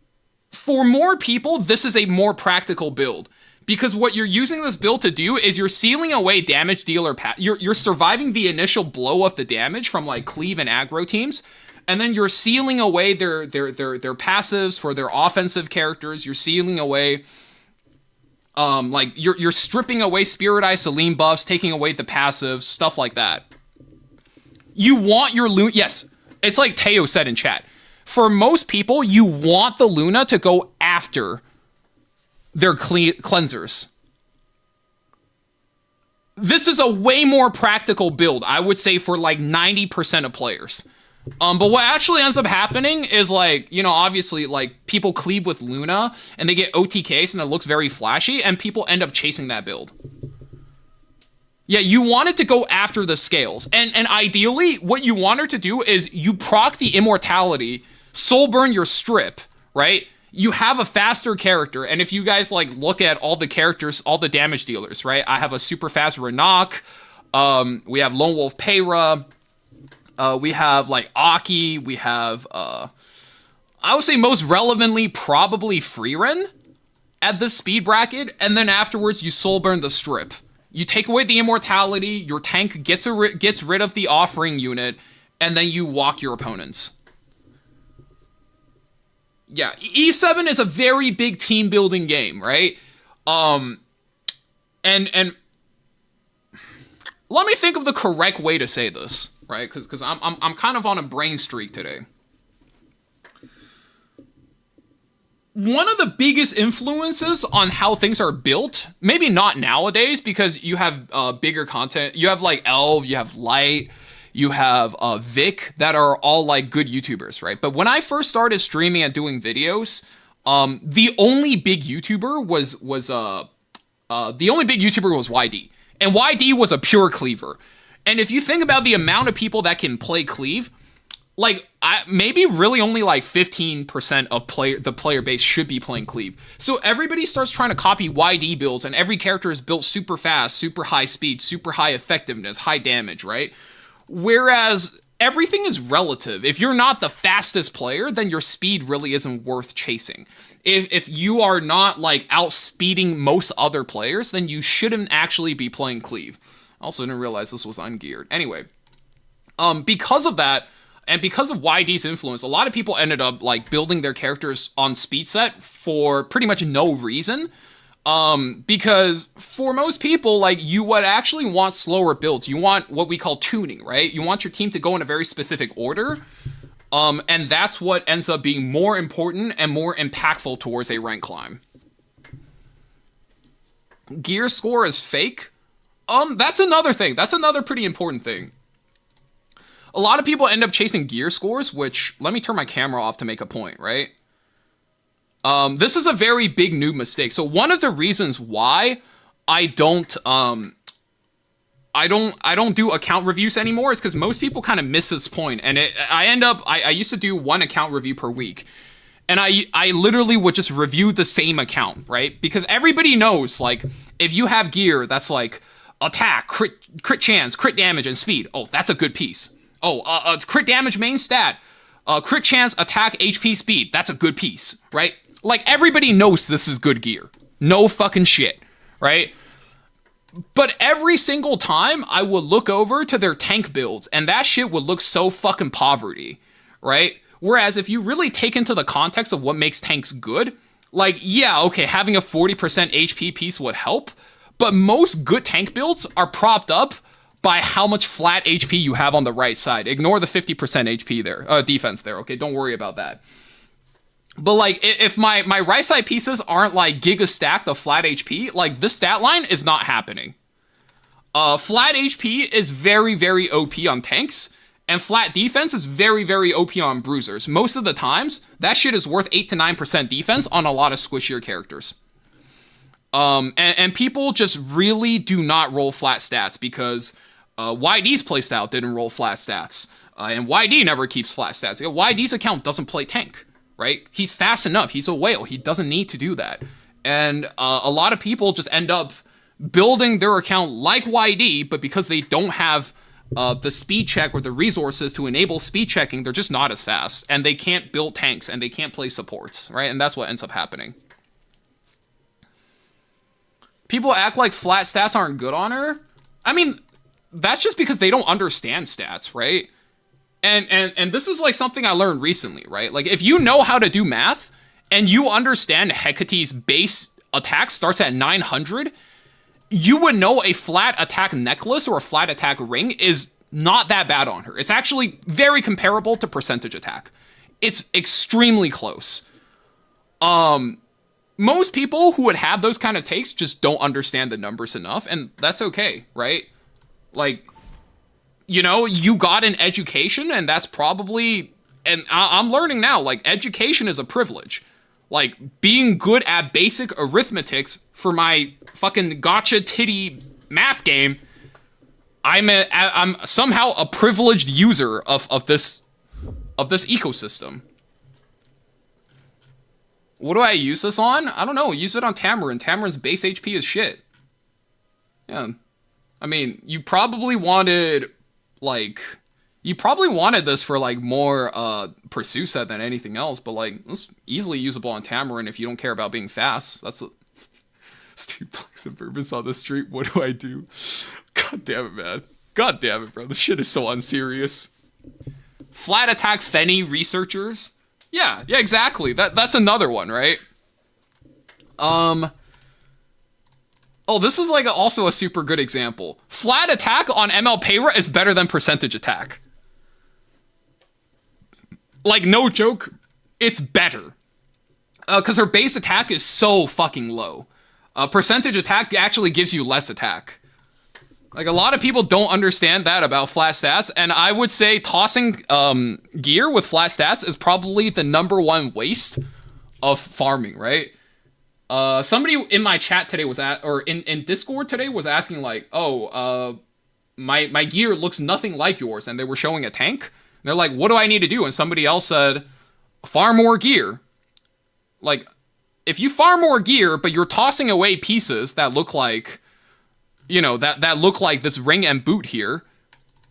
for more people, this is a more practical build. Because what you're using this build to do is you're sealing away damage dealer you're surviving the initial blow of the damage from, like, Cleave and aggro teams. And then you're sealing away their passives for their offensive characters. You're sealing away, like, you're stripping away Spirit Eye Celine buffs, taking away the passives, stuff like that. You want your Luna, yes, it's like Teo said in chat. For most people, you want the Luna to go after their cleansers. This is a way more practical build, I would say, for like 90% of players. But what actually ends up happening is, like, you know, obviously, like, people cleave with Luna and they get OTKs and it looks very flashy and people end up chasing that build. Yeah, you want it to go after the scales. And ideally, what you want her to do is you proc the immortality, soul burn your strip, right? You have a faster character. And if you guys, like, look at all the characters, all the damage dealers, right? I have a super fast Renak. We have Lone Wolf Peyra. We have, like, Aki, we have, I would say most relevantly, probably Freeren at this speed bracket, and then afterwards you soul burn the strip. You take away the immortality, your tank gets rid of the offering unit, and then you walk your opponents. Yeah, E7 is a very big team building game, right? And let me think of the correct way to say this. Right, because I'm kind of on a brain streak today. One of the biggest influences on how things are built, maybe not nowadays, because you have bigger content. You have, like, Elv, you have Light, you have Vic, that are all, like, good YouTubers, right? But when I first started streaming and doing videos, the only big YouTuber was YD, and YD was a pure cleaver. And if you think about the amount of people that can play Cleave, like, maybe really only like 15% of the player base should be playing Cleave. So everybody starts trying to copy YD builds, and every character is built super fast, super high speed, super high effectiveness, high damage, right? Whereas everything is relative. If you're not the fastest player, then your speed really isn't worth chasing. If you are not, like, outspeeding most other players, then you shouldn't actually be playing Cleave. Also didn't realize this was ungeared. Anyway, because of that, And because of YD's influence, a lot of people ended up like building their characters on speed set for pretty much no reason. Because for most people, like, you would actually want slower builds. You want what we call tuning, right? You want your team to go in a very specific order. And that's what ends up being more important and more impactful towards a rank climb. Gear score is fake. That's another thing. That's another pretty important thing. A lot of people end up chasing gear scores, which, let me turn my camera off to make a point, right? This is a very big noob mistake. So one of the reasons why I don't do account reviews anymore is because most people kind of miss this point. And I used to do one account review per week. And I literally would just review the same account, right? Because everybody knows, like, if you have gear that's like attack, crit chance, crit damage, and speed, oh, that's a good piece. Oh, crit damage main stat, crit chance, attack, HP, speed, that's a good piece, right? Like, everybody knows this is good gear. No fucking shit, right? But every single time, I would look over to their tank builds, and that shit would look so fucking poverty, right? Whereas if you really take into the context of what makes tanks good, like, yeah, okay, having a 40% HP piece would help, but most good tank builds are propped up by how much flat HP you have on the right side. Ignore the 50% HP there, defense there, okay? Don't worry about that. But, like, if my right side pieces aren't, like, giga stacked of flat HP, like, this stat line is not happening. Flat HP is very, very OP on tanks, and flat defense is very, very OP on bruisers. Most of the times, that shit is worth 8 to 9% defense on a lot of squishier characters. And people just really do not roll flat stats because YD's playstyle didn't roll flat stats. And YD never keeps flat stats. YD's account doesn't play tank, right? He's fast enough. He's a whale. He doesn't need to do that. And a lot of people just end up building their account like YD, but because they don't have the speed check or the resources to enable speed checking, they're just not as fast. And they can't build tanks and they can't play supports, right? And that's what ends up happening. People act like flat stats aren't good on her. I mean, that's just because they don't understand stats, right? And this is like something I learned recently, right? Like, if you know how to do math and you understand Hecate's base attack starts at 900, you would know a flat attack necklace or a flat attack ring is not that bad on her. It's actually very comparable to percentage attack. It's extremely close. Most people who would have those kind of takes just don't understand the numbers enough, and that's okay, right? Like, you know, you got an education, and that's probably, and I'm learning now, like, education is a privilege. Like, being good at basic arithmetics for my fucking gotcha titty math game, I'm somehow a privileged user of this ecosystem. What do I use this on? I don't know. Use it on Tamarin. Tamarin's base HP is shit. Yeah. I mean, you probably wanted this for, like, more Pursue set than anything else, but, like, it's easily usable on Tamarin if you don't care about being fast. That's Steve Plex and Bourbons on the street. What do I do? God damn it, man. God damn it, bro. This shit is so unserious. Flat attack Fenny researchers. Yeah, exactly. That's another one, right? Oh, this is like also a super good example. Flat attack on ML Payra is better than percentage attack. Like, no joke, it's better. Because her base attack is so fucking low. Percentage attack actually gives you less attack. Like, a lot of people don't understand that about flat stats, and I would say tossing gear with flat stats is probably the #1 waste of farming, right? Somebody in my chat today was in Discord today was asking, like, oh, my gear looks nothing like yours, and they were showing a tank. And they're like, what do I need to do? And somebody else said, farm more gear. Like, if you farm more gear, but you're tossing away pieces that look like, you know, that look like this ring and boot here,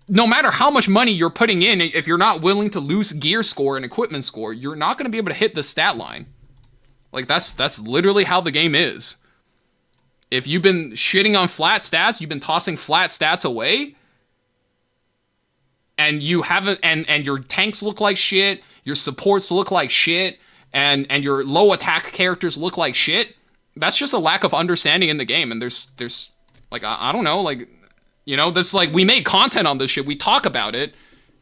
no matter how much money you're putting in, if you're not willing to lose gear score and equipment score, you're not going to be able to hit the stat line. Like, that's literally how the game is. If you've been shitting on flat stats, you've been tossing flat stats away, and you haven't, and your tanks look like shit, your supports look like shit, and your low attack characters look like shit, that's just a lack of understanding in the game. And there's like, I don't know, like, you know, that's like, we made content on this shit, we talk about it,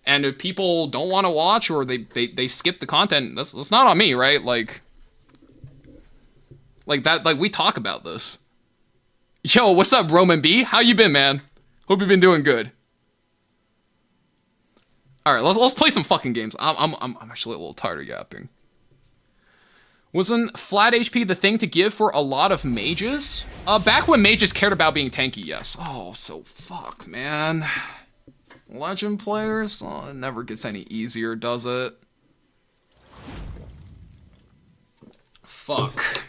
and if people don't want to watch or they skip the content, that's not on me, right? Like that, like, we talk about this. Yo, what's up, Roman B? How you been, man? Hope you've been doing good. All right, let's play some fucking games. I'm actually a little tired of yapping. Wasn't flat HP the thing to give for a lot of mages? Back when mages cared about being tanky, yes. Oh, so fuck, man. Legend players? Oh, it never gets any easier, does it? Fuck.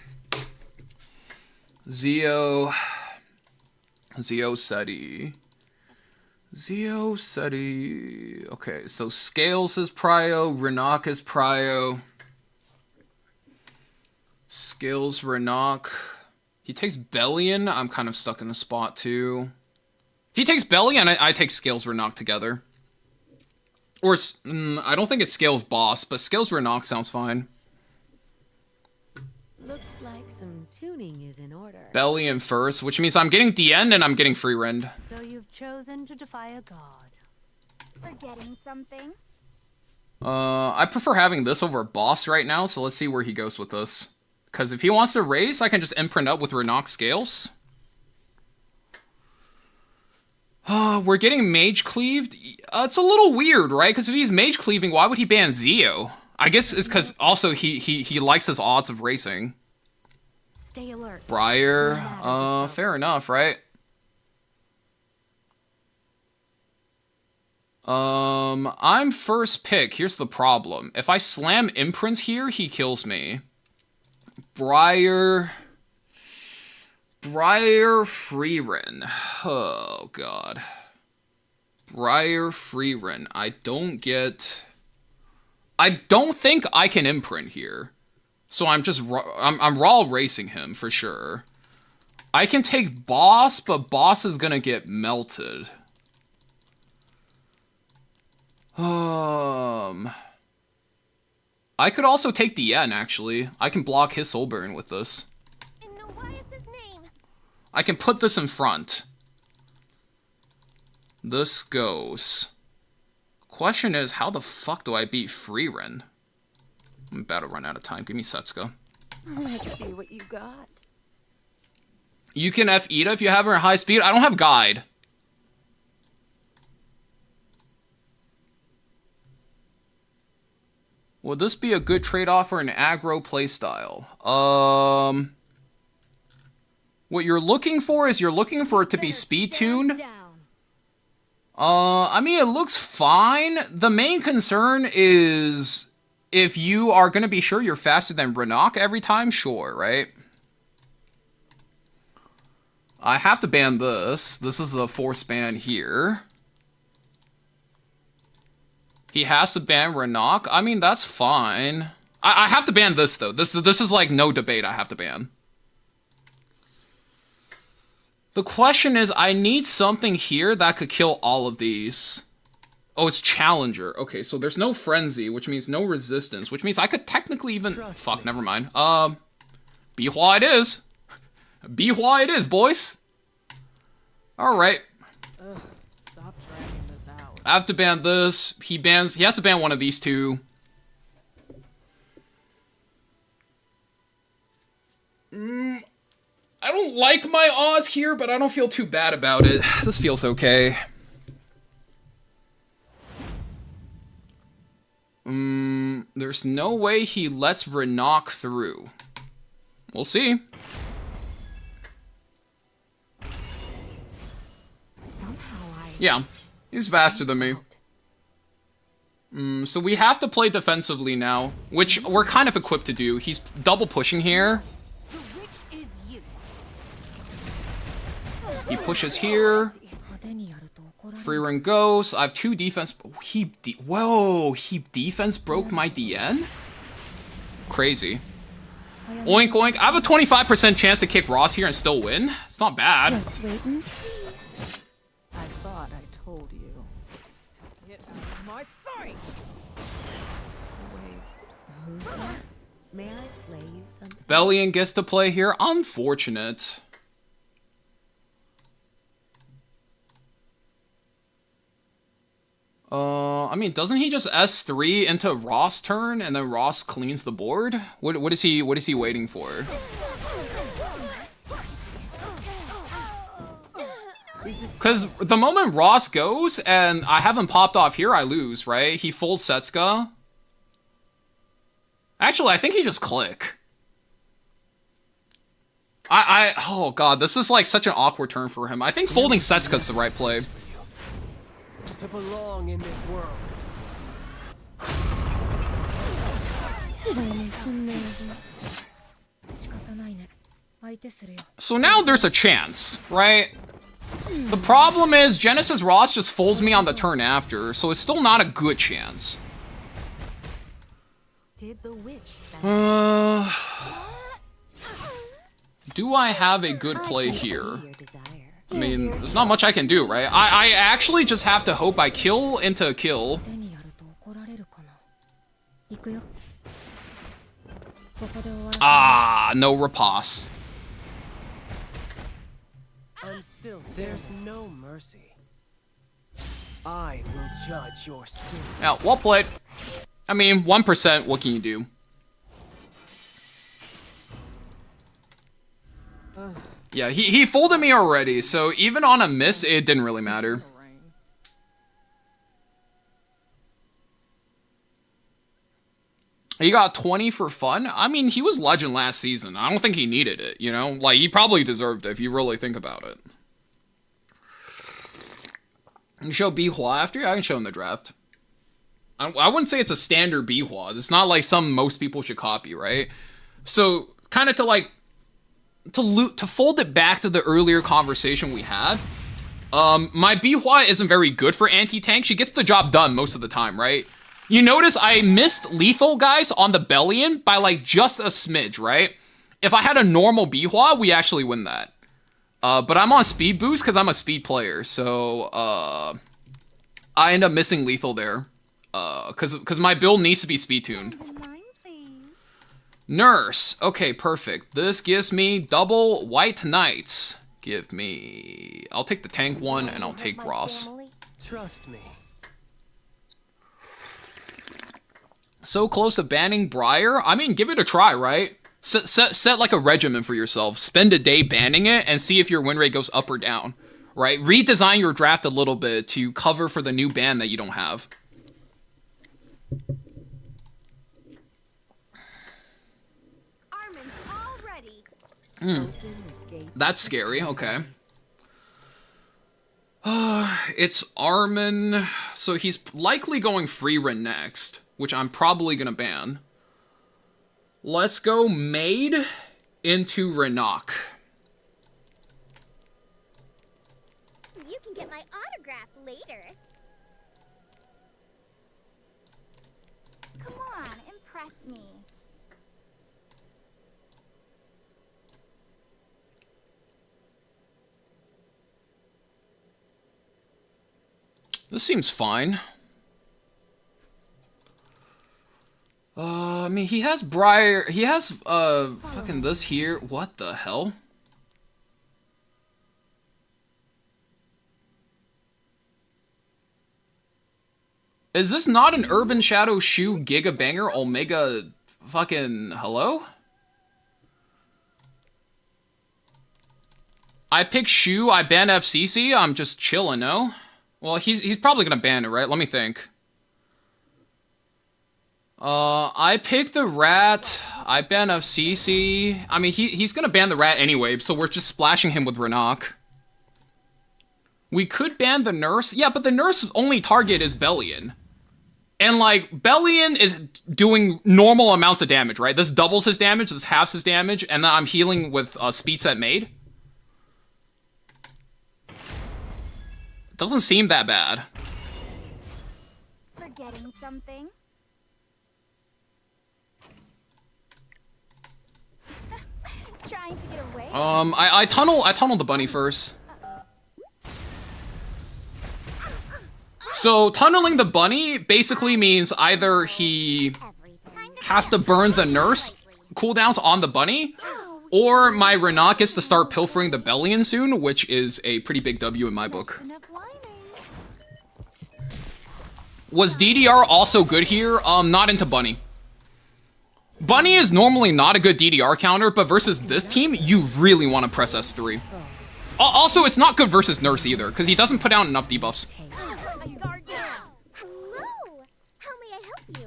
Zeo Seti. Okay, so Scales is prio, Renak is prio. Scales, Renak. He takes Bellion. I'm kind of stuck in a spot too. If he takes Bellion, I take Scales, Renak together. Or, I don't think it's Scales boss, but Scales, Renak sounds fine. Looks like some tuning is in order. Bellion first, which means I'm getting DN and I'm getting free rend. So you've chosen to defy a god. Forgetting something? I prefer having this over a boss right now, so let's see where he goes with this. Because if he wants to raise, I can just imprint up with Renak Scales. We're getting Mage Cleaved. It's a little weird, right? Because if he's Mage Cleaving, why would he ban Zeo? I guess it's because also he likes his odds of racing. Stay alert. Briar, fair enough, right? I'm first pick. Here's the problem. If I slam imprints here, he kills me. Briar Freerin. Oh, God. Briar Freerin. I don't think I can imprint here. So I'm raw racing him for sure. I can take boss, but boss is gonna get melted. I could also take DN, actually. I can block his soul burn with this. And no, why is his name? I can put this in front. This goes. Question is, how the fuck do I beat Freerin? I'm about to run out of time. Give me Setsuka. Let's see what you got. You can F Ida if you have her at high speed. I don't have guide. Would this be a good trade-off for an aggro playstyle? What you're looking for is you're looking for it to be speed-tuned. I mean, it looks fine. The main concern is if you are going to be sure you're faster than Renak every time, sure, right? I have to ban this. This is the force ban here. He has to ban Renak. I mean, that's fine. I have to ban this, though. This is like no debate. I have to ban. The question is, I need something here that could kill all of these. Oh, it's Challenger. Okay, so there's no Frenzy, which means no resistance, which means I could technically even... Fuck, never mind. Bihua it is. Bihua it is, boys. Alright. Stop dragging this out. I have to ban this. He has to ban one of these two. I don't like my odds here, but I don't feel too bad about it. This feels okay. There's no way he lets Renak through. We'll see. Yeah, he's faster than me. So we have to play defensively now, which we're kind of equipped to do. He's double pushing here. He pushes here. Free run goes. I have 2 defense. Whoa, he defense broke my DN? Crazy. Oink oink. I have a 25% chance to kick Ross here and still win. It's not bad. Just wait and see. I thought I told you. Get out of my sight! Wait, who's that? May I play you something? Bellion gets to play here. Unfortunate. I mean, doesn't he just S3 into Ross' turn and then Ross cleans the board? What is he waiting for? Because the moment Ross goes and I haven't popped off here, I lose, right? He folds Setsuka. Actually, I think he just click. Oh god, this is like such an awkward turn for him. I think folding Setsuka's the right play. To belong in this world. So now there's a chance, right? The problem is Genesis Ross just folds me on the turn after, so it's still not a good chance. Did the witch Do I have a good play here? I mean, there's not much I can do, right? I actually just have to hope I kill into a kill. Ah, no riposte. There's no mercy. I will judge your sin. Yeah, well played. I mean, 1%, what can you do? Yeah, he folded me already, so even on a miss, it didn't really matter. He got 20 for fun? I mean, he was legend last season. I don't think he needed it, you know? Like, he probably deserved it if you really think about it. You show Bihua after? I can show him the draft. I wouldn't say it's a standard Bihua. It's not like some most people should copy, right? So, kind of to like... To fold it back to the earlier conversation we had, my Bihua isn't very good for anti-tank. She gets the job done most of the time, right? You notice I missed lethal guys on the Bellion by like just a smidge, right? If I had a normal Bihua, we actually win that. But I'm on speed boost because I'm a speed player, so I end up missing lethal there. Because my build needs to be speed tuned. Nurse. Okay, perfect. This gives me double white knights. Give me... I'll take the tank one, and I'll take Ross. Trust me. So close to banning Briar? I mean, give it a try, right? Set like a regimen for yourself. Spend a day banning it, and see if your win rate goes up or down, right? Redesign your draft a little bit to cover for the new ban that you don't have. That's scary, okay. It's Armin, so he's likely going Freerin next, which I'm probably gonna ban. Let's go Maid into Renok. You can get my autograph later. Come on, impress me. This seems fine. I mean, he has Briar, he has, fucking this here. What the hell? Is this not an Urban Shadow Shoe Giga Banger Omega fucking hello? I pick Shu, I ban FCC, I'm just chillin', no? Well, he's probably gonna ban it, right? Let me think. I pick the rat, I ban FCC. I mean, he's gonna ban the rat anyway, so we're just splashing him with Renok. We could ban the nurse. Yeah, but the nurse's only target is Bellion. And, like, Bellion is doing normal amounts of damage, right? This doubles his damage, this halves his damage, and then I'm healing with speed set Maid. Doesn't seem that bad. Forgetting something? Trying to get away? I tunnel the bunny first. So tunneling the bunny basically means either he has to burn the nurse cooldowns on the bunny, or my Renault gets to start pilfering the Bellion soon, which is a pretty big W in my book. Was DDR also good here? Not into bunny. Bunny is normally not a good DDR counter, but versus this team, you really want to press S3. Also, it's not good versus Nurse either, because he doesn't put out enough debuffs.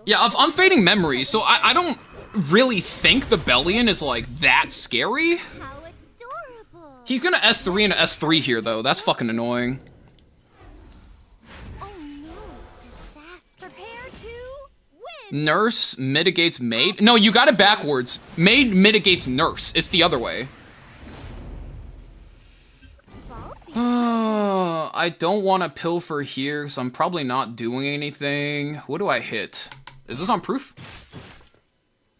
Yeah, of Unfading Memory, so I don't really think the Bellion is, like, that scary. He's gonna S3 and S3 here, though. That's fucking annoying. Nurse mitigates Maid? No, you got it backwards. Maid mitigates Nurse. It's the other way. I don't want to pilfer here, so I'm probably not doing anything. What do I hit? Is this on proof?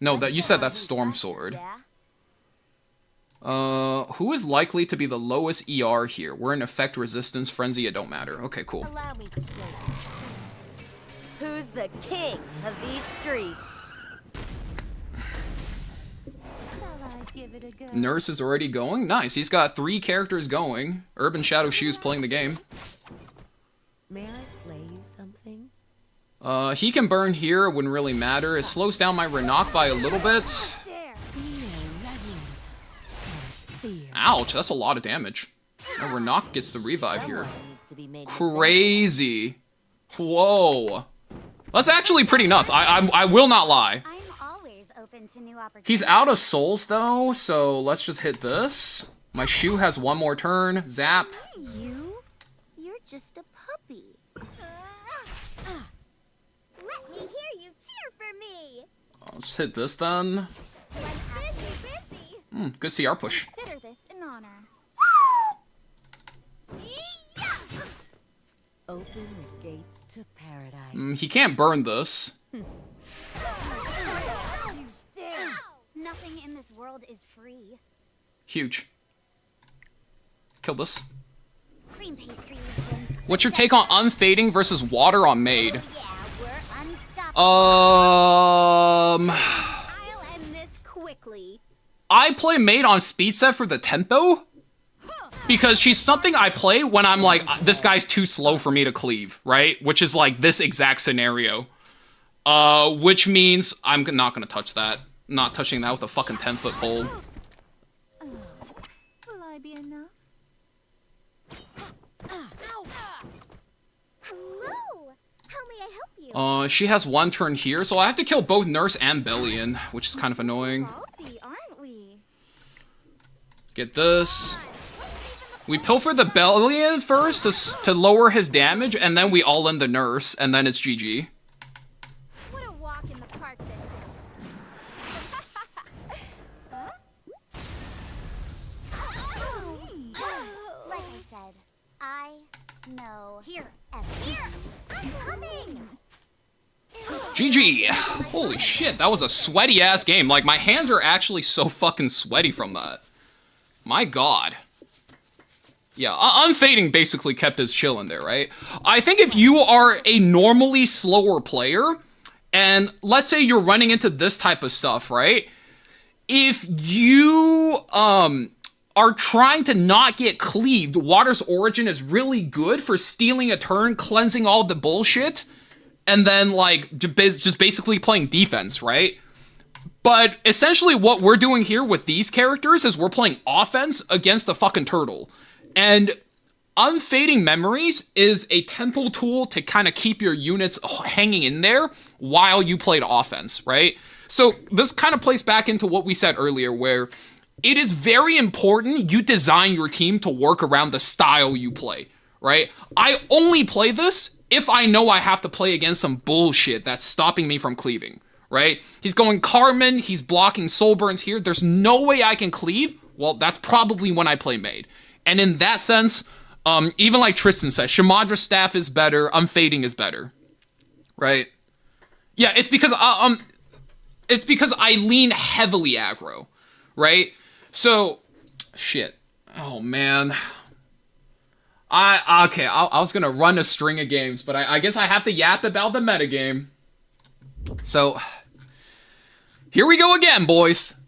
No, that you said that's Storm Sword. Who is likely to be the lowest ER here? We're in effect resistance, frenzy, it don't matter. Okay, cool. Allow me to show you. Who's the king of these streets? Nurse is already going? Nice, he's got 3 characters going. Urban Shadow Shoes playing the game. May I play you something? He can burn here, it wouldn't really matter. It slows down my Renok by a little bit. Ouch, that's a lot of damage. My Renok gets the revive here. Crazy. Whoa. That's actually pretty nuts. I will not lie. He's out of souls though, so let's just hit this. My shoe has 1 more turn. Zap. You're just a puppy. Let me hear you cheer for me. I'll just hit this then. Good CR push. Consider this an honor. Open the gates to paradise. He can't burn this. Nothing in this world is free. Huge. Kill this. Cream pastry legion. What's your take on Unfading versus Water on Maid? I'll end this quickly. I play Maid on speed set for the tempo, because she's something I play when I'm like, this guy's too slow for me to cleave, right? Which is like this exact scenario. Which means I'm not gonna touch that. Not touching that with a fucking 10-foot pole. Will I be enough? Hello. How may I help you? She has 1 turn here, so I have to kill both Nurse and Bellion, which is kind of annoying. Aren't we? Get this. We pilfer the Bellion first to lower his damage, and then we all in the Nurse, and then it's GG. What a walk in the park this Like I said, I know. Here, I'm coming. GG! Holy shit, that was a sweaty-ass game. Like, my hands are actually so fucking sweaty from that. My god. Yeah, Unfading basically kept his chill in there, right? I think if you are a normally slower player, and let's say you're running into this type of stuff, right? If you, are trying to not get cleaved, Water's Origin is really good for stealing a turn, cleansing all the bullshit, and then, like, just basically playing defense, right? But essentially what we're doing here with these characters is we're playing offense against the fucking turtle. And Unfading Memories is a tempo tool to kind of keep your units hanging in there while you played offense, right? So this kind of plays back into what we said earlier, where it is very important you design your team to work around the style you play, right? I only play this if I know I have to play against some bullshit that's stopping me from cleaving, right? He's going Carmen, he's blocking Soul Burns here. There's no way I can cleave. Well, that's probably when I play Maid. And in that sense, even like Tristan says, Shamadra's staff is better, Unfading is better, right? Yeah, it's because I lean heavily aggro, right? So, shit. Oh, man. I was gonna run a string of games, but I guess I have to yap about the metagame. So, here we go again, boys.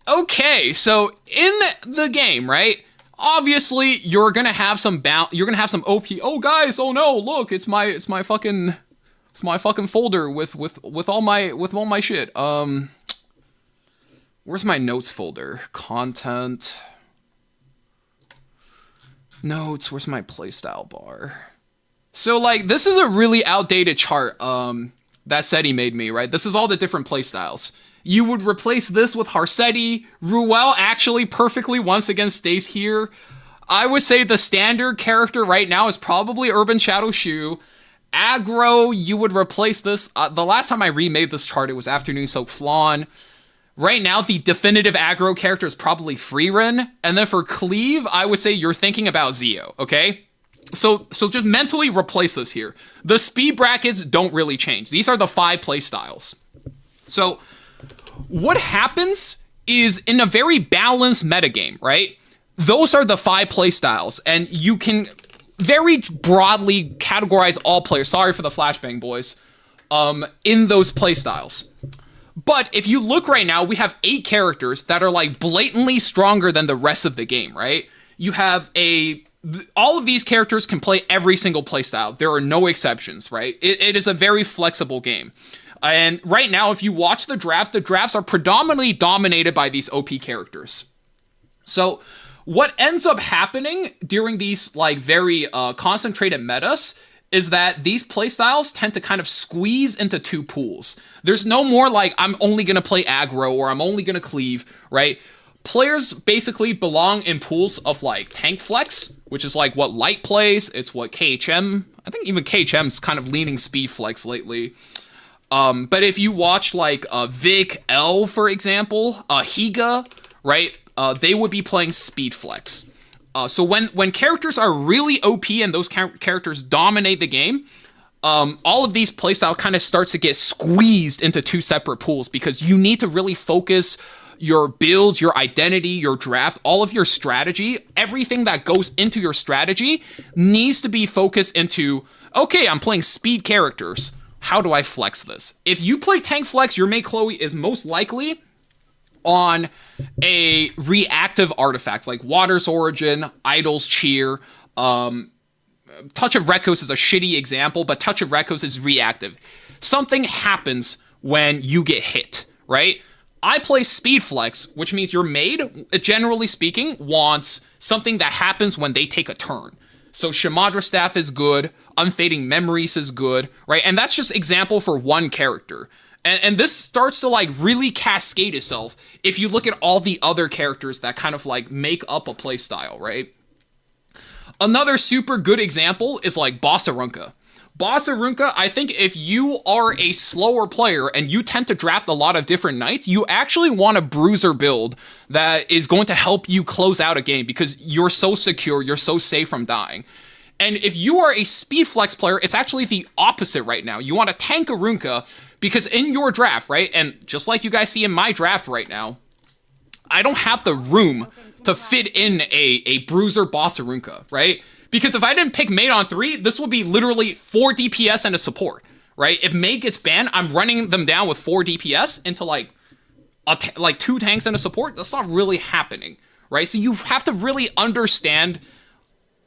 Okay, so in the game, right? Obviously, you're gonna have some OP. Oh, guys, oh no, look, it's my fucking folder with all my shit. Where's my notes folder? Content. Notes, where's my playstyle bar? So, like, this is a really outdated chart, that Seti made me, right? This is all the different playstyles. You would replace this with Harsetti. Ruel actually perfectly once again stays here. I would say the standard character right now is probably Urban Shadow Shu. Aggro, you would replace this. The last time I remade this chart, it was Afternoon Soak Flan. Right now, the definitive aggro character is probably Freerin. And then for Cleave, I would say you're thinking about Zio, okay? So just mentally replace this here. The speed brackets don't really change. These are the 5 playstyles. So what happens is in a very balanced metagame, right? Those are the 5 playstyles, and you can very broadly categorize all players. Sorry for the flashbang, boys. In those playstyles. But if you look right now, we have 8 characters that are like blatantly stronger than the rest of the game, right? You have all of these characters can play every single playstyle. There are no exceptions, right? It is a very flexible game. And right now, if you watch the drafts are predominantly dominated by these OP characters. So what ends up happening during these like very concentrated metas is that these playstyles tend to kind of squeeze into 2 pools. There's no more like, I'm only going to play aggro or I'm only going to cleave, right? Players basically belong in pools of like tank flex, which is like what Light plays. It's what KHM, I think even KHM's kind of leaning speed flex lately. But if you watch like Vic, L, for example, Higa, right? They would be playing speed flex. So when characters are really OP and those characters dominate the game, all of these playstyle kind of starts to get squeezed into 2 separate pools because you need to really focus your builds, your identity, your draft, all of your strategy, everything that goes into your strategy needs to be focused into, okay, I'm playing speed characters. How do I flex this? If you play tank flex, your main Chloe is most likely on a reactive artifacts like Water's Origin, Idol's Cheer. Touch of Rekos is a shitty example, but Touch of Rekos is reactive. Something happens when you get hit, right? I play Speed Flex, which means your maid, generally speaking, wants something that happens when they take a turn. So Shamadra Staff is good, Unfading Memories is good, right? And that's just example for one character. And this starts to like really cascade itself if you look at all the other characters that kind of like make up a playstyle, right? Another super good example is like Bossarunka. Bossarunka, I think if you are a slower player and you tend to draft a lot of different knights, you actually want a bruiser build that is going to help you close out a game because you're so secure, you're so safe from dying. And if you are a speed flex player, it's actually the opposite right now. You want to tank Arunka because in your draft, right, and just like you guys see in my draft right now, I don't have the room to fit in a bruiser Bossarunka, right? Because if I didn't pick Maid on 3, this would be literally 4 DPS and a support, right? If Maid gets banned, I'm running them down with 4 DPS into like 2 tanks and a support. That's not really happening, right? So you have to really understand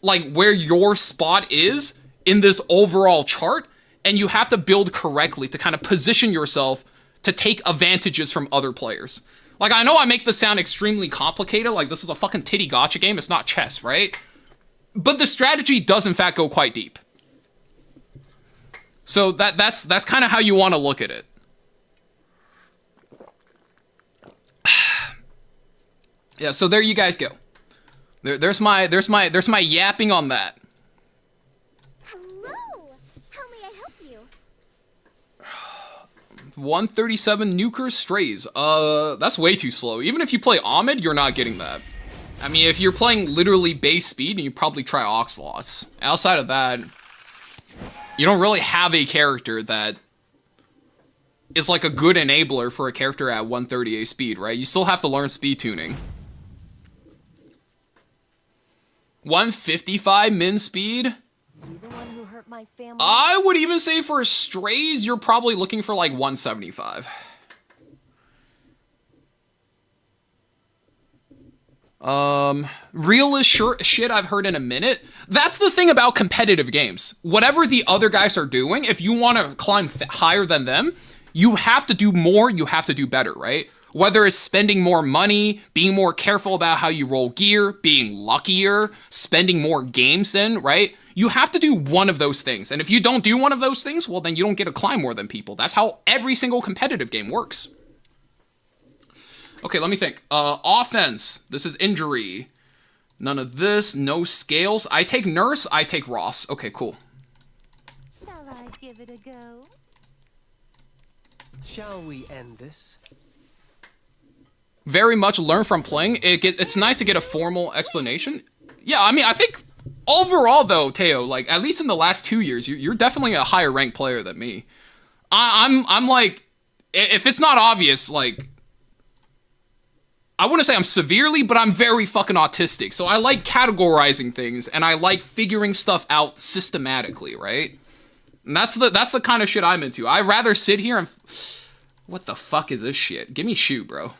like where your spot is in this overall chart, and you have to build correctly to kind of position yourself to take advantages from other players. Like, I know I make this sound extremely complicated, like this is a fucking titty gotcha game, it's not chess, right? But the strategy does in fact go quite deep. So that's kind of how you want to look at it. Yeah, so there you guys go. There's my yapping on that. Hello. How may I help you? 137 Nuker Strays. That's way too slow. Even if you play Ahmed, you're not getting that. I mean, if you're playing literally base speed, you probably try Oxlots. Outside of that, you don't really have a character that is like a good enabler for a character at 138 speed, right? You still have to learn speed tuning. 155 min speed. You the one who hurt my family? I would even say for strays, you're probably looking for like 175. Realest shit I've heard in a minute. That's the thing about competitive games. Whatever the other guys are doing, if you want to climb higher than them, you have to do more, you have to do better, right? Whether it's spending more money, being more careful about how you roll gear, being luckier, spending more games in, right? You have to do one of those things. And if you don't do one of those things, well, then you don't get to climb more than people. That's how every single competitive game works. Okay, let me think. Offense. This is injury. None of this. No scales. I take nurse. I take Ross. Okay, cool. Shall I give it a go? Shall we end this? Very much learn from playing. It's nice to get a formal explanation. Yeah, I mean, I think overall, though, Teo, like, at least in the last 2 years, you're definitely a higher ranked player than me. I'm like, if it's not obvious, like, I wouldn't say I'm severely, but I'm very fucking autistic. So I like categorizing things, and I like figuring stuff out systematically, right? And that's the kind of shit I'm into. I'd rather sit here and... What the fuck is this shit? Give me shoe, bro.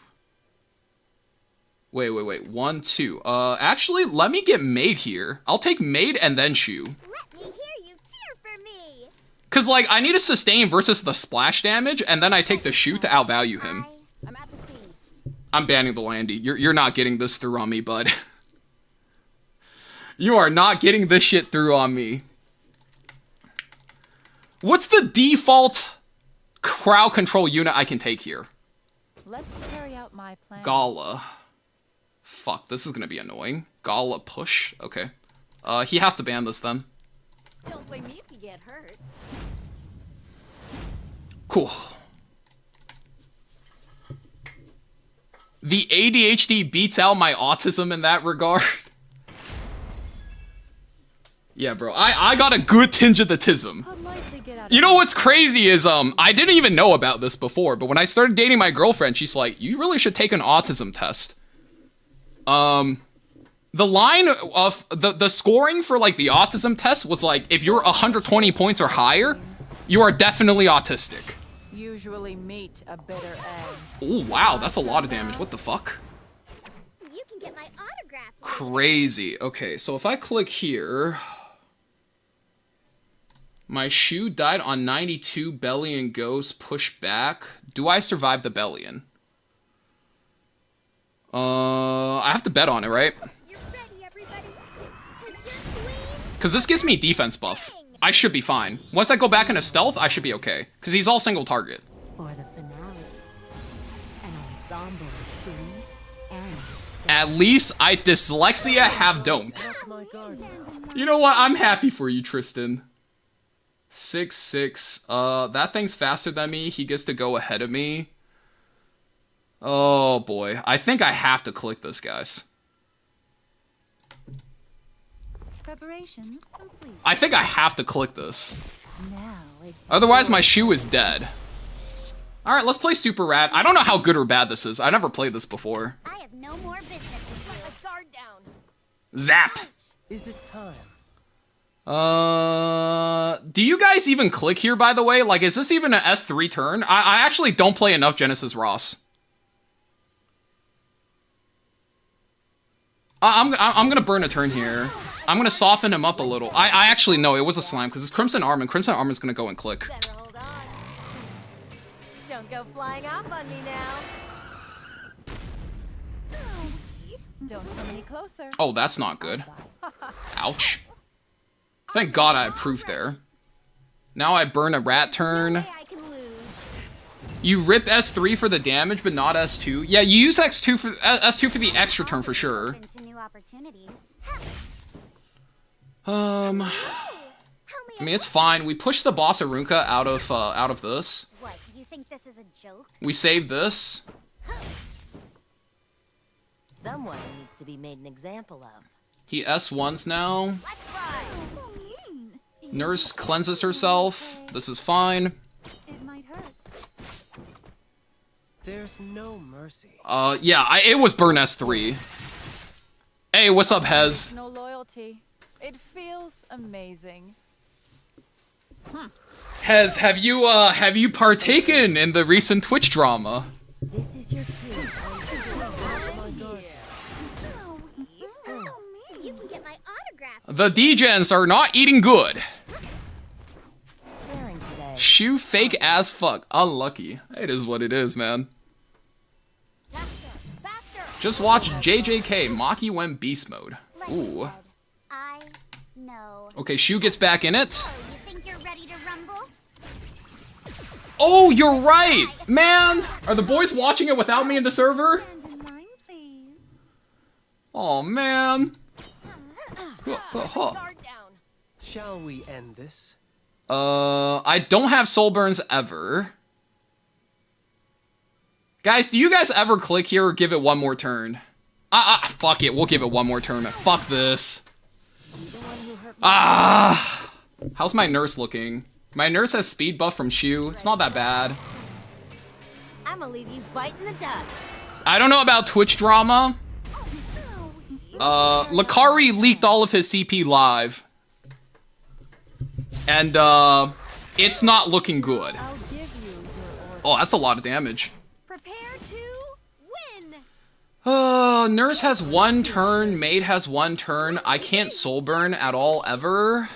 Wait. 1, 2. Actually, let me get maid here. I'll take maid and then shoe. Let me hear you cheer for me. Cause, like, I need a sustain versus the splash damage, and then I take the shoe to outvalue him. I'm at the scene. I'm banning the Landy. You're not getting this through on me, bud. You are not getting this shit through on me. What's the default crowd control unit I can take here? Let's carry out my plan. Gala. Fuck, this is gonna be annoying. Gala push. Okay. He has to ban this then. Don't blame me if you get hurt. Cool. The ADHD beats out my autism in that regard. Yeah, bro. I got a good tinge of the tism. You know what's crazy is, I didn't even know about this before, but when I started dating my girlfriend, she's like, you really should take an autism test. The line of the scoring for like the autism test was like, if you're 120 points or higher, you are definitely autistic. Usually meet a bitter end. Oh, wow, that's a lot of damage. What the fuck? You can get my autograph. Crazy. Okay, so if I click here, my shoe died on 92, Bellion goes, push back. Do I survive the Bellion? I have to bet on it, right? You're ready, everybody. Because this gives me defense buff. I should be fine. Once I go back into stealth, I should be okay. Because he's all single target. For the finale, an ensemble of grief and despair. At least I dyslexia have don't. You know what? I'm happy for you, Tristan. 6-6. That thing's faster than me. He gets to go ahead of me. Oh boy. I think I have to click this, guys. Preparations complete. I think I have to click this. Now it's Otherwise, my shoe is dead. Alright, let's play Super Rat. I don't know how good or bad this is. I never played this before. I have no more business with you. Let my guard down. Zap! Is it time? Do you guys even click here, by the way? Like, is this even an S3 turn? I actually don't play enough Genesis Ross. I'm gonna burn a turn here. I'm gonna soften him up a little. I actually know it was a slime because it's Crimson Arm, and Crimson Arm is gonna go and click. Better hold on. Don't go flying off on me now. Don't come any closer. Oh, that's not good. Ouch. Thank God I approved there. Now I burn a rat turn. You rip S3 for the damage, but not S2. Yeah, you use S2 for the extra turn for sure. I mean, it's fine. We push the boss Arunka out of this. What, you think this is a joke? We save this. Someone needs to be made an example of. He S1s now. Nurse cleanses herself. This is fine. It might hurt. There's no mercy. Yeah, it was burn S3. Hey, what's up, Hez? No loyalty royalty. It feels amazing. Have you partaken in the recent Twitch drama? This is your cue. You can get my autograph. The degens are not eating good. Shoe fake as fuck. Unlucky. It is what it is, man. Just watch JJK. Maki went beast mode. Ooh. I know. Okay, Shoe gets back in it. You think you're ready to rumble? Oh, you're right! Man! Are the boys watching it without me in the server? Oh, man. Shall we end this? I don't have soul burns ever. Guys, do you guys ever click here or give it one more turn? Fuck it, we'll give it one more turn. Fuck this. How's my nurse looking? My nurse has speed buff from Shu. It's not that bad. I'm gonna leave you biting the dust. I don't know about Twitch drama. Lakari leaked all of his CP live. And, it's not looking good. Oh, that's a lot of damage. Prepare to win. Nurse has one turn, Maid has one turn. I can't soul burn at all, ever.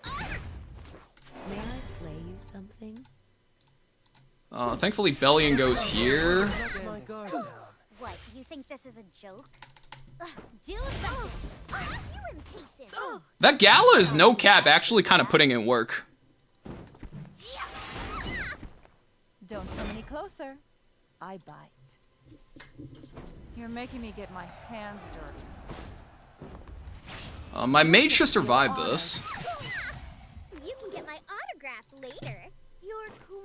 May I play you something? Thankfully Bellion goes here. What, you think this is a joke? Do something! Aren't you impatient? That Gala is no cap, actually kind of putting in work. Don't come any closer. I bite. You're making me get my hands dirty. My maid should survive this. You can get my autograph later.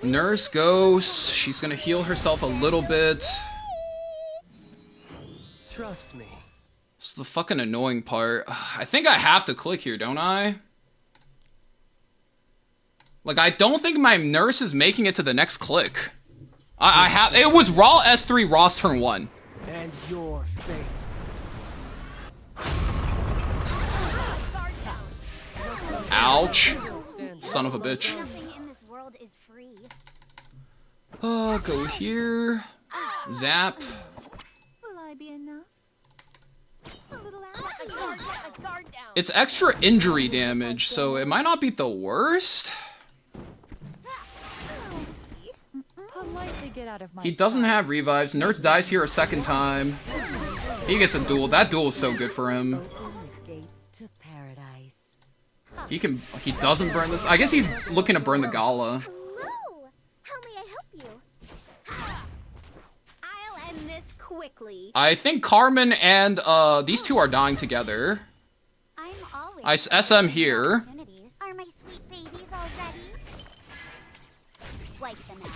Nurse goes. She's gonna heal herself a little bit. Trust me. This is the fucking annoying part. I think I have to click here, don't I? Like, I don't think my nurse is making it to the next click. I have. It was Raw S3 Ross turn 1. And your fate. Ouch. Son of a bitch. Nothing in this world is free. Go here. Zap. Will I be enough? A little It's extra injury damage, so it might not be the worst. Politely get out of my He doesn't have revives. Nurse dies here a second time. He gets a duel. That duel is so good for him. gates to paradise. He doesn't burn this. I guess he's looking to burn the Gala. Hello! How may I help you? I'll end this quickly. I think Carmen and these two are dying together. I'm always SM here. Are my sweet babies already? Wipe them out.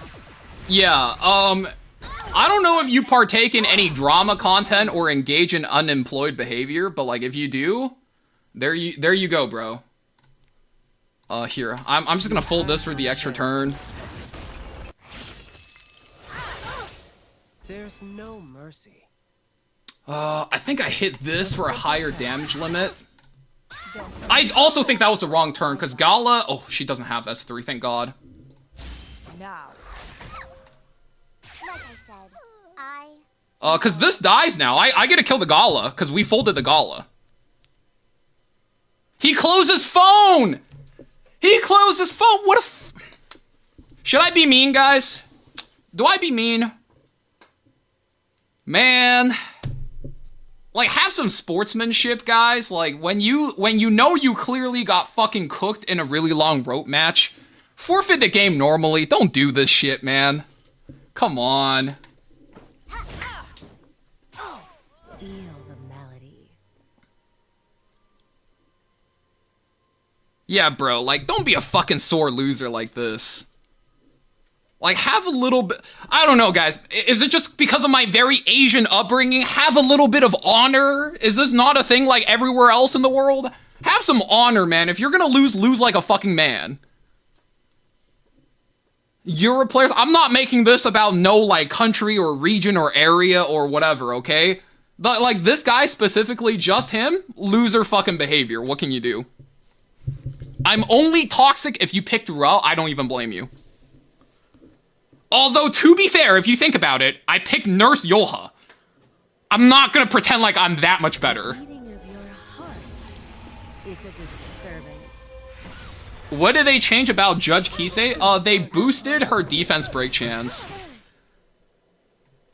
Yeah, I don't know if you partake in any drama content or engage in unemployed behavior, but like if you do, there you go, bro. Here. I'm just gonna fold this for the extra turn. There's no mercy. I think I hit this for a higher damage limit. I also think that was the wrong turn, because Gala... Oh, she doesn't have S3, thank God. Now. Like I said, Because this dies now. I get to kill the Gala, because we folded the Gala. He closed his phone! He closed his phone! What a Should I be mean, guys? Do I be mean? Man... Like, have some sportsmanship, guys. Like, when you know you clearly got fucking cooked in a really long rope match, forfeit the game normally. Don't do this shit, man. Come on. Feel the melody. Yeah, bro, like, don't be a fucking sore loser like this. Like, have a little bit... I don't know, guys. Is it just because of my very Asian upbringing? Have a little bit of honor? Is this not a thing like everywhere else in the world? Have some honor, man. If you're gonna lose, lose like a fucking man. Euro players... I'm not making this about no, like, country or region or area or whatever, okay? Like, this guy specifically, just him, loser fucking behavior. What can you do? I'm only toxic if you picked Ruel. I don't even blame you. Although, to be fair, if you think about it, I picked Nurse Yolha. I'm not gonna pretend like I'm that much better. What did they change about Judge Kisei? They boosted her defense break chance.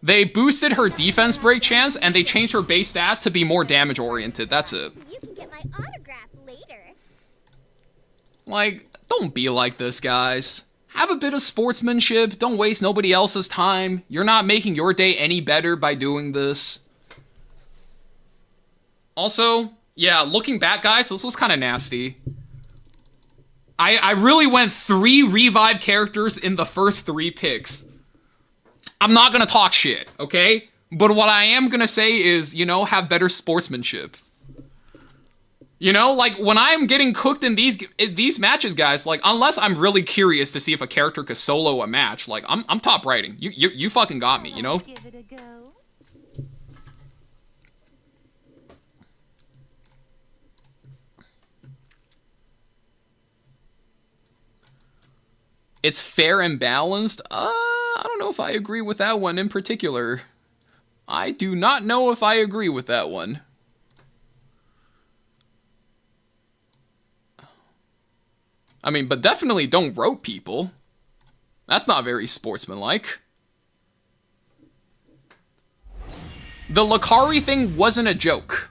They boosted her defense break chance, and they changed her base stats to be more damage oriented. That's it. You can get my autograph later. Like, don't be like this, guys. Have a bit of sportsmanship. Don't waste nobody else's time. You're not making your day any better by doing this. Also, yeah, looking back, guys, this was kind of nasty. I really went 3 revive characters in the first 3 picks. I'm not gonna talk shit, okay? But what I am gonna say is, you know, have better sportsmanship. You know, like, when I'm getting cooked in these matches, guys, like, unless I'm really curious to see if a character could solo a match, like, I'm top writing. You fucking got me, you know? Give it a go. It's fair and balanced. I don't know if I agree with that one in particular. I do not know if I agree with that one. I mean, but definitely don't rope people. That's not very sportsmanlike. The Lakari thing wasn't a joke.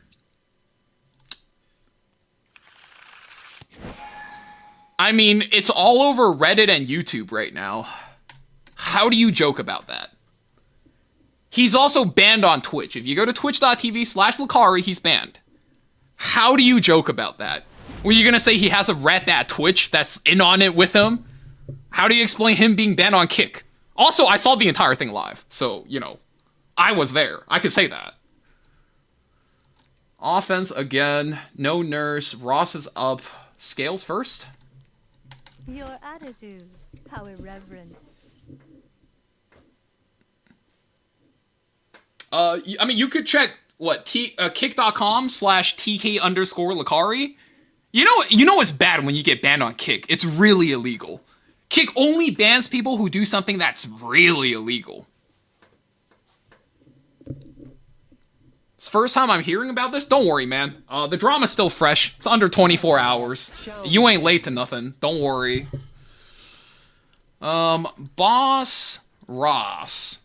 I mean, it's all over Reddit and YouTube right now. How do you joke about that? He's also banned on Twitch. If you go to twitch.tv/Lakari, he's banned. How do you joke about that? Were you gonna say he has a rep at Twitch that's in on it with him? How do you explain him being banned on Kick? Also, I saw the entire thing live, so, you know, I was there. I could say that. Offense again. No Nurse. Ross is up. Scales first. Your attitude, how irreverent. I mean, you could check, what, kick.com/TK_Lakari. You know it's bad when you get banned on Kick. It's really illegal. Kick only bans people who do something that's really illegal. It's the first time I'm hearing about this. Don't worry, man. The drama's still fresh. It's under 24 hours. You ain't late to nothing. Don't worry. Boss Ross.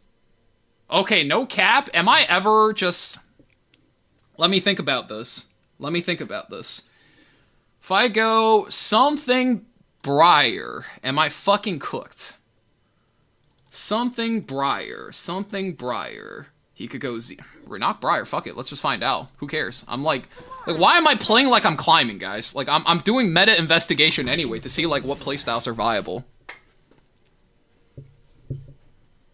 Okay, no cap. Am I ever just... Let me think about this. If I go something Briar, am I fucking cooked? Something Briar. He could go Z. Not Briar, fuck it, let's just find out. Who cares? I'm like, why am I playing like I'm climbing, guys? Like, I'm doing meta investigation anyway to see, like, what playstyles are viable.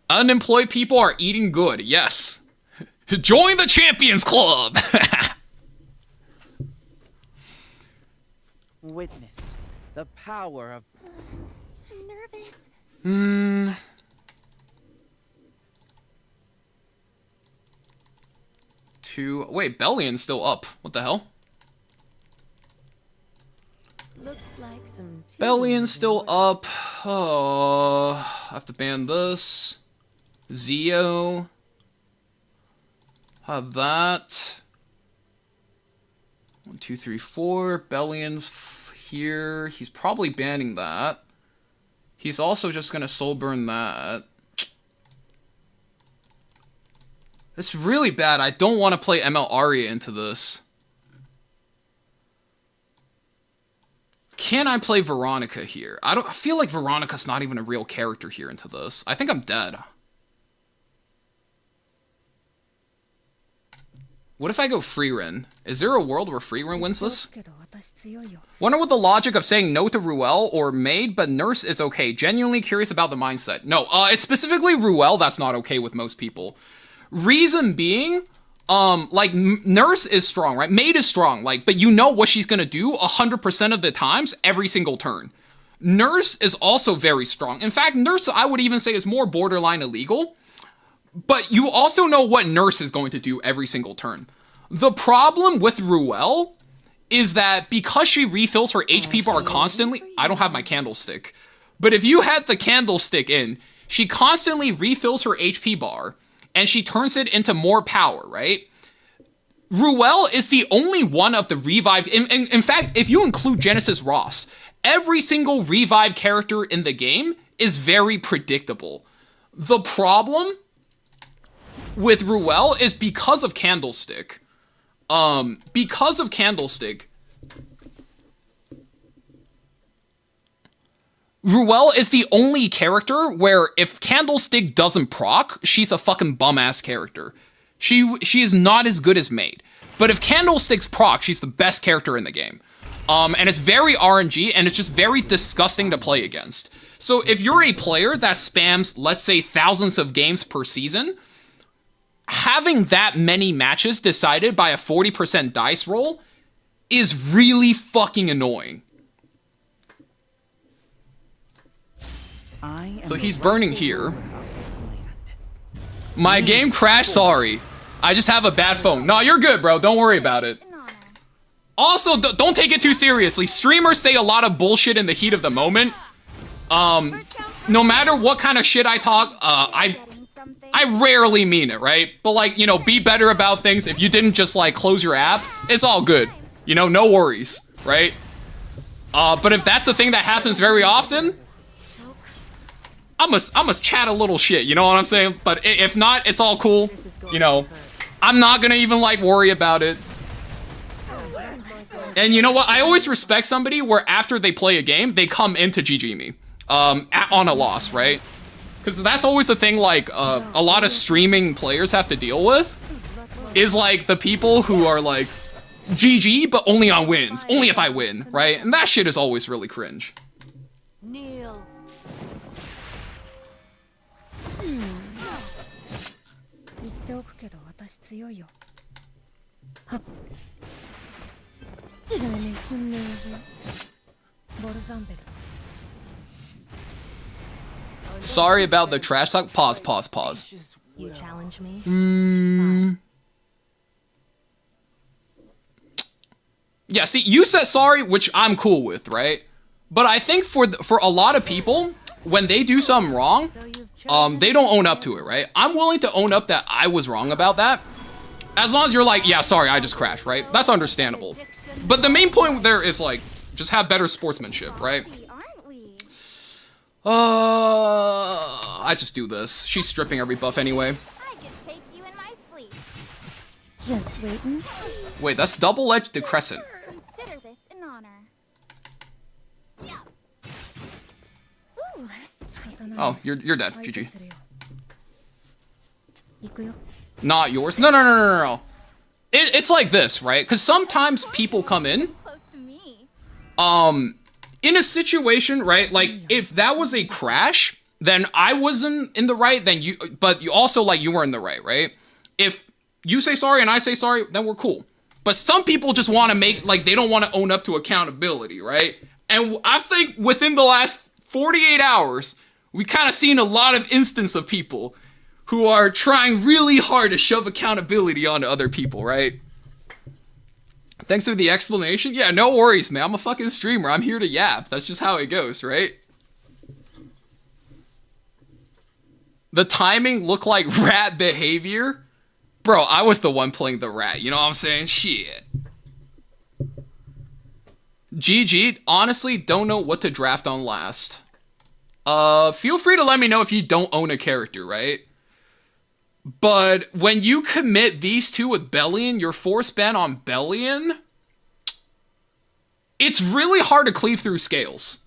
Unemployed people are eating good, yes. Join the Champions Club! Witness the power of... I'm nervous. Wait, Bellion's still up. What the hell? Looks like some Bellion's still up. Oh, I have to ban this. Zio. Have that. 1, 2, 3, 4. Bellion's here. He's probably banning that. He's also just gonna soul burn that. It's really bad. I don't want to play ML Aria into this. Can I play Veronica here? I feel like Veronica's not even a real character here into this. I think I'm dead. What if I go Freerin? Is there a world where Freerin wins this? Wonder what the logic of saying no to Ruel or Maid, but Nurse is okay. Genuinely curious about the mindset. No, it's specifically Ruel that's not okay with most people. Reason being, like, Nurse is strong, right? Maid is strong, like, but you know what she's gonna do 100% of the times, every single turn. Nurse is also very strong. In fact, Nurse, I would even say, is more borderline illegal. But you also know what Nurse is going to do every single turn. The problem with Ruel is that because she refills her HP bar constantly, I don't have my candlestick, but if you had the candlestick in, she constantly refills her HP bar and she turns it into more power, right? Ruel is the only one of the revived, in fact, if you include Genesis Ross, every single revived character in the game is very predictable. The problem with Ruel is because of Candlestick. Because of Candlestick, Ruel is the only character where if Candlestick doesn't proc, she's a fucking bum-ass character. She is not as good as Maid. But if Candlestick's proc, she's the best character in the game. And it's very RNG, and it's just very disgusting to play against. So if you're a player that spams, let's say, thousands of games per season, having that many matches decided by a 40% dice roll is really fucking annoying. So he's burning here. My game crashed, sorry. I just have a bad phone. No, you're good, bro. Don't worry about it. Also, don't take it too seriously. Streamers say a lot of bullshit in the heat of the moment. No matter what kind of shit I talk, I rarely mean it, right? But like, you know, be better about things. If you didn't just like close your app, it's all good. You know, no worries, right? But if that's a thing that happens very often, I must chat a little shit, you know what I'm saying? But if not, it's all cool. You know, I'm not gonna even like worry about it. And you know what? I always respect somebody where after they play a game, they come in to GG me on a loss, right? Because that's always a thing like a lot of streaming players have to deal with, is like the people who are like, GG, but only on wins. Only if I win, right? And that shit is always really cringe. Kneel. Sorry about the trash talk. Pause. You challenge me? Yeah, see, you said sorry, which I'm cool with, right? But I think for a lot of people, when they do something wrong, they don't own up to it, right? I'm willing to own up that I was wrong about that. As long as you're like, yeah, sorry, I just crashed, right? That's understandable. But the main point there is like, just have better sportsmanship, right? I just do this. She's stripping every buff anyway. Just wait and see. Wait, that's double-edged decrescent. Consider this an honor. Yeah. Ooh, Oh, you're dead. GG. Not yours. No. It's like this, right? Because sometimes people come in, in a situation, right? Like if that was a crash, then I wasn't in the right. Then but you also like you were in the right, right? If you say sorry and I say sorry, then we're cool. But some people just want to make, like, they don't want to own up to accountability, right? And I think within the last 48 hours, we kind of seen a lot of instances of people who are trying really hard to shove accountability onto other people, right? Thanks for the explanation. Yeah, no worries, man. I'm a fucking streamer. I'm here to yap. That's just how it goes, right? The timing looked like rat behavior. Bro, I was the one playing the rat, you know what I'm saying? Shit. GG, honestly, don't know what to draft on last. Feel free to let me know if you don't own a character, right? But when you commit these two with Bellion, your force ban on Bellion, it's really hard to cleave through scales.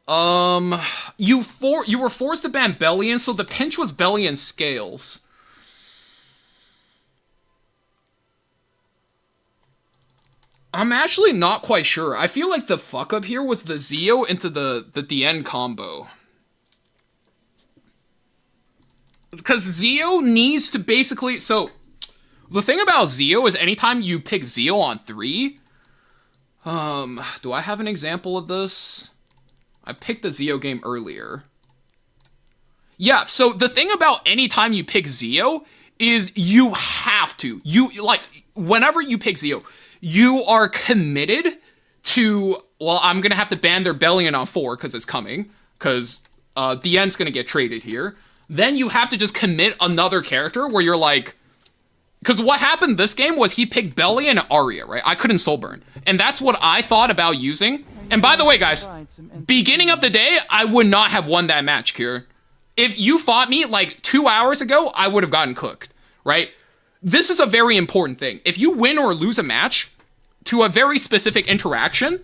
You were forced to ban Bellion, so the pinch was Bellion scales. I'm actually not quite sure. I feel like the fuck up here was the Zeo into the DN combo. Because Zeo needs to basically, so the thing about Zeo is anytime you pick Zeo on 3, do I have an example of this? I picked the Zeo game earlier. Yeah, so the thing about any time you pick Zio is you have to. Whenever you pick Zio, you are committed to, well, I'm going to have to ban their Bellion on 4 because it's coming, because the end's going to get traded here. Then you have to just commit another character where you're like, because what happened this game was he picked Bellion and Arya, right? I couldn't Soulburn. And that's what I thought about using. And by the way, guys, beginning of the day, I would not have won that match, Kier. If you fought me like 2 hours ago, I would have gotten cooked, right? This is a very important thing. If you win or lose a match to a very specific interaction,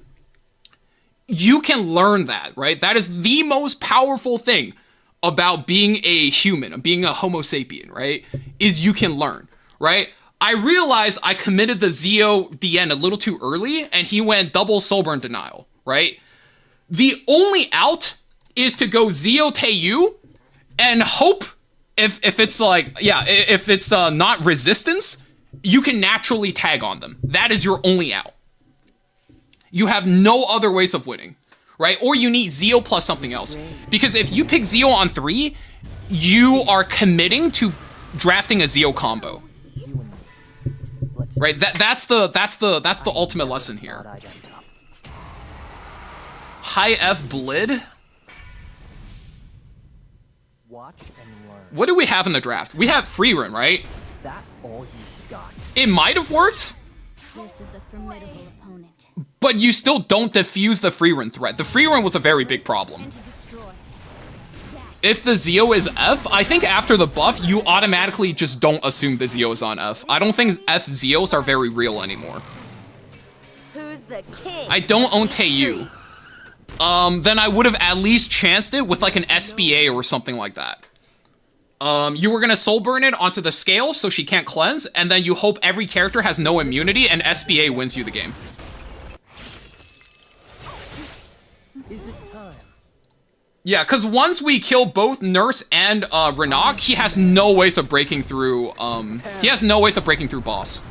you can learn that, right? That is the most powerful thing about being a human, being a Homo sapien, right? Is you can learn, right? I realized I committed the Zio DN a little too early, and he went double Soulburn denial, right? The only out is to go Zio Teiyu and hope if it's like, yeah, if it's not resistance, you can naturally tag on them. That is your only out. You have no other ways of winning, right? Or you need Zio plus something else. Because if you pick Zio on 3, you are committing to drafting a Zio combo. Right? That's the ultimate lesson here. High F Blid. What do we have in the draft? We have Freerun, right? Is that all you've got? It might have worked. This is a formidable opponent. But you still don't defuse the Freerun threat. The Freerun was a very big problem. If the Zio is F, I think after the buff, you automatically just don't assume the Zio is on F. I don't think F Zios are very real anymore. Who's the king? I don't own Teiyu. Then I would have at least chanced it with like an SBA or something like that. You were gonna Soulburn it onto the scale so she can't cleanse, and then you hope every character has no immunity and SBA wins you the game. Is it time? Yeah, because once we kill both Nurse and Renak, he has no ways of breaking through, boss.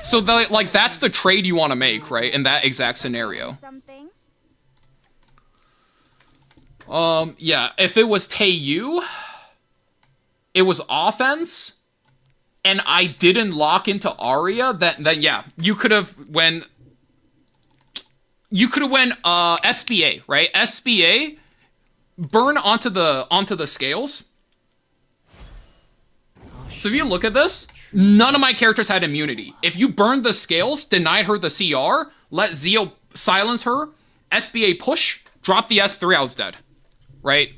So, that's the trade you want to make, right, in that exact scenario. Yeah, if it was Teiyu, it was offense, and I didn't lock into Arya, then yeah, you could have went SBA, right? SBA, burn onto the scales. So if you look at this, none of my characters had immunity. If you burned the scales, denied her the CR, let Zio silence her, SBA push, drop the S3, I was dead. Right?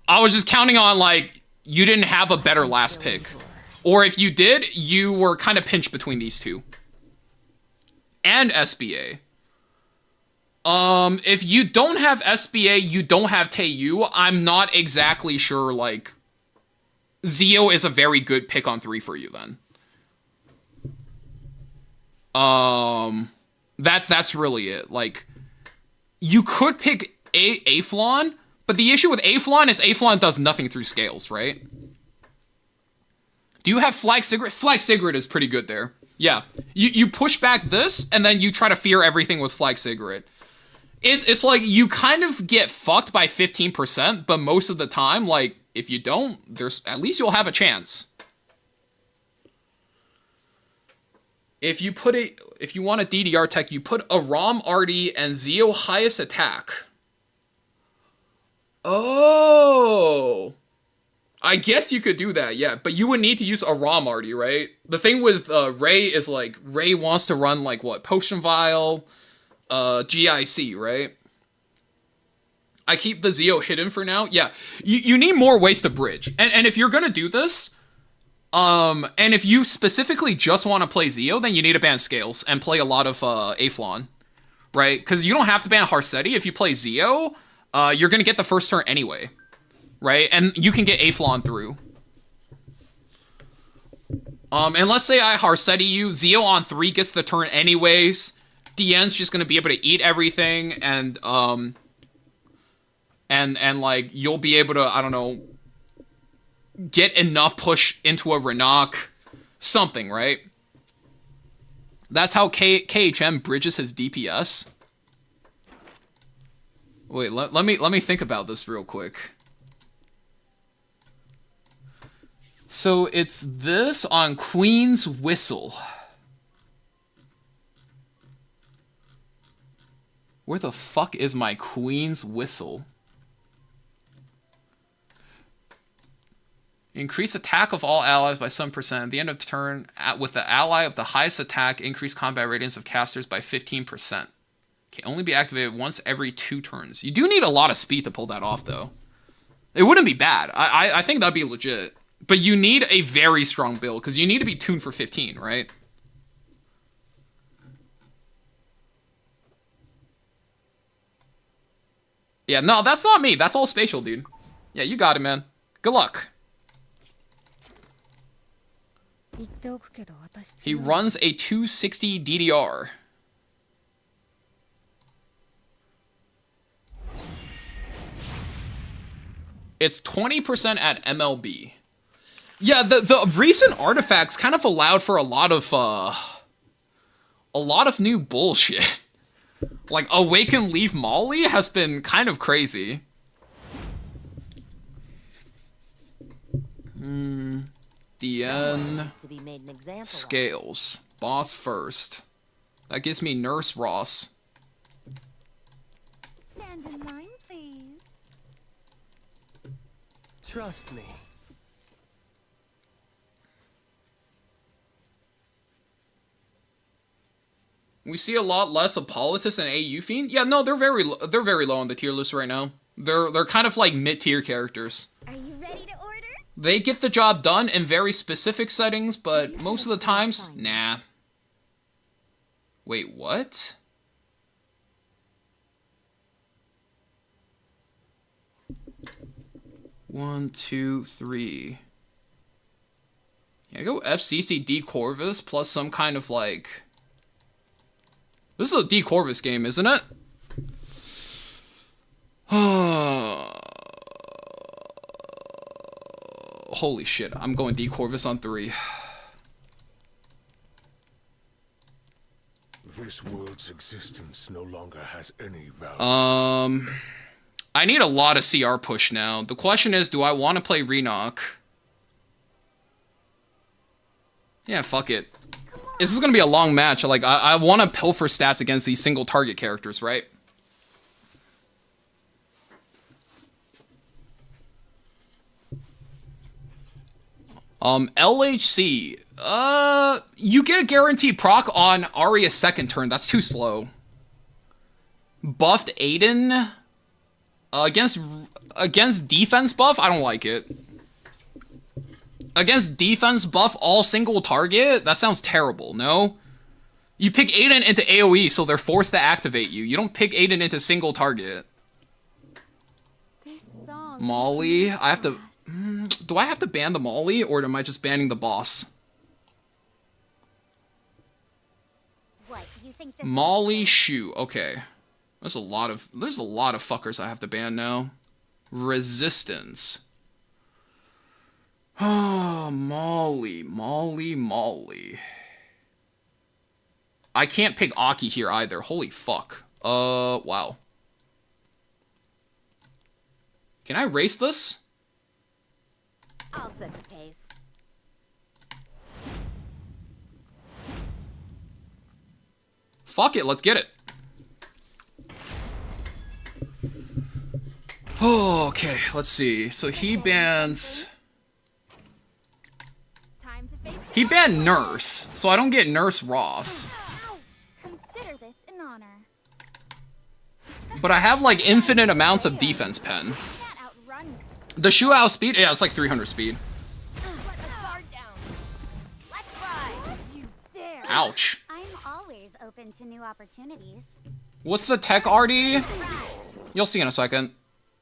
I was just counting on, like, you didn't have a better last pick. Or if you did, you were kind of pinched between these two. And SBA. If you don't have SBA, you don't have Teiyu, I'm not exactly sure, like, Zio is a very good pick on 3 for you then. That's really it. Like, you could pick Aflon, but the issue with Aflon is Aflon does nothing through scales, right? Do you have Flag Cigarette? Flag Cigarette is pretty good there. Yeah. You push back this, and then you try to fear everything with Flag Cigarette. It's like, you kind of get fucked by 15%, but most of the time, like, if you don't, at least you'll have a chance. If you want a DDR tech, you put a ROM Artie and Zio highest attack. Oh, I guess you could do that, yeah, but you would need to use a ROM Artie, right? The thing with Ray is, like, Ray wants to run, like, what, Potion Vial, GIC, right? I keep the Zio hidden for now. Yeah, you need more ways to bridge. And if you're gonna do this, and if you specifically just want to play Zio, then you need to ban Scales and play a lot of Aflon, right? Because you don't have to ban Harsetti. If you play Zio, you're gonna get the first turn anyway, right? And you can get Aflon through. And let's say I Harsetti you, Zio on 3 gets the turn anyways. DN's just gonna be able to eat everything, and like, you'll be able to, I don't know, get enough push into a Renak, something, right? That's how KHM bridges his DPS. Wait, let me think about this real quick. So it's this on Queen's Whistle. Where the fuck is my Queen's Whistle? Increase attack of all allies by some percent. At the end of the turn, with the ally of the highest attack, increase combat radius of casters by 15%. Can only be activated once every 2 turns. You do need a lot of speed to pull that off, though. It wouldn't be bad. I think that'd be legit. But you need a very strong build, because you need to be tuned for 15, right? Yeah, no, that's not me. That's all spatial, dude. Yeah, you got it, man. Good luck. He runs a 260 DDR. It's 20% at MLB. Yeah, the recent artifacts kind of allowed for a lot of new bullshit. Like, Awaken Leaf Molly has been kind of crazy. DN. Scales. Boss first. That gives me Nurse Ross. Stand in line, please. Trust me. We see a lot less of Politis and AU Fiend. Yeah, no, they're very low on the tier list right now. They're kind of like mid-tier characters. Are you ready to order? They get the job done in very specific settings, but most of the times, nah. Wait, what? One, two, three. Yeah, go FCC D Corvus plus some kind of like. This is a D Corvus game, isn't it? Holy shit, I'm going D Corvus on 3. This world's existence no longer has any value. I need a lot of CR push now. The question is, do I want to play Renok? Yeah, fuck it. This is gonna be a long match. Like, I want to pilfer stats against these single target characters, right? LHC. You get a guaranteed proc on Arya's second turn. That's too slow. Buffed Aiden. Against defense buff, I don't like it. Against defense buff all single target? That sounds terrible, no? You pick Aiden into AoE, so they're forced to activate you. You don't pick Aiden into single target. Molly, I have to... do I have to ban the Molly, or am I just banning the boss? What, you think this Molly Shu, okay. There's a lot of fuckers I have to ban now. Resistance. Oh, Molly. I can't pick Aki here either. Holy fuck. Wow. Can I race this? I'll set the pace. Fuck it, let's get it. Oh, okay, let's see. So he bans... He banned Nurse, so I don't get Nurse Ross. Consider this an honor. But I have like infinite amounts of defense pen. The Shuao speed? Yeah, it's like 300 speed. Ouch. I'm always open to new opportunities. What's the tech RD? You'll see in a second.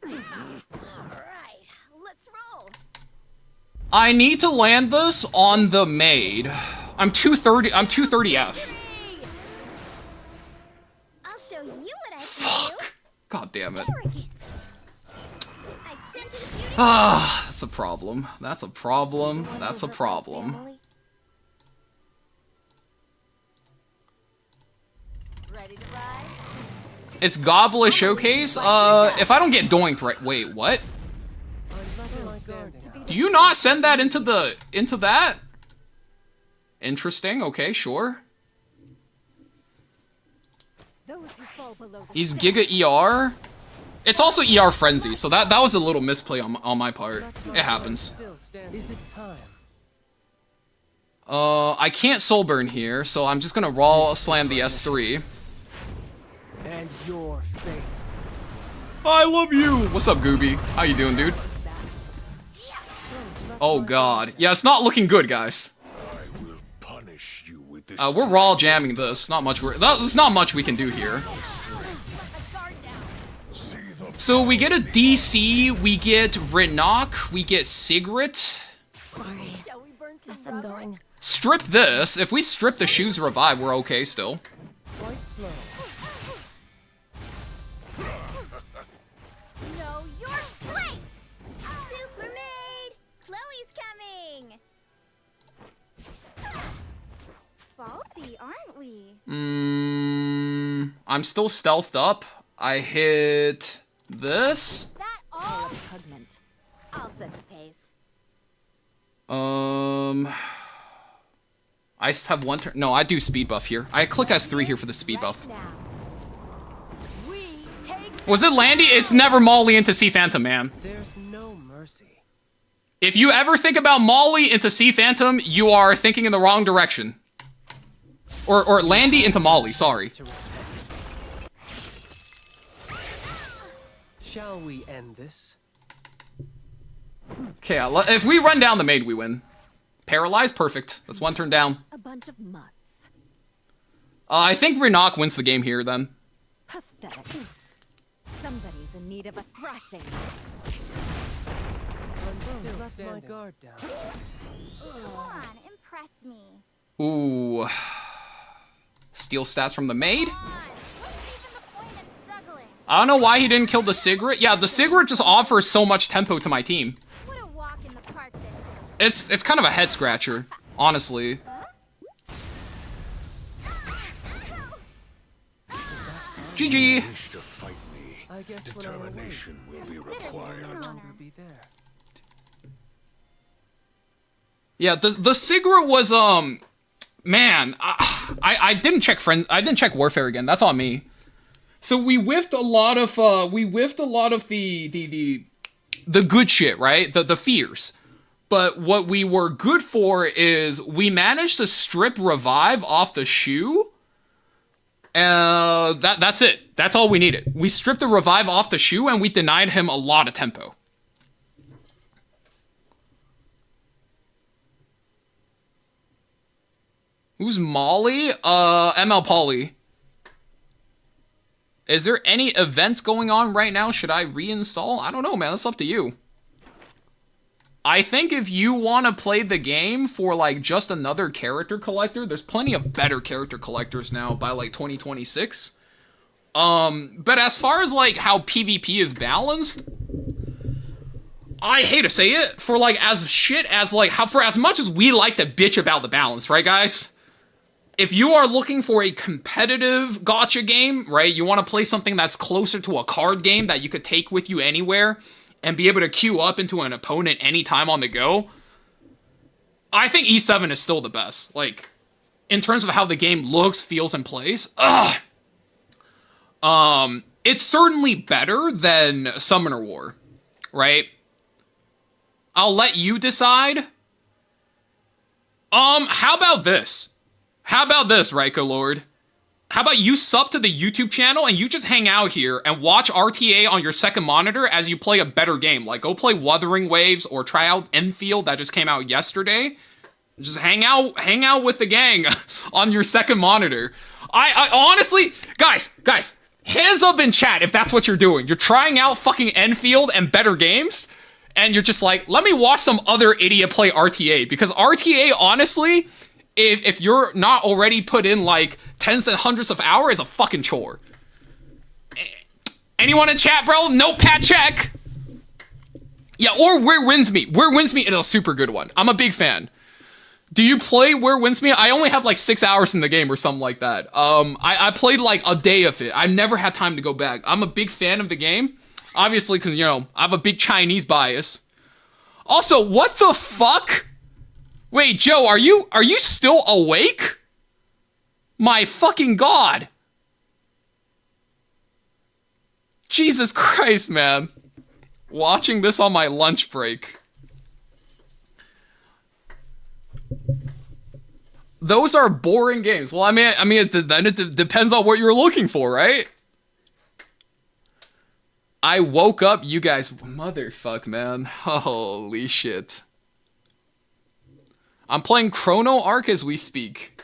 Alright, let's roll. I need to land this on the maid. I'm 230 F. I'll show you what I can Fuck. God damn it. I sentence you to Ah, that's a problem. That's a problem. That's a problem. Ready to ride? It's Goblet Showcase. If I don't get doinked right, wait, what? Do you not send that into that? Interesting. Okay, sure. He's Giga ER. It's also ER Frenzy, so that was a little misplay on my part. It happens. I can't soul burn here, so I'm just gonna raw slam the S3. And your fate. I love you. What's up, Gooby? How you doing, dude? Oh god. Yeah, it's not looking good, guys. We're raw jamming this. Not much. There's not much we can do here. So we get a DC, we get Renok, we get Sigrid. Yes, I'm going. Strip this. If we strip the shoes revive, we're okay still. Quite slow. Know your place! Super Maid! Chloe's coming! Faulty, aren't we? I'm still stealthed up. I hit this. That all? Repugnant. I'll set the pace. I have one turn. No, I do speed buff here. I click S3 here for the speed buff. Was it Landy? It's never Molly into Sea Phantom, man. There's no mercy. If you ever think about Molly into Sea Phantom, you are thinking in the wrong direction. Or Landy into Molly, sorry. Shall we end this? Okay, if we run down the maid, we win. Paralyzed, perfect. That's one turn down. A bunch of mutts. I think Renok wins the game here, then. Pathetic. Somebody's in need of a thrashing. Let my guard down. Come on, impress me. Ooh. Steal stats from the maid? I don't know why he didn't kill the Sigrid. Yeah, the Sigrid just offers so much tempo to my team. It's kind of a head scratcher, honestly. GG. Determination will be required. Yeah, the Sigrid was man, I didn't check Warfare again. That's on me. So we whiffed a lot of the good shit, right? The fears. But what we were good for is we managed to strip revive off the shoe. That's it. That's all we needed. We stripped the revive off the shoe and we denied him a lot of tempo. Who's Molly? ML Polly. Is there any events going on right now? Should I reinstall? I don't know, man. That's up to you. I think if you want to play the game for, like, just another character collector, there's plenty of better character collectors now by, like, 2026. But as far as, like, how PvP is balanced, I hate to say it, for, like, for as much as we like to bitch about the balance, right, guys? If you are looking for a competitive gacha game, right, you want to play something that's closer to a card game that you could take with you anywhere and be able to queue up into an opponent anytime on the go, I think E7 is still the best. Like, in terms of how the game looks, feels, and plays. It's certainly better than Summoner War, right? I'll let you decide. How about this? How about this, Raiko Lord? How about you sub to the YouTube channel and you just hang out here and watch RTA on your second monitor as you play a better game? Like, go play Wuthering Waves or try out Enfield that just came out yesterday. Just hang out with the gang on your second monitor. I honestly, guys, hands up in chat if that's what you're doing. You're trying out fucking Enfield and better games, and you're just like, let me watch some other idiot play RTA. Because RTA, honestly, if you're not already put in, like, tens and hundreds of hours, is a fucking chore. Anyone in chat, bro? Notepad check. Yeah, or Where Wins Me. Where Wins Me is a super good one. I'm a big fan. Do you play Where Wins Me? I only have like 6 hours in the game or something like that. I played like a day of it. I've never had time to go back. I'm a big fan of the game. Obviously, because, you know, I have a big Chinese bias. Also, what the fuck? Wait, Joe, are you still awake? My fucking God. Jesus Christ, man. Watching this on my lunch break. Those are boring games. Well, then it depends on what you're looking for, right? I woke up, you guys, motherfuck, man. Holy shit. I'm playing Chrono Arc as we speak.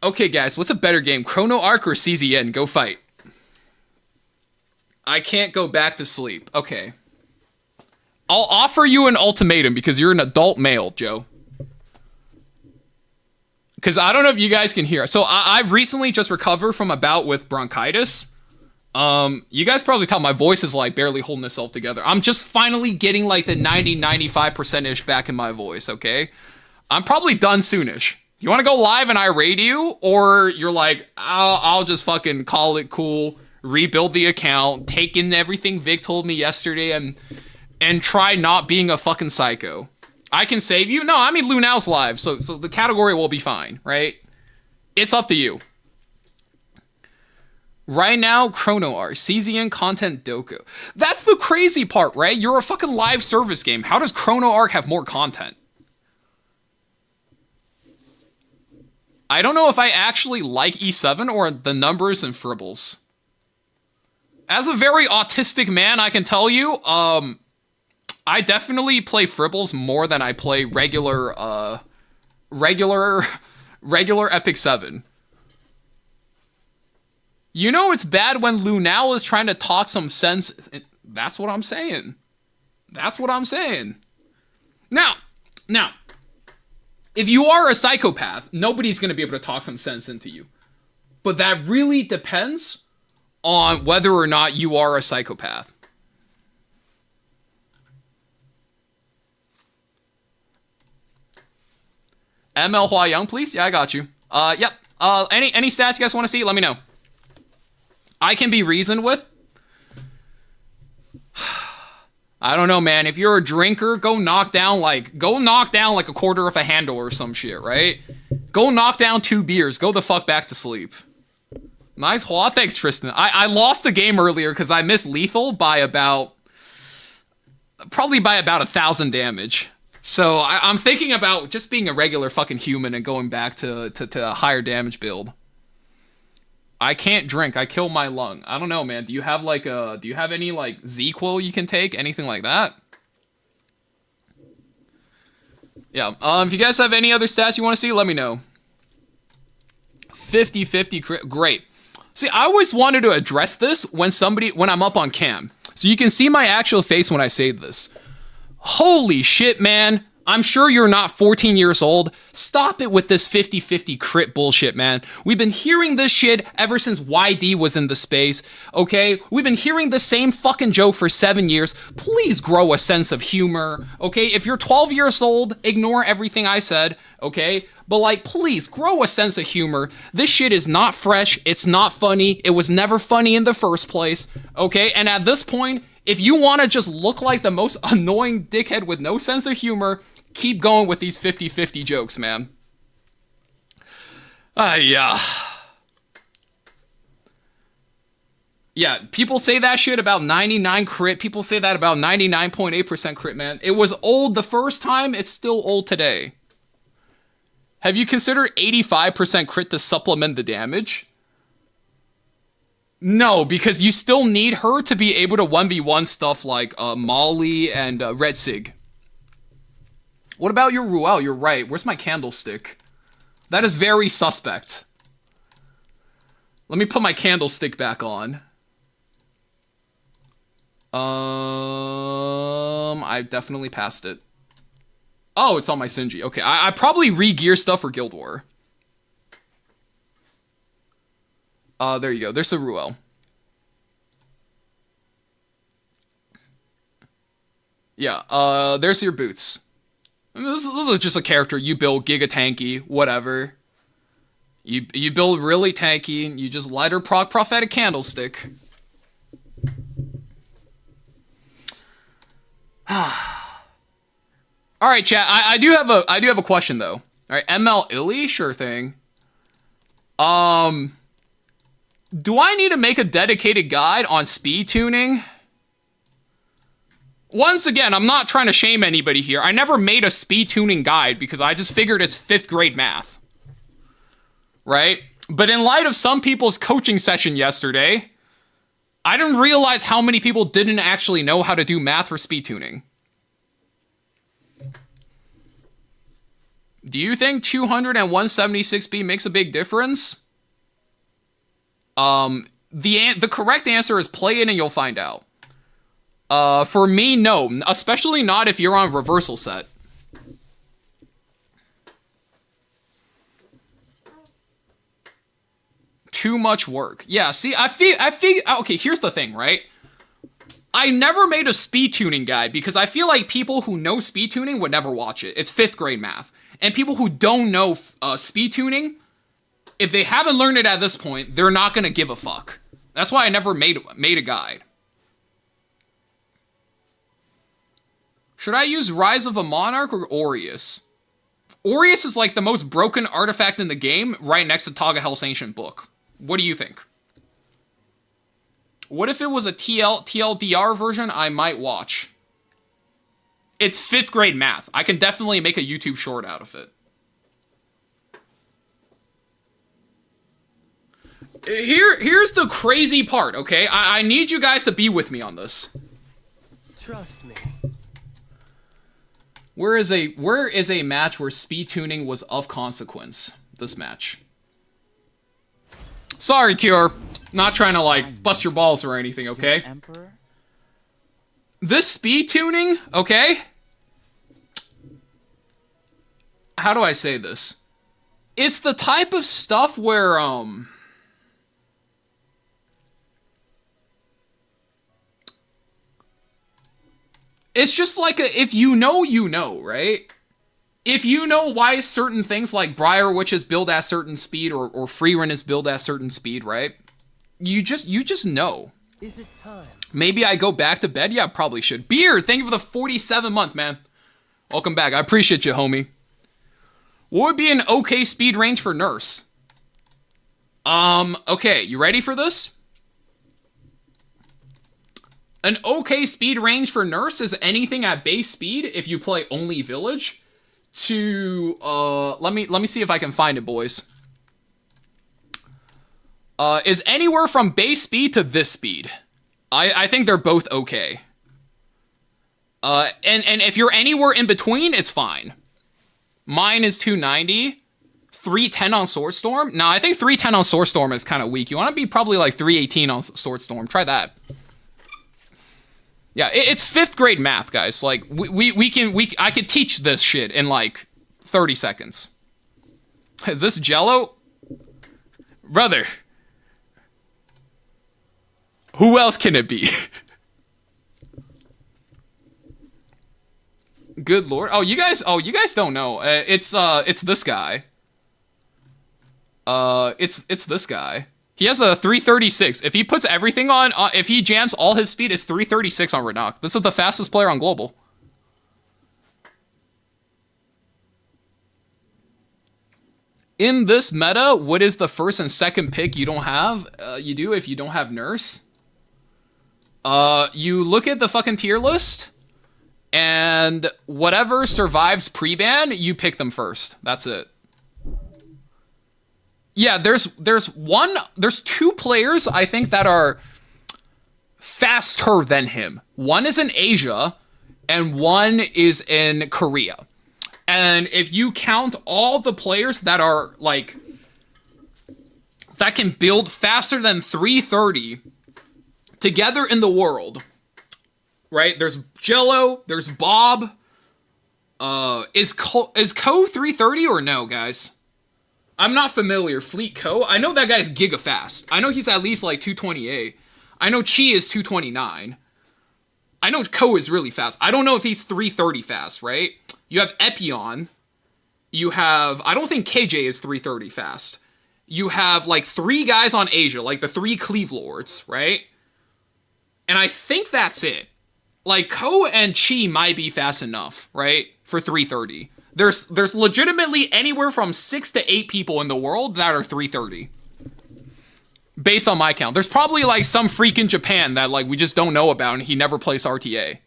Okay, guys, what's a better game? Chrono Arc or CZN? Go fight. I can't go back to sleep. Okay. I'll offer you an ultimatum because you're an adult male, Joe. Because I don't know if you guys can hear. So I've recently just recovered from a bout with bronchitis. You guys probably tell my voice is like barely holding itself together. I'm just finally getting like the 90-95%-ish back in my voice, okay? I'm probably done soonish. You want to go live and I raid you? Or you're like, I'll just fucking call it cool, rebuild the account, take in everything Vic told me yesterday, and try not being a fucking psycho. I can save you? No, I mean Lunal's live, so the category will be fine, right? It's up to you. Right now, Chrono Arc, CZN content Doku. That's the crazy part, right? You're a fucking live service game. How does Chrono Arc have more content? I don't know if I actually like E7 or the numbers and fribbles. As a very autistic man, I can tell you, I definitely play fribbles more than I play regular Epic 7. You know it's bad when Lunal is trying to talk some sense. That's what I'm saying. That's what I'm saying. Now, if you are a psychopath, nobody's going to be able to talk some sense into you. But that really depends on whether or not you are a psychopath. ML Hua Young, please? Yeah, I got you. Yep. Any stats you guys want to see? Let me know. I can be reasoned with. I don't know, man. If you're a drinker, go knock down like a quarter of a handle or some shit, right? Go knock down 2 beers. Go the fuck back to sleep. Nice Hua. Thanks, Tristan. I lost the game earlier because I missed lethal by probably by about 1,000 damage. So I'm thinking about just being a regular fucking human and going back to a higher damage build. I can't drink. I kill my lung. I don't know, man. Do you have any like ZQL you can take? Anything like that? Yeah. If you guys have any other stats you want to see, let me know. 50-50 crit. Great. See, I always wanted to address this when I'm up on cam. So you can see my actual face when I say this. Holy shit, man. I'm sure you're not 14 years old. Stop it with this 50-50 crit bullshit, man. We've been hearing this shit ever since YD was in the space, okay? We've been hearing the same fucking joke for 7 years. Please grow a sense of humor, okay? If you're 12 years old, ignore everything I said, okay? But like, please grow a sense of humor. This shit is not fresh. It's not funny. It was never funny in the first place, okay? And at this point, if you want to just look like the most annoying dickhead with no sense of humor, keep going with these 50-50 jokes, man. Yeah. Yeah, people say that shit about 99 crit. People say that about 99.8% crit, man. It was old the first time. It's still old today. Have you considered 85% crit to supplement the damage? No, because you still need her to be able to 1v1 stuff like Molly and Red Sig. What about your Ruel? You're right. Where's my candlestick? That is very suspect. Let me put my candlestick back on. I definitely passed it. Oh, it's on my Sinji. Okay, I probably re-gear stuff for Guild War. There you go. There's the Ruel. Yeah, there's your boots. I mean, this is just a character you build giga tanky, whatever. You build really tanky, and you just light her prophetic candlestick. All right, chat. I do have a question though. All right, ML Illy, sure thing. Do I need to make a dedicated guide on speed tuning? Once again, I'm not trying to shame anybody here. I never made a speed tuning guide because I just figured it's 5th grade math. Right? But in light of some people's coaching session yesterday, I didn't realize how many people didn't actually know how to do math for speed tuning. Do you think 200 and 176B makes a big difference? The correct answer is play it and you'll find out. For me, no. Especially not if you're on reversal set. Too much work. Yeah, see, I feel, okay, here's the thing, right? I never made a speed tuning guide because I feel like people who know speed tuning would never watch it. It's 5th grade math. And people who don't know speed tuning, if they haven't learned it at this point, they're not going to give a fuck. That's why I never made a guide. Should I use Rise of a Monarch or Aureus? Aureus is like the most broken artifact in the game, right next to Tagahel's Ancient Book. What do you think? What if it was a TLDR version I might watch? It's 5th grade math. I can definitely make a YouTube short out of it. Here's the crazy part, okay? I need you guys to be with me on this. Trust me. Where is a match where speed tuning was of consequence? This match. Sorry, Cure. Not trying to, like, bust your balls or anything, okay? Emperor? This speed tuning, okay? How do I say this? It's the type of stuff where, it's just like if you know, you know, right? If you know why certain things like Briar Witch is built at certain speed or Freerun is built at certain speed, right? You just know. Is it time? Maybe I go back to bed? Yeah, probably should. Beard, thank you for the 47 month, man. Welcome back. I appreciate you, homie. What would be an okay speed range for Nurse? Okay, you ready for this? An okay speed range for Nurse is anything at base speed if you play only Village to, let me see if I can find it, boys. Is anywhere from base speed to this speed. I think they're both okay. And if you're anywhere in between, it's fine. Mine is 290. 310 on Swordstorm? No, I think 310 on Swordstorm is kind of weak. You want to be probably like 318 on Swordstorm. Try that. Yeah, it's 5th grade math, guys. Like, I could teach this shit in like 30 seconds. Is this Jello? Brother. Who else can it be? Good lord. Oh, you guys don't know. It's this guy. It's this guy. He has a 336. If he puts everything on, if he jams all his speed, it's 336 on Renak. This is the fastest player on Global. In this meta, what is the first and second pick you don't have? You do if you don't have Nurse. You look at the fucking tier list, and whatever survives pre-ban, you pick them first. That's it. Yeah, there's two players I think that are faster than him. One is in Asia, and one is in Korea. And if you count all the players that are like that can build faster than 330 together in the world, right? There's Jello, there's Bob. Is Co 330 or no, guys? I'm not familiar. Fleet Co. I know that guy's giga fast. I know he's at least like 228. I know Chi is 229. I know Ko is really fast. I don't know if he's 330 fast, right? You have Epion. You have, I don't think KJ is 330 fast. You have like 3 guys on Asia, like the 3 Cleave Lords, right? And I think that's it. Like Ko and Chi might be fast enough, right? For 330. There's legitimately anywhere from 6 to 8 people in the world that are 330. Based on my count. There's probably like some freak in Japan that like we just don't know about and he never plays RTA.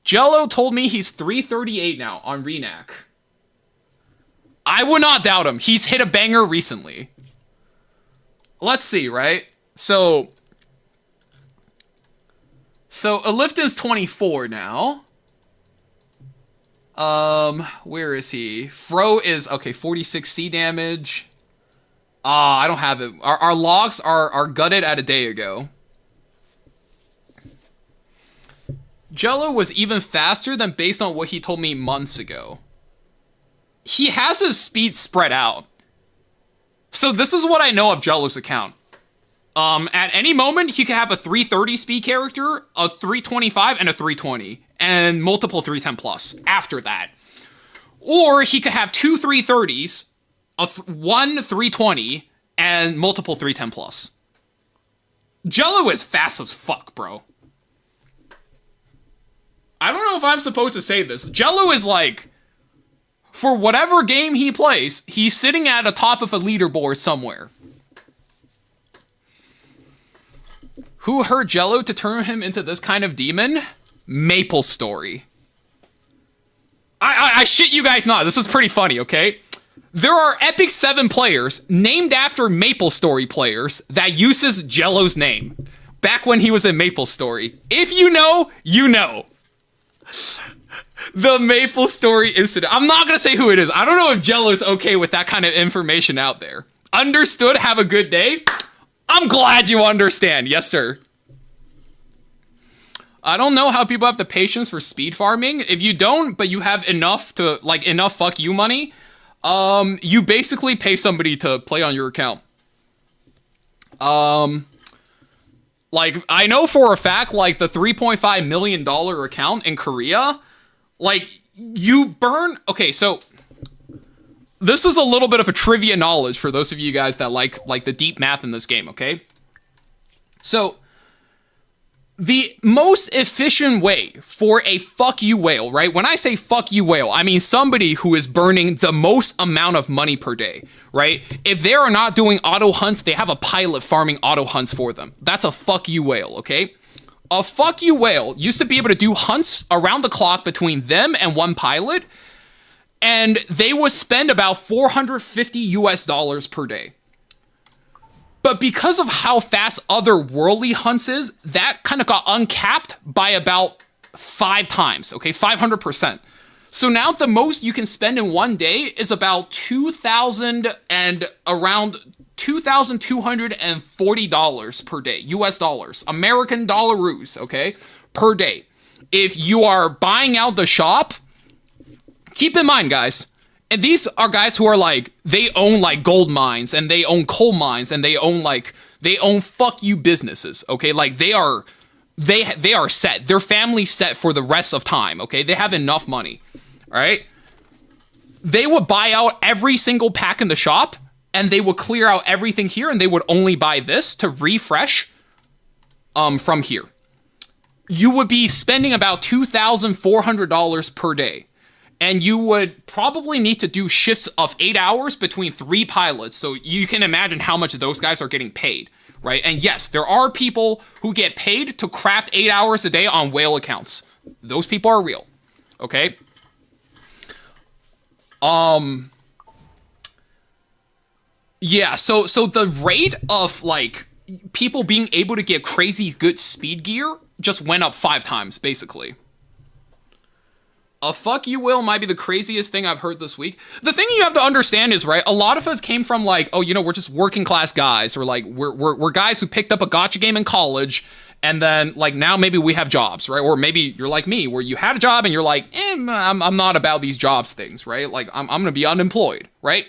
Jello told me he's 338 now on Renac. I would not doubt him. He's hit a banger recently. Let's see, right? So Alifton's 24 now. Where is he? Fro is, okay, 46 C damage. I don't have it. Our logs are gutted at a day ago. Jello was even faster than based on what he told me months ago. He has his speed spread out. So this is what I know of Jello's account. At any moment, he could have a 330 speed character, a 325, and a 320. And multiple 310 plus after that. Or he could have 2 330s, one 320, and multiple 310 plus. Jello is fast as fuck, bro. I don't know if I'm supposed to say this. Jello is like, for whatever game he plays, he's sitting at the top of a leaderboard somewhere. Who hurt Jello to turn him into this kind of demon? Maple Story. I shit you guys not. This is pretty funny, okay? There are Epic 7 players named after Maple Story players that uses Jello's name. Back when he was in Maple Story. If you know, you know. The Maple Story incident. I'm not gonna say who it is. I don't know if Jello's okay with that kind of information out there. Understood? Have a good day? I'm glad you understand. Yes, sir. I don't know how people have the patience for speed farming. If you don't, but you have enough to, like, enough fuck you money, you basically pay somebody to play on your account. Like, I know for a fact, like, the $3.5 million account in Korea, like, you burn... Okay, so... This is a little bit of a trivia knowledge for those of you guys that like the deep math in this game, okay? So... The most efficient way for a fuck you whale, right? When I say fuck you whale, I mean somebody who is burning the most amount of money per day, right? If they are not doing auto hunts, they have a pilot farming auto hunts for them. That's a fuck you whale, okay? A fuck you whale used to be able to do hunts around the clock between them and one pilot, and they would spend about $450 per day. But because of how fast otherworldly hunts is, that kind of got uncapped by about 5 times, okay? 500%. So now the most you can spend in one day is about $2,000 and around $2,240 per day, US dollars, American dollaroos, okay? Per day. If you are buying out the shop, keep in mind, guys, and these are guys who are like, they own like gold mines and they own coal mines and they own fuck you businesses, okay? Like they are set. Their family's set for the rest of time, okay? They have enough money, all right? They would buy out every single pack in the shop and they would clear out everything here and they would only buy this to refresh from here. You would be spending about $2,400 per day. And you would probably need to do shifts of 8 hours between 3 pilots. So you can imagine how much those guys are getting paid, right? And yes, there are people who get paid to craft 8 hours a day on whale accounts. Those people are real, okay? Yeah, so the rate of, like, people being able to get crazy good speed gear just went up 5 times, basically. A fuck you will might be the craziest thing I've heard this week. The thing you have to understand is, right, a lot of us came from like, oh, you know, we're just working class guys, or like we're guys who picked up a gacha game in college, and then like now maybe we have jobs, right? Or maybe you're like me, where you had a job and you're like, I'm not about these jobs things, right? Like I'm gonna be unemployed, right?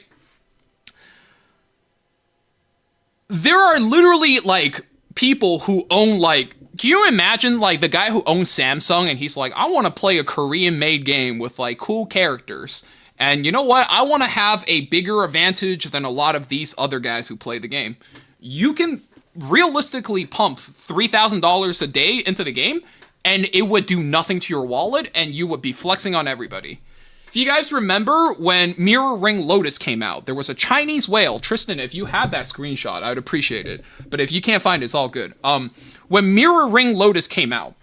There are literally like people who own like Can you imagine, like, the guy who owns Samsung and he's like, I want to play a Korean-made game with, like, cool characters. And you know what? I want to have a bigger advantage than a lot of these other guys who play the game. You can realistically pump $3,000 a day into the game, and it would do nothing to your wallet, and you would be flexing on everybody. If you guys remember when Mirror Ring Lotus came out, there was a Chinese whale. Tristan, if you have that screenshot, I would appreciate it. But if you can't find it, it's all good. When Mirror Ring Lotus came out,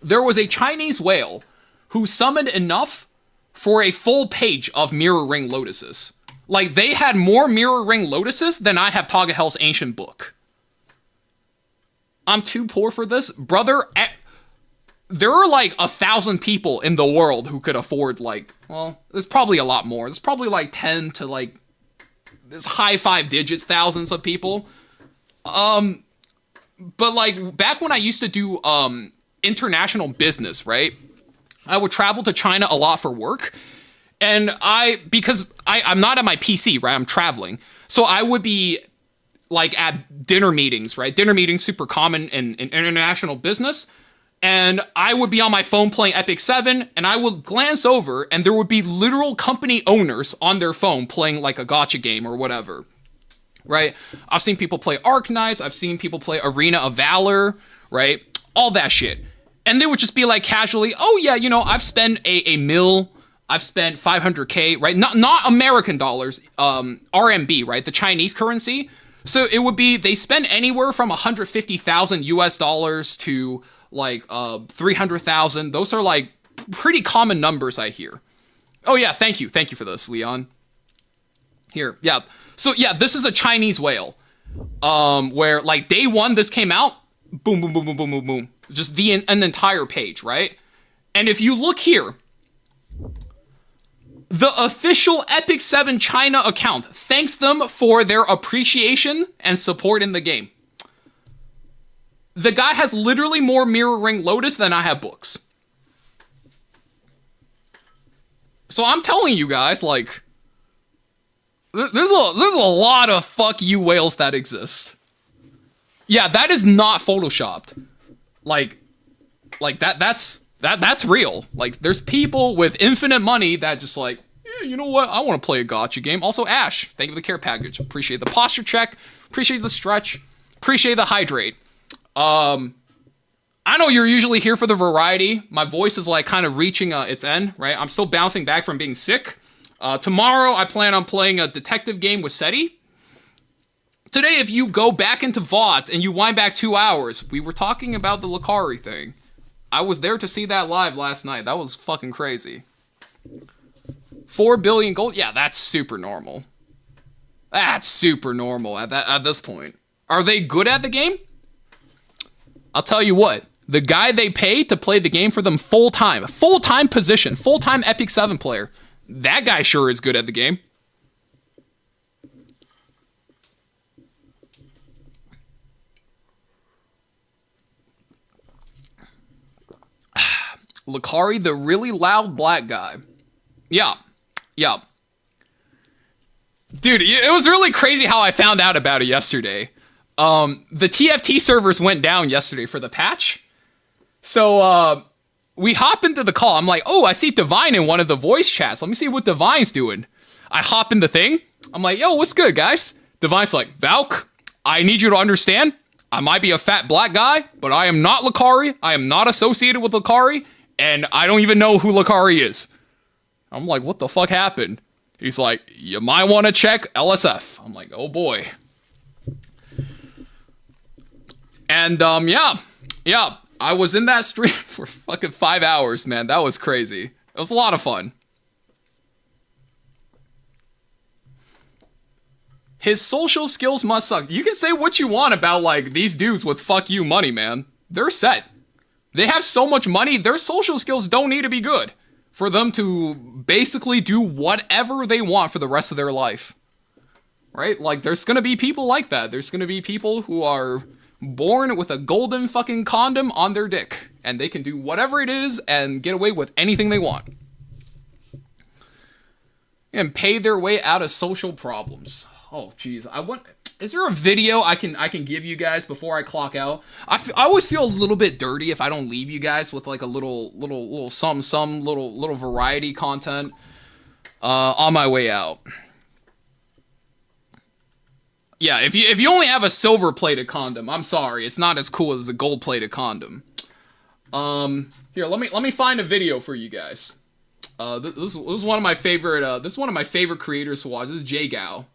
there was a Chinese whale who summoned enough for a full page of Mirror Ring Lotuses. Like, they had more Mirror Ring Lotuses than I have Tagahel's Ancient Book. I'm too poor for this. Brother, there are like 1,000 people in the world who could afford, like, well, there's probably a lot more. There's probably like 10 to like, this high 5 digits, thousands of people. But like, back when I used to do international business, right? I would travel to China a lot for work. And because I'm not at my PC, right? I'm traveling. So I would be like at dinner meetings, right? Dinner meetings, super common in international business. And I would be on my phone playing Epic 7, and I would glance over, and there would be literal company owners on their phone playing like a gacha game or whatever, right? I've seen people play Arknights, I've seen people play Arena of Valor, right? All that shit. And they would just be like casually, oh yeah, you know, I've spent a mil, I've spent 500K, right? Not American dollars, RMB, right? The Chinese currency. So it would be, they spend anywhere from 150,000 US dollars to like 300,000. Those are like pretty common numbers I hear. Oh yeah, thank you for this, Leon. Here, yeah. So yeah, this is a Chinese whale, where like day one this came out, boom, boom, boom, boom, boom, boom, boom, just an entire page, right? And if you look here, the official Epic 7 China account thanks them for their appreciation and support in the game. The guy has literally more Mirror Ring Lotus than I have books. So I'm telling you guys, like, there's a lot of fuck you whales that exist. Yeah, that is not photoshopped. Like that's real. Like, there's people with infinite money that just like, yeah, you know what? I want to play a gacha game. Also, Ash, thank you for the care package. Appreciate the posture check. Appreciate the stretch. Appreciate the hydrate. I know you're usually here for the variety. My voice is like kind of reaching its end, right? I'm still bouncing back from being sick. Tomorrow, I plan on playing a detective game with SETI. Today, if you go back into VODs and you wind back 2 hours, we were talking about the Lucari thing. I was there to see that live last night. That was fucking crazy. 4 billion gold? Yeah, that's super normal. That's super normal at this point. Are they good at the game? I'll tell you what. The guy they pay to play the game for them full-time position, full-time Epic 7 player, that guy sure is good at the game. Lucari, the really loud black guy. Yeah. Dude, it was really crazy how I found out about it yesterday. The TFT servers went down yesterday for the patch. So, we hop into the call. I'm like, oh, I see Divine in one of the voice chats. Let me see what Divine's doing. I hop in the thing. I'm like, yo, what's good, guys? Divine's like, Valk, I need you to understand, I might be a fat black guy, but I am not Lucari. I am not associated with Lucari, and I don't even know who Lucari is. I'm like, what the fuck happened? He's like, you might want to check LSF. I'm like, oh boy. And, yeah, I was in that stream for fucking 5 hours, man. That was crazy. It was a lot of fun. His social skills must suck. You can say what you want about, like, these dudes with fuck you money, man. They're set. They have so much money, their social skills don't need to be good for them to basically do whatever they want for the rest of their life. Right? Like, there's gonna be people like that. There's gonna be people who are born with a golden fucking condom on their dick, and they can do whatever it is and get away with anything they want. And pay their way out of social problems. Oh, jeez. Is there a video I can give you guys before I clock out? I always feel a little bit dirty if I don't leave you guys with like a little little variety content on my way out. Yeah, if you only have a silver plated condom, I'm sorry, it's not as cool as a gold plated condom. Here, let me find a video for you guys. This is one of my favorite. This is one of my favorite creators to watch. This is Jay Gao.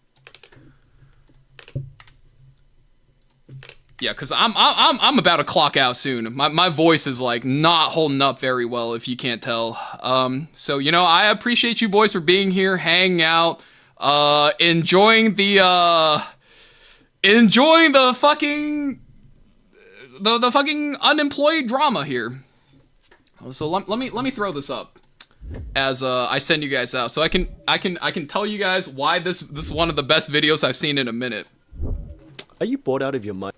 Yeah, cause I'm about to clock out soon. My voice is like not holding up very well, if you can't tell. So you know, I appreciate you boys for being here, hanging out, enjoying the fucking the fucking unemployed drama here. So let me throw this up as I send you guys out, so I can tell you guys why this is one of the best videos I've seen in a minute. Are you bored out of your mind?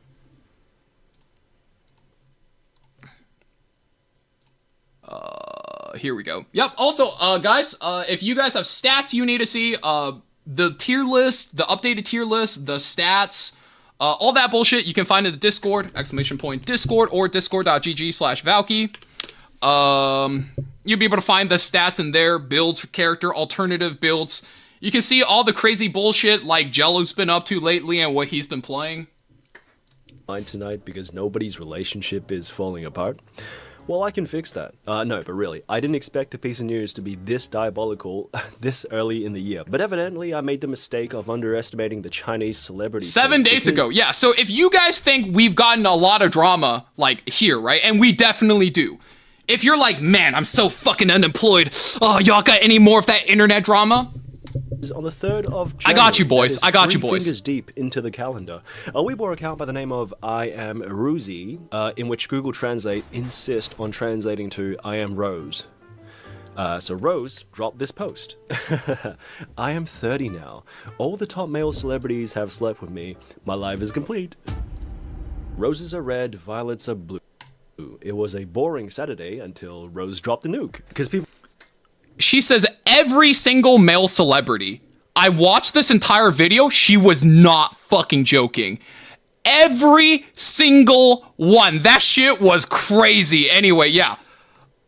Here we go. Yep. Also, guys, if you guys have stats you need to see, the tier list, the updated tier list, the stats, all that bullshit, you can find in the Discord, !Discord, or discord.gg/Valky. You'll be able to find the stats in there, builds for character, alternative builds. You can see all the crazy bullshit like Jello's been up to lately and what he's been playing. Tonight because nobody's relationship is falling apart. Well, I can fix that. No, but really, I didn't expect a piece of news to be this diabolical this early in the year. But evidently, I made the mistake of underestimating the Chinese celebrity. 7 days ago, yeah. So if you guys think we've gotten a lot of drama, like, here, right? And we definitely do. If you're like, man, I'm so fucking unemployed. Oh, y'all got any more of that internet drama? On the 3rd of January, I got you, boys. I got you, boys. Fingers deep into the calendar. A Weibo account by the name of I am Ruzi, in which Google Translate insist on translating to I am Rose. So Rose dropped this post. I am 30 now. All the top male celebrities have slept with me. My life is complete. Roses are red, violets are blue. It was a boring Saturday until Rose dropped the nuke. Because people... She says every single male celebrity. I watched this entire video. She was not fucking joking. Every single one. That shit was crazy. Anyway, yeah.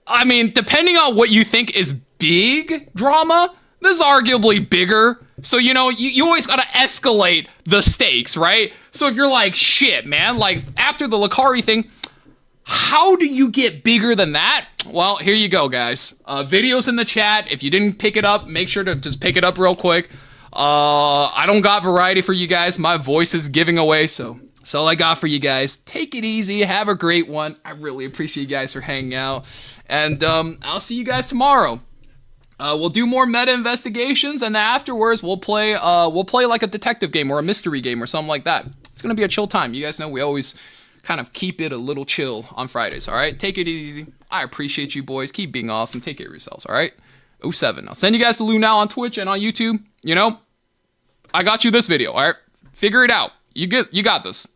I mean, depending on what you think is big drama, this is arguably bigger. So, you know, you always gotta escalate the stakes, right? So if you're like, shit, man, like after the Lucari thing, how do you get bigger than that? Well, here you go, guys. Videos in the chat. If you didn't pick it up, make sure to just pick it up real quick. I don't got variety for you guys. My voice is giving away, so that's all I got for you guys. Take it easy. Have a great one. I really appreciate you guys for hanging out. And I'll see you guys tomorrow. We'll do more meta investigations, and then afterwards we'll play like a detective game or a mystery game or something like that. It's gonna be a chill time. You guys know we always kind of keep it a little chill on Fridays, all right? Take it easy. I appreciate you boys. Keep being awesome. Take care of yourselves, all right? 07. I'll send you guys to Lou now on Twitch and on YouTube. You know, I got you this video, all right? Figure it out. You got this.